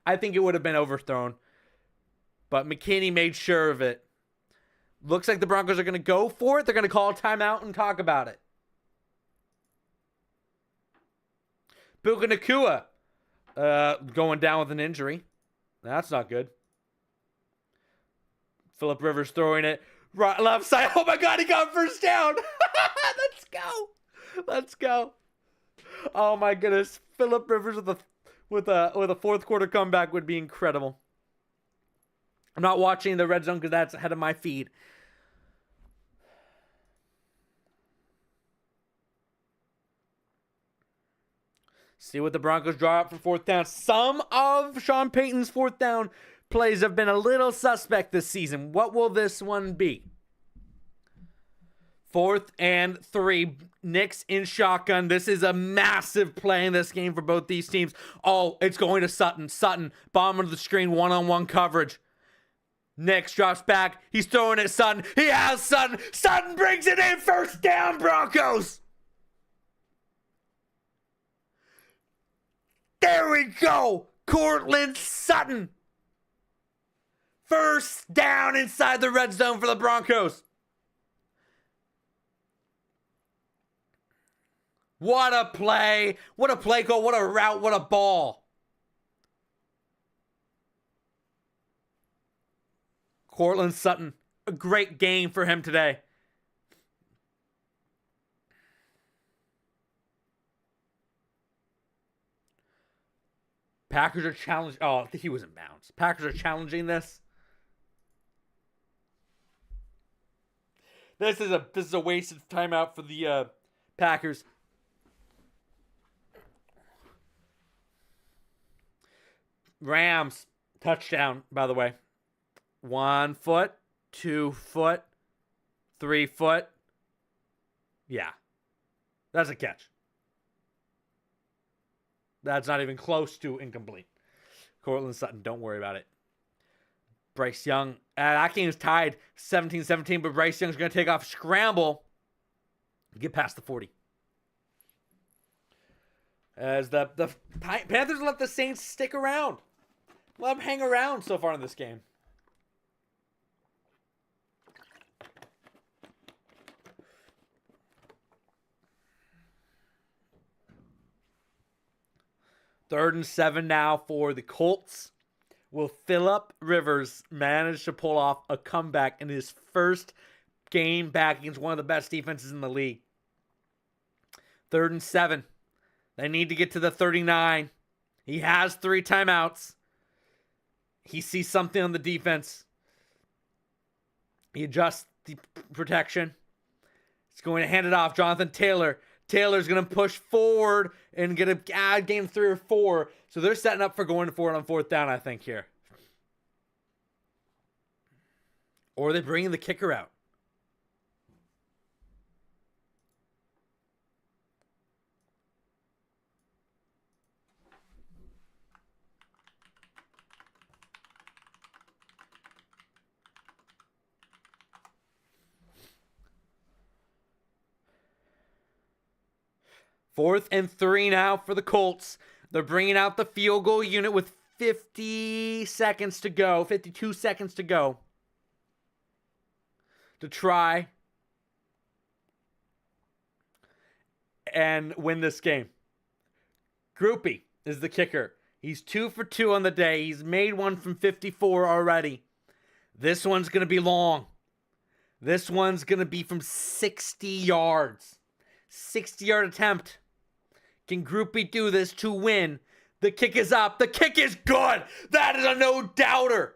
I think it would have been overthrown, but McKinney made sure of it. Looks like the Broncos are going to go for it. They're going to call a timeout and talk about it. Puka Nacua going down with an injury. That's not good. Phillip Rivers throwing it right, left side. Oh my God, he got first down. Let's go. Oh my goodness, Phillip Rivers with a fourth quarter comeback would be incredible. I'm not watching the red zone because that's ahead of my feed. See what the Broncos draw up for fourth down. Some of Sean Payton's fourth down plays have been a little suspect this season. What will this one be? 4th and 3. Knicks in shotgun. This is a massive play in this game for both these teams. Oh, it's going to Sutton. Sutton, bottom of the screen, one-on-one coverage. Knicks drops back. He's throwing it Sutton. He has Sutton. Sutton brings it in. First down, Broncos. There we go. Courtland Sutton. First down inside the red zone for the Broncos. What a play. What a play call. What a route. What a ball. Courtland Sutton. A great game for him today. Packers are challenging. Oh, I think he was in bounds. Packers are challenging this. This is a waste of timeout for the Packers. Rams touchdown, by the way. 1 foot, 2 foot, 3 foot. Yeah. That's a catch. That's not even close to incomplete. Courtland Sutton, don't worry about it. Bryce Young. That game is tied 17-17, but Bryce Young's going to take off scramble. Get past the 40. As the Panthers let the Saints stick around. Let them hang around so far in this game. Third and 7 now for the Colts. Will Phillip Rivers manage to pull off a comeback in his first game back against one of the best defenses in the league? 3rd and 7. They need to get to the 39. He has 3 timeouts. He sees something on the defense. He adjusts the protection. He's going to hand it off. Jonathan Taylor. Taylor's going to push forward and get a game 3 or 4. So they're setting up for going for it on 4th down, I think, here. Or are they bringing the kicker out? Fourth and 3 now for the Colts. They're bringing out the field goal unit with 50 seconds to go. 52 seconds to go. To try and win this game. Groupie is the kicker. He's 2 for 2 on the day. He's made one from 54 already. This one's going to be long. This one's going to be from 60 yards. 60-yard attempt. Can Groupie do this to win? The kick is up. The kick is good. That is a no-doubter.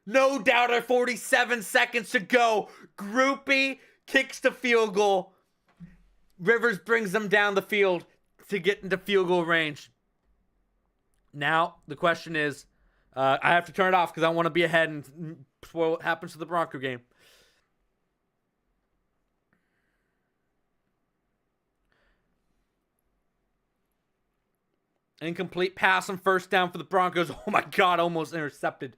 No doubter. 47 seconds to go. Groupie kicks the field goal. Rivers brings them down the field to get into field goal range. Now, the question is, I have to turn it off because I want to be ahead and spoil what happens to the Bronco game. Incomplete pass and first down for the Broncos. Oh my God, almost intercepted.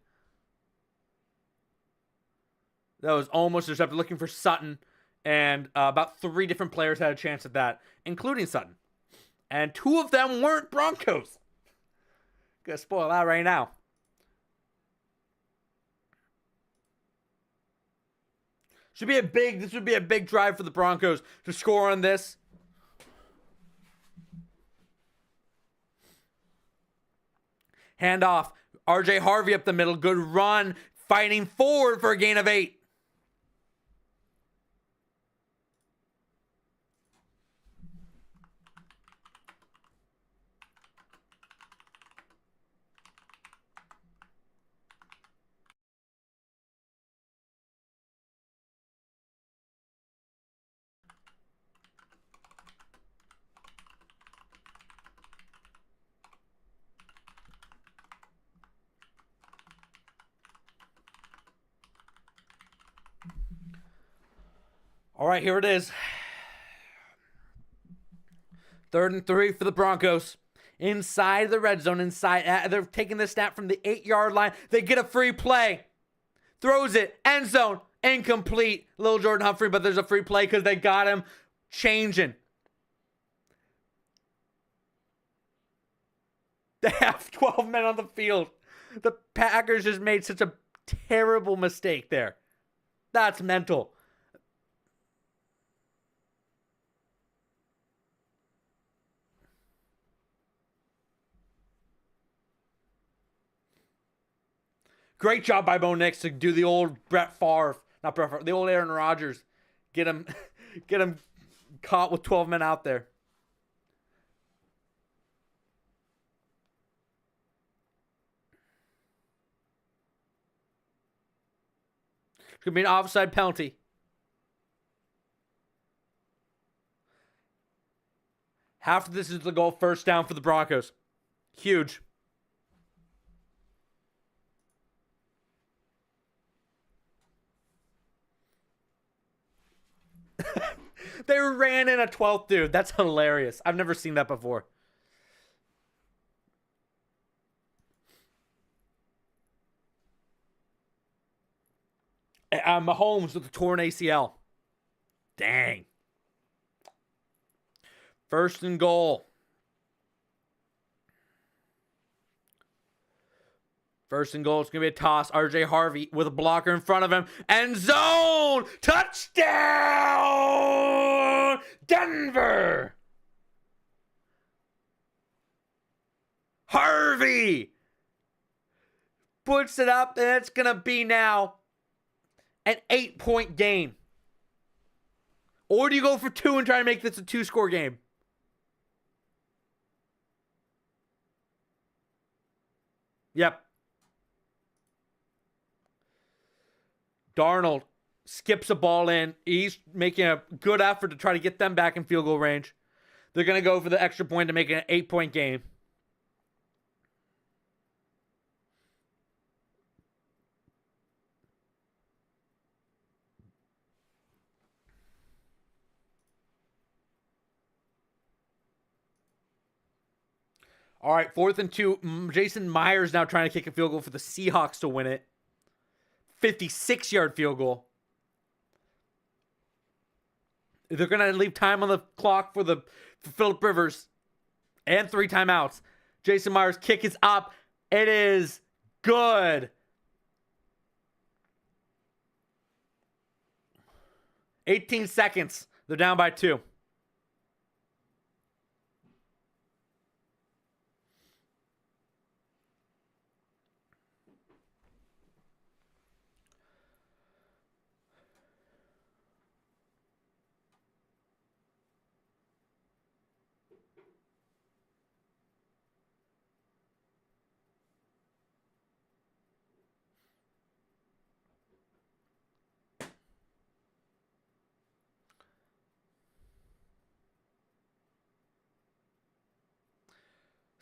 That was almost intercepted. Looking for Sutton. And about 3 different players had a chance at that, including Sutton. And 2 of them weren't Broncos. Gonna spoil that right now. This would be a big drive for the Broncos to score on this. Handoff. RJ Harvey up the middle. Good run. Fighting forward for a gain of 8. All right, here it is. 3rd and 3 for the Broncos. Inside the red zone, they're taking the snap from the 8-yard line. They get a free play. Throws it, end zone, incomplete. Little Jordan Humphrey, but there's a free play because they got him changing. They have 12 men on the field. The Packers just made such a terrible mistake there. That's mental. Great job by Bo Nix to do the old the old Aaron Rodgers. Get him caught with 12 men out there. It's going to be an offside penalty. Half of this is the goal, first down for the Broncos. Huge. They ran in a 12th dude. That's hilarious. I've never seen that before. Mahomes with the torn ACL. Dang. 1st and goal. 1st and goal. It's going to be a toss. RJ Harvey with a blocker in front of him. End zone. Touchdown. Denver. Harvey puts it up, and it's going to be now an 8-point game. Or do you go for 2 and try to make this a 2-score game? Yep. Darnold skips a ball in. He's making a good effort to try to get them back in field goal range. They're going to go for the extra point to make it an 8-point game. All right, 4th and 2. Jason Myers now trying to kick a field goal for the Seahawks to win it. 56-yard field goal. They're going to leave time on the clock for Phillip Rivers. And 3 timeouts. Jason Myers' kick is up. It is good. 18 seconds. They're down by 2.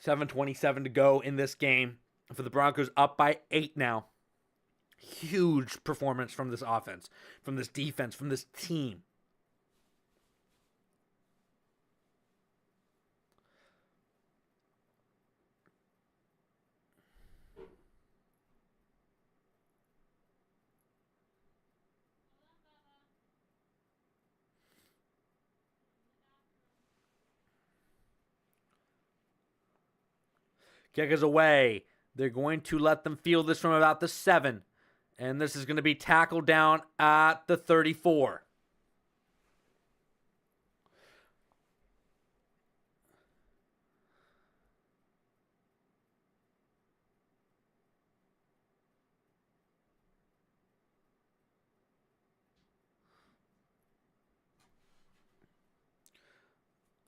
7:27 to go in this game for the Broncos, up by 8 now. Huge performance from this offense, from this defense, from this team. Kick is away. They're going to let them field this from about the 7. And this is going to be tackled down at the 34.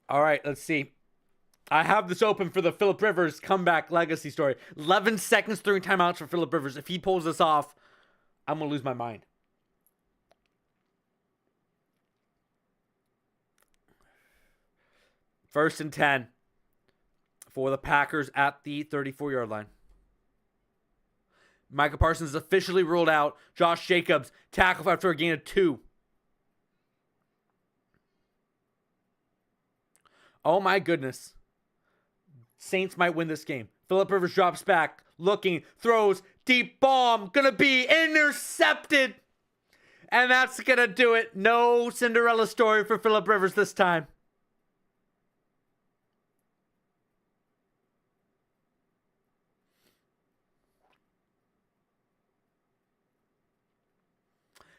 All right, let's see. I have this open for the Phillip Rivers comeback legacy story. 11 seconds during timeouts for Phillip Rivers. If he pulls this off, I'm going to lose my mind. First and 10 for the Packers at the 34-yard line. Micah Parsons is officially ruled out. Josh Jacobs tackle after a gain of 2. Oh my goodness. Saints might win this game. Phillip Rivers drops back, looking, throws, deep bomb, gonna be intercepted. And that's gonna do it. No Cinderella story for Phillip Rivers this time.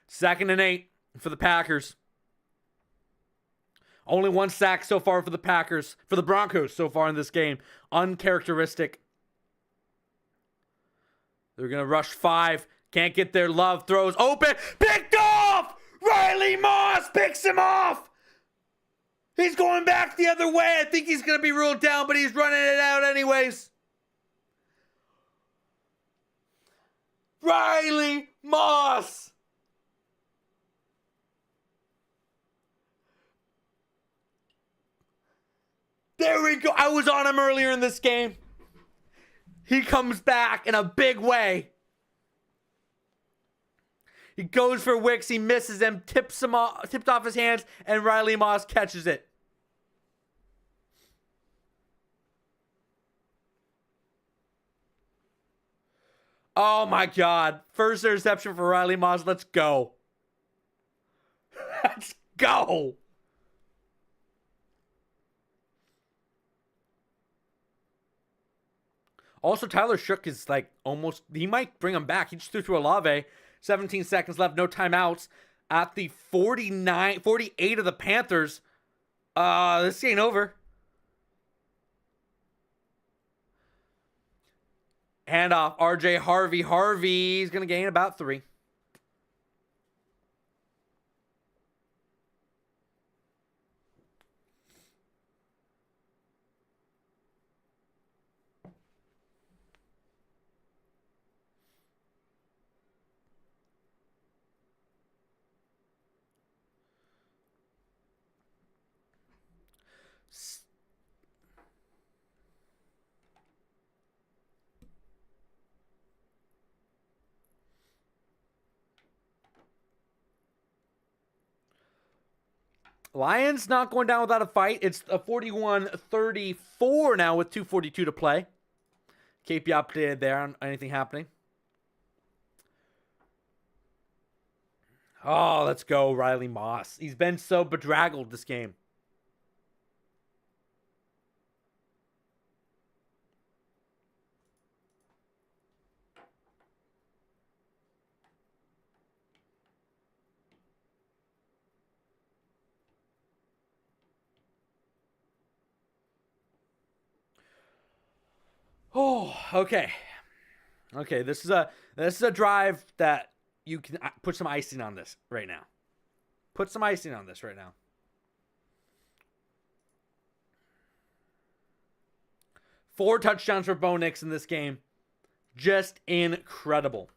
Second and 8 for the Packers. Only 1 sack so far for the Packers, for the Broncos so far in this game. Uncharacteristic. They're going to rush 5. Can't get there. Love throws open. Picked off! Riley Moss picks him off! He's going back the other way. I think he's going to be ruled down, but he's running it out anyways. Riley Moss! There we go. I was on him earlier in this game. He comes back in a big way. He goes for Wicks. He misses him. Tipped off his hands. And Riley Moss catches it. Oh my God. First interception for Riley Moss. Let's go. Let's go. Also, Tyler Shook is like almost, he might bring him back. He just threw to Olave. 17 seconds left, no timeouts. At the 48 of the Panthers. This ain't over. Handoff, RJ Harvey. Harvey's going to gain about 3. Lions not going down without a fight. It's a 41-34 now with 2:42 to play. Keep you updated there on anything happening. Oh, let's go, Riley Moss. He's been so bedraggled this game. Oh, okay. Okay, this is a drive that you can put some icing on this right now. Put some icing on this right now. Four touchdowns for Bo Nix in this game. Just incredible.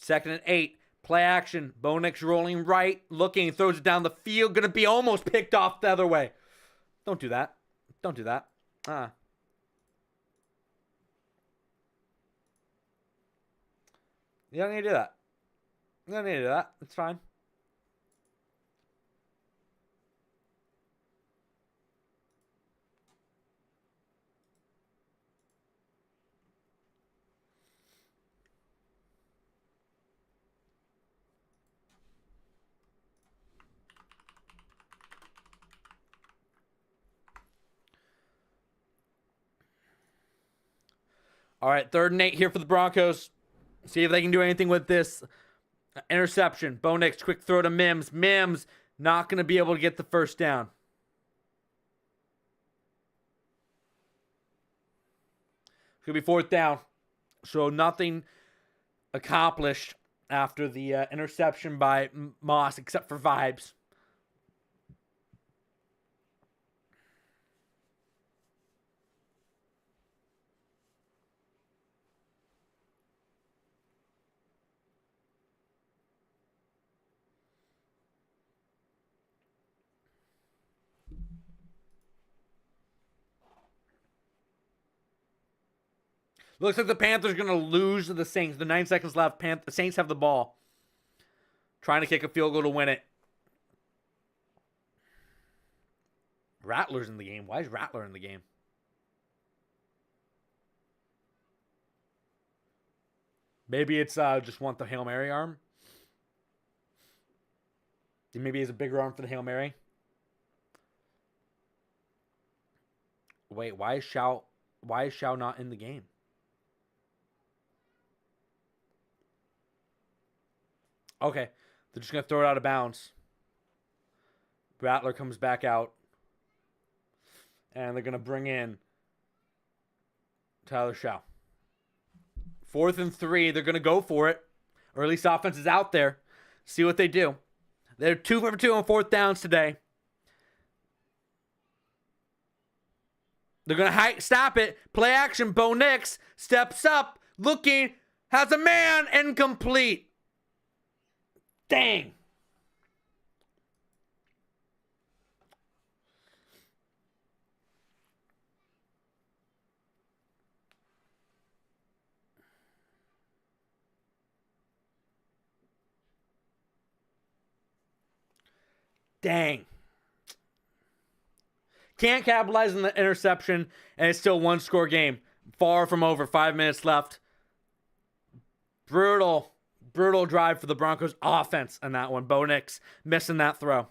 2nd and 8. Play action. Bo Nix rolling right. Looking. Throws it down the field. Going to be almost picked off the other way. Don't do that. Don't do that. You don't need to do that. You don't need to do that. It's fine. All right, 3rd and 8 here for the Broncos. See if they can do anything with this. Interception. Bo Nix, quick throw to Mims. Mims not going to be able to get the first down. It's going to be 4th down. So nothing accomplished after the interception by Moss except for vibes. Looks like the Panthers are going to lose to the Saints. The 9 seconds left. The Saints have the ball. Trying to kick a field goal to win it. Rattler's in the game. Why is Rattler in the game? Maybe it's just want the Hail Mary arm. Maybe he has a bigger arm for the Hail Mary. Wait, why is Shao not in the game? Okay, they're just going to throw it out of bounds. Rattler comes back out. And they're going to bring in Tyler Shao. 4th and 3, they're going to go for it. Or at least offense is out there. See what they do. They're 2 for 2 on 4th downs today. They're going to stop it. Play action. Bo Nix steps up. Looking. Has a man. Incomplete. Dang. Dang. Can't capitalize on the interception, and it's still 1-score game. Far from over. 5 minutes left. Brutal drive for the Broncos offense on that one. Bo Nix missing that throw.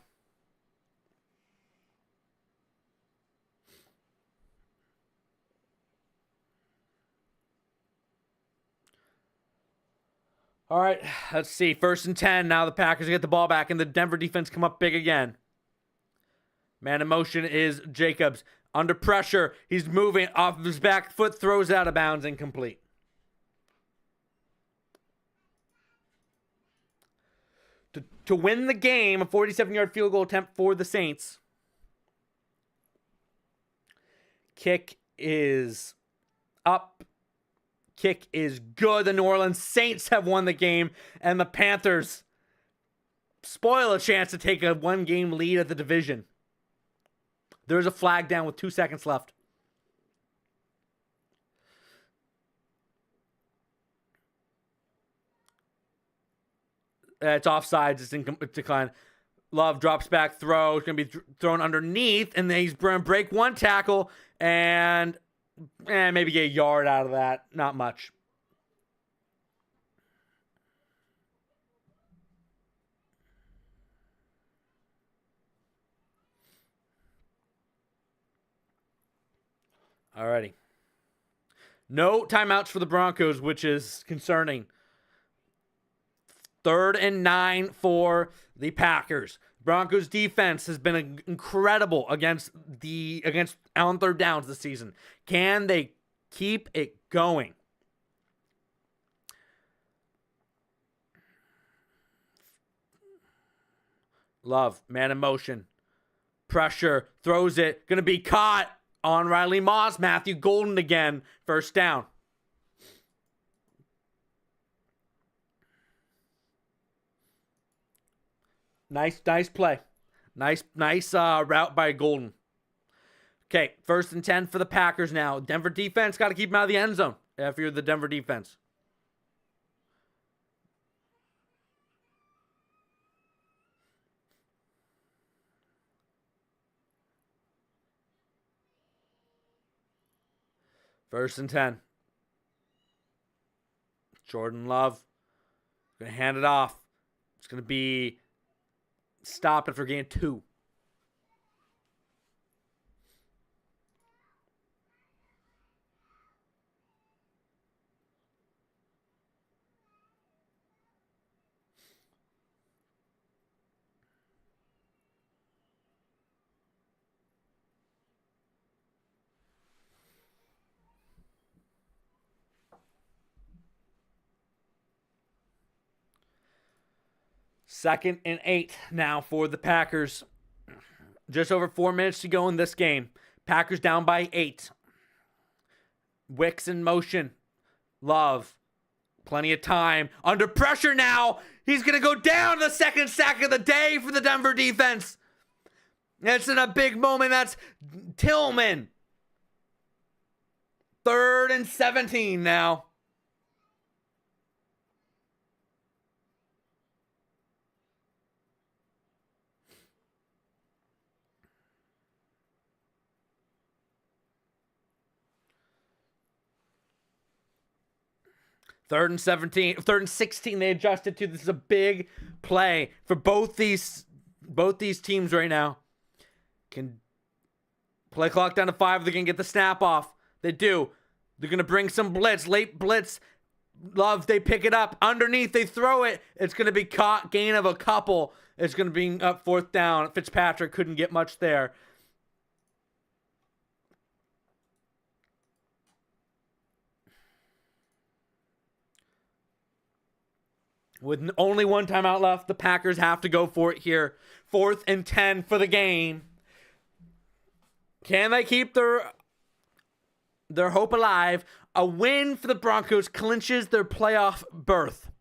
All right, let's see. 1st and 10. Now the Packers get the ball back, and the Denver defense come up big again. Man in motion is Jacobs. Under pressure. He's moving off of his back foot. Throws out of bounds. Incomplete. To win the game, a 47-yard field goal attempt for the Saints. Kick is up. Kick is good. The New Orleans Saints have won the game, and the Panthers spoil a chance to take a 1-game lead at the division. There's a flag down with 2 seconds left. It's offsides. It's declined. Love drops back, throw. It's going to be thrown underneath, and then he's going to break 1 tackle and maybe get a yard out of that. Not much. Alrighty. No timeouts for the Broncos, which is concerning. 3rd and 9 for the Packers. Broncos defense has been incredible against on 3rd downs this season. Can they keep it going? Love, man in motion. Pressure, throws it. Going to be caught on Riley Moss. Matthew Golden again. 1st down. Nice play. Nice route by Golden. Okay, 1st and 10 for the Packers now. Denver defense got to keep them out of the end zone if you're the Denver defense. First and 10. Jordan Love going to hand it off. It's going to be stopped after gain 2. Second and 8 now for the Packers. Just over 4 minutes to go in this game. Packers down by 8. Wicks in motion. Love. Plenty of time. Under pressure now. He's going to go down, the second sack of the day for the Denver defense. It's in a big moment. That's Tillman. 3rd and 17 now. Third and 16, they adjusted to. This is a big play for both these teams right now. Can play clock down to 5. They're going to get the snap off. They do. They're going to bring some blitz. Late blitz. Love, they pick it up. Underneath, they throw it. It's going to be caught. Gain of a couple. It's going to be up 4th down. Fitzpatrick couldn't get much there. With only 1 timeout left, the Packers have to go for it here. 4th and 10 for the game. Can they keep their hope alive? A win for the Broncos clinches their playoff berth.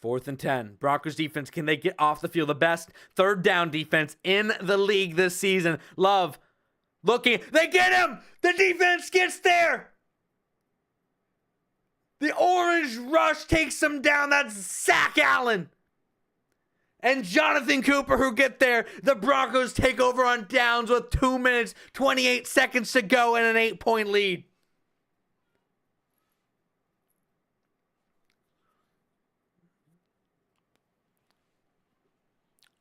4th and 10. Broncos defense, can they get off the field? The best 3rd down defense in the league this season. Love looking. They get him! The defense gets there! The orange rush takes him down. That's Zach Allen and Jonathan Cooper who get there. The Broncos take over on downs with 2 minutes, 28 seconds to go and an 8-point lead.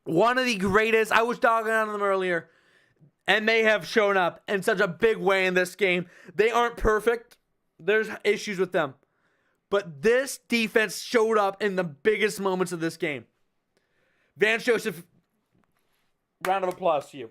One of the greatest, I was dogging on them earlier, and they have shown up in such a big way in this game. They aren't perfect. There's issues with them. But this defense showed up in the biggest moments of this game. Vance Joseph, round of applause to you.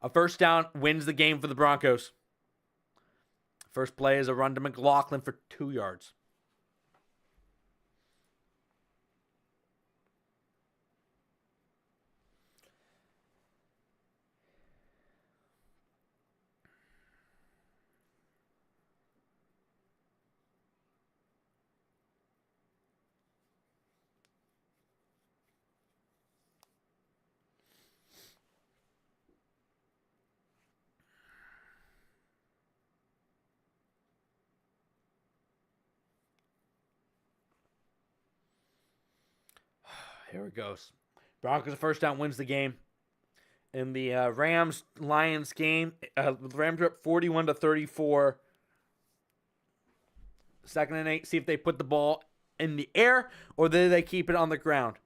A 1st down wins the game for the Broncos. First play is a run to McLaughlin for 2 yards. Here it goes. Broncos 1st down wins the game. In the Rams-Lions game, the Rams are up 41-34. 2nd and 8. See if they put the ball in the air or do they keep it on the ground.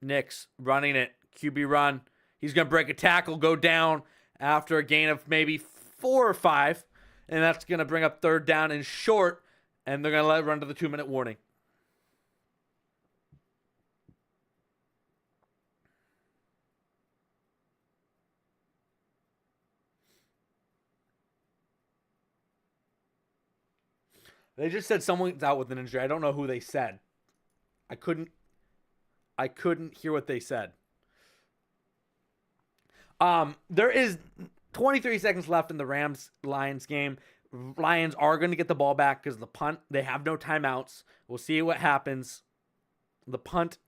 Nix running it. QB run. He's going to break a tackle, go down after a gain of maybe 4 or 5. And that's going to bring up 3rd down and short. And they're going to let it run to the 2-minute warning. They just said someone's out with an injury. I don't know who they said. I couldn't hear what they said. There is 23 seconds left in the Rams-Lions game. Lions are going to get the ball back because the punt, they have no timeouts. We'll see what happens. The punt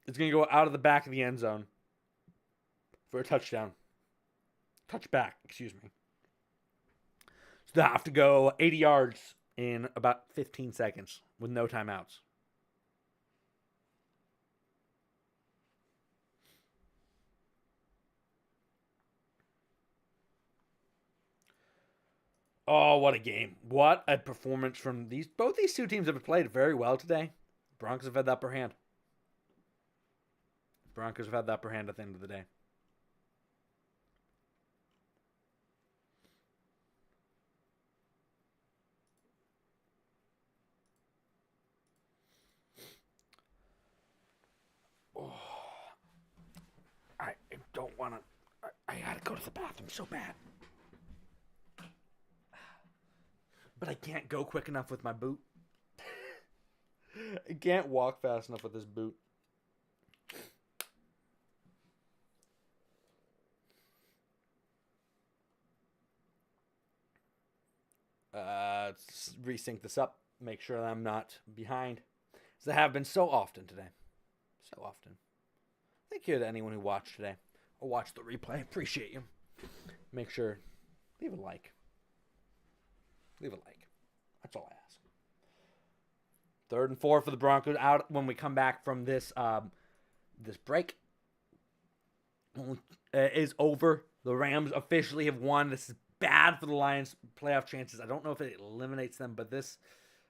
is going to go out of the back of the end zone for a touchdown. Touchback, excuse me. So they have to go 80 yards in about 15 seconds with no timeouts. Oh, what a game. What a performance from these. Both these two teams have played very well today. Broncos have had the upper hand. Broncos have had the upper hand at the end of the day. Oh, I don't want to. I gotta go to the bathroom so bad. But I can't go quick enough with my boot. I can't walk fast enough with this boot. Let's resync this up. Make sure that I'm not behind. As I have been so often today. So often. Thank you to anyone who watched today. Or watched the replay. Appreciate you. Make sure. Leave a like. Leave a like. That's all I ask. 3rd and 4 for the Broncos out when we come back from this this break. Is over. The Rams officially have won. This is bad for the Lions' playoff chances. I don't know if it eliminates them, but this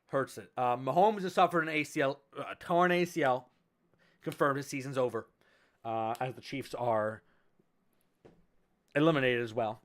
hurts it. Mahomes has suffered an ACL, a torn ACL. Confirmed his season's over. As the Chiefs are eliminated as well.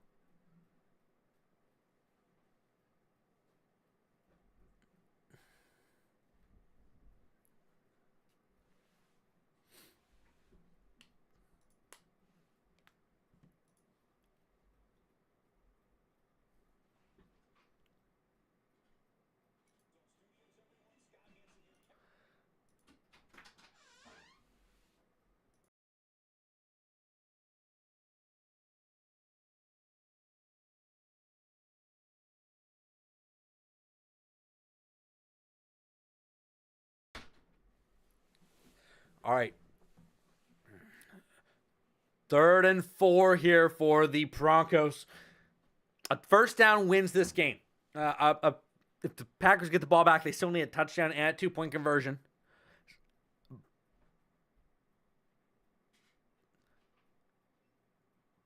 All right. 3rd and 4 here for the Broncos. A first down wins this game. If the Packers get the ball back, they still need a touchdown and a 2-point conversion.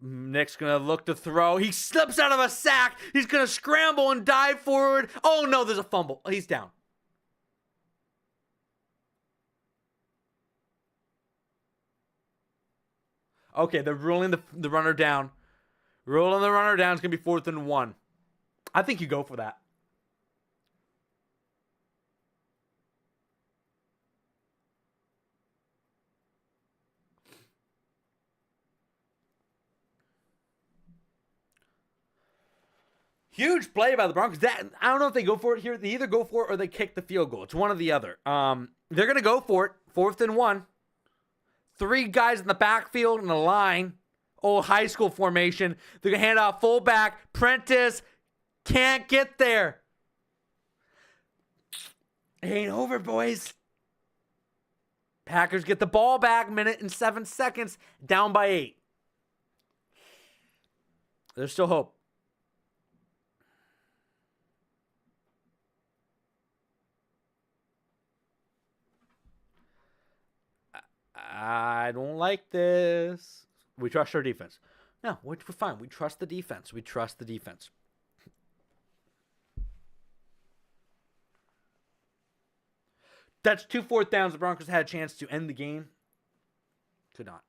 Nick's going to look to throw. He slips out of a sack. He's going to scramble and dive forward. Oh, no, there's a fumble. He's down. Okay, they're ruling the runner down. Ruling the runner down is going to be 4th and 1. I think you go for that. Huge play by the Broncos. I don't know if they go for it here. They either go for it or they kick the field goal. It's one or the other. They're going to go for it. 4th and 1. 3 guys in the backfield in the line. Old high school formation. They're going to hand off fullback. Prentice can't get there. It ain't over, boys. Packers get the ball back. 1:07 seconds. Down by 8. There's still hope. I don't like this. We trust our defense. No, we're fine. We trust the defense. We trust the defense. That's 2 4th downs. The Broncos had a chance to end the game. Could not.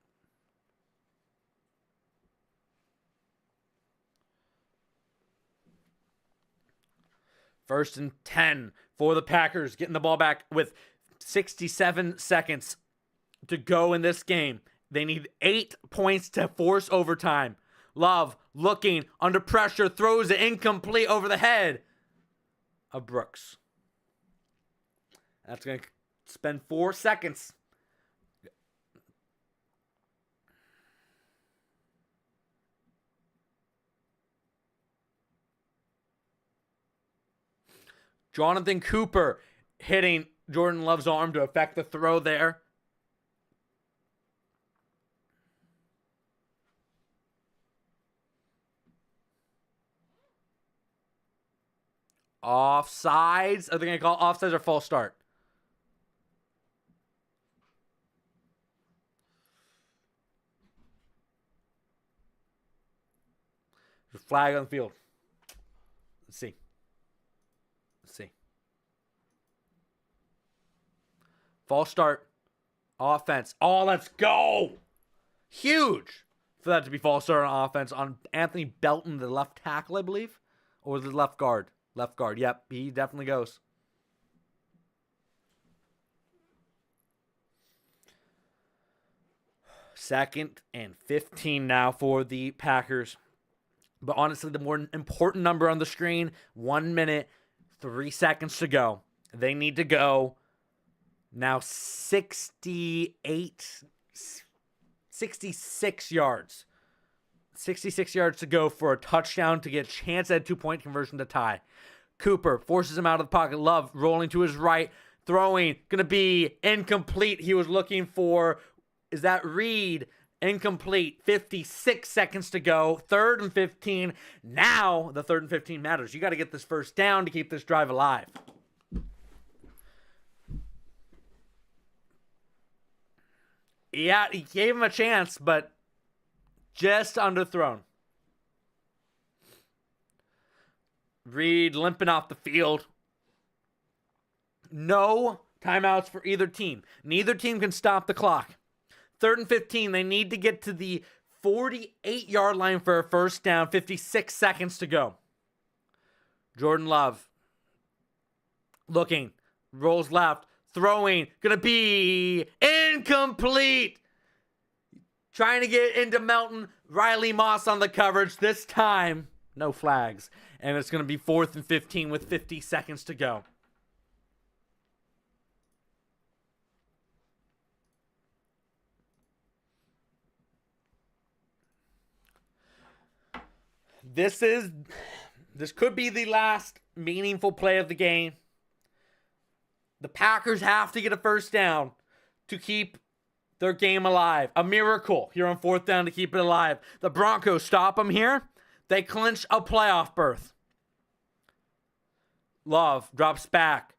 First and 10 for the Packers. Getting the ball back with 67 seconds to go in this game. They need 8 points to force overtime. Love looking under pressure, throws it incomplete over the head. of Brooks. That's going to spend 4 seconds. Jonathan Cooper hitting Jordan Love's arm to affect the throw there. Offsides. Are they going to call offsides or false start? There's a flag on the field. Let's see. False start. Offense. Oh, let's go. Huge for that to be false start on offense on Anthony Belton, the left tackle, I believe. Or the left guard. Left guard. Yep, he definitely goes. Second and 15 now for the Packers. But honestly, the more important number on the screen, 1 minute, 3 seconds to go. They need to go now 66 yards. 66 yards to go for a touchdown to get a chance at a 2-point conversion to tie. Cooper forces him out of the pocket. Love rolling to his right. Throwing. Going to be incomplete. He was looking for, is that Reed? Incomplete. 56 seconds to go. 3rd and 15. Now the 3rd and 15 matters. You got to get this first down to keep this drive alive. Yeah, he gave him a chance, but just underthrown. Reed limping off the field. No timeouts for either team. Neither team can stop the clock. 3rd and 15. They need to get to the 48-yard line for a first down. 56 seconds to go. Jordan Love looking. Rolls left. Throwing. Gonna be incomplete. Trying to get into Melton. Riley Moss on the coverage. This time, no flags. And it's going to be 4th and 15 with 50 seconds to go. This could be the last meaningful play of the game. The Packers have to get a first down to keep their game alive. A miracle here on 4th down to keep it alive. The Broncos stop them here. They clinch a playoff berth. Love drops back.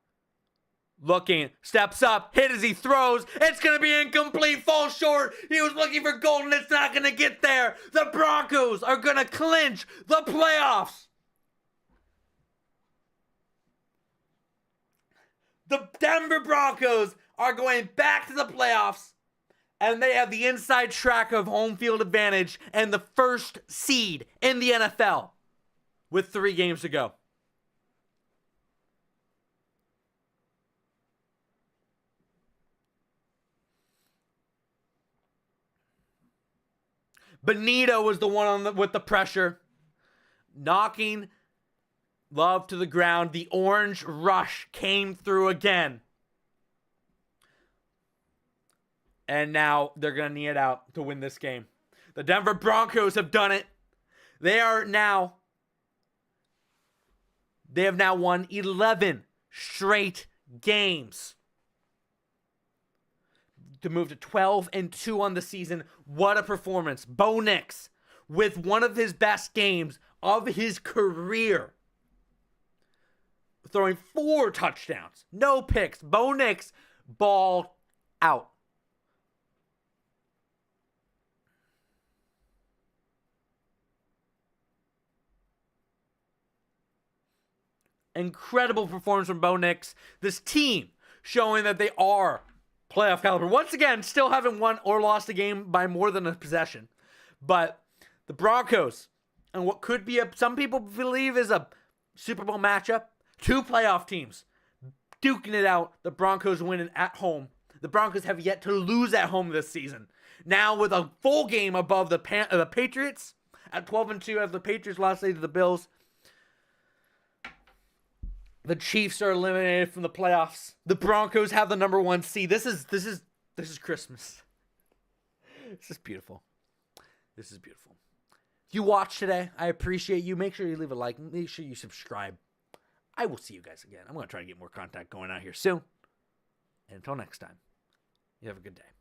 Looking, steps up, hit as he throws. It's going to be incomplete, falls short. He was looking for gold and it's not going to get there. The Broncos are going to clinch the playoffs. The Denver Broncos are going back to the playoffs. And they have the inside track of home field advantage and the first seed in the NFL with 3 games to go. Benito was the one with the pressure, knocking Love to the ground. The orange rush came through again. And now they're going to knee it out to win this game. The Denver Broncos have done it. They have now won 11 straight games to move to 12-2 on the season. What a performance. Bo Nix with one of his best games of his career. Throwing 4 touchdowns. No picks. Bo Nix balled out. Incredible performance from Bo Nix. This team showing that they are playoff caliber. Once again, still haven't won or lost a game by more than a possession. But the Broncos, and what could be some people believe is a Super Bowl matchup, 2 playoff teams duking it out. The Broncos winning at home. The Broncos have yet to lose at home this season. Now with a full game above the Patriots at 12-2 as the Patriots lost to the Bills. The Chiefs are eliminated from the playoffs. The Broncos have the number 1 seed. This is Christmas. This is beautiful. This is beautiful. If you watched today, I appreciate you. Make sure you leave a like. Make sure you subscribe. I will see you guys again. I'm going to try to get more content going out here soon. And until next time, you have a good day.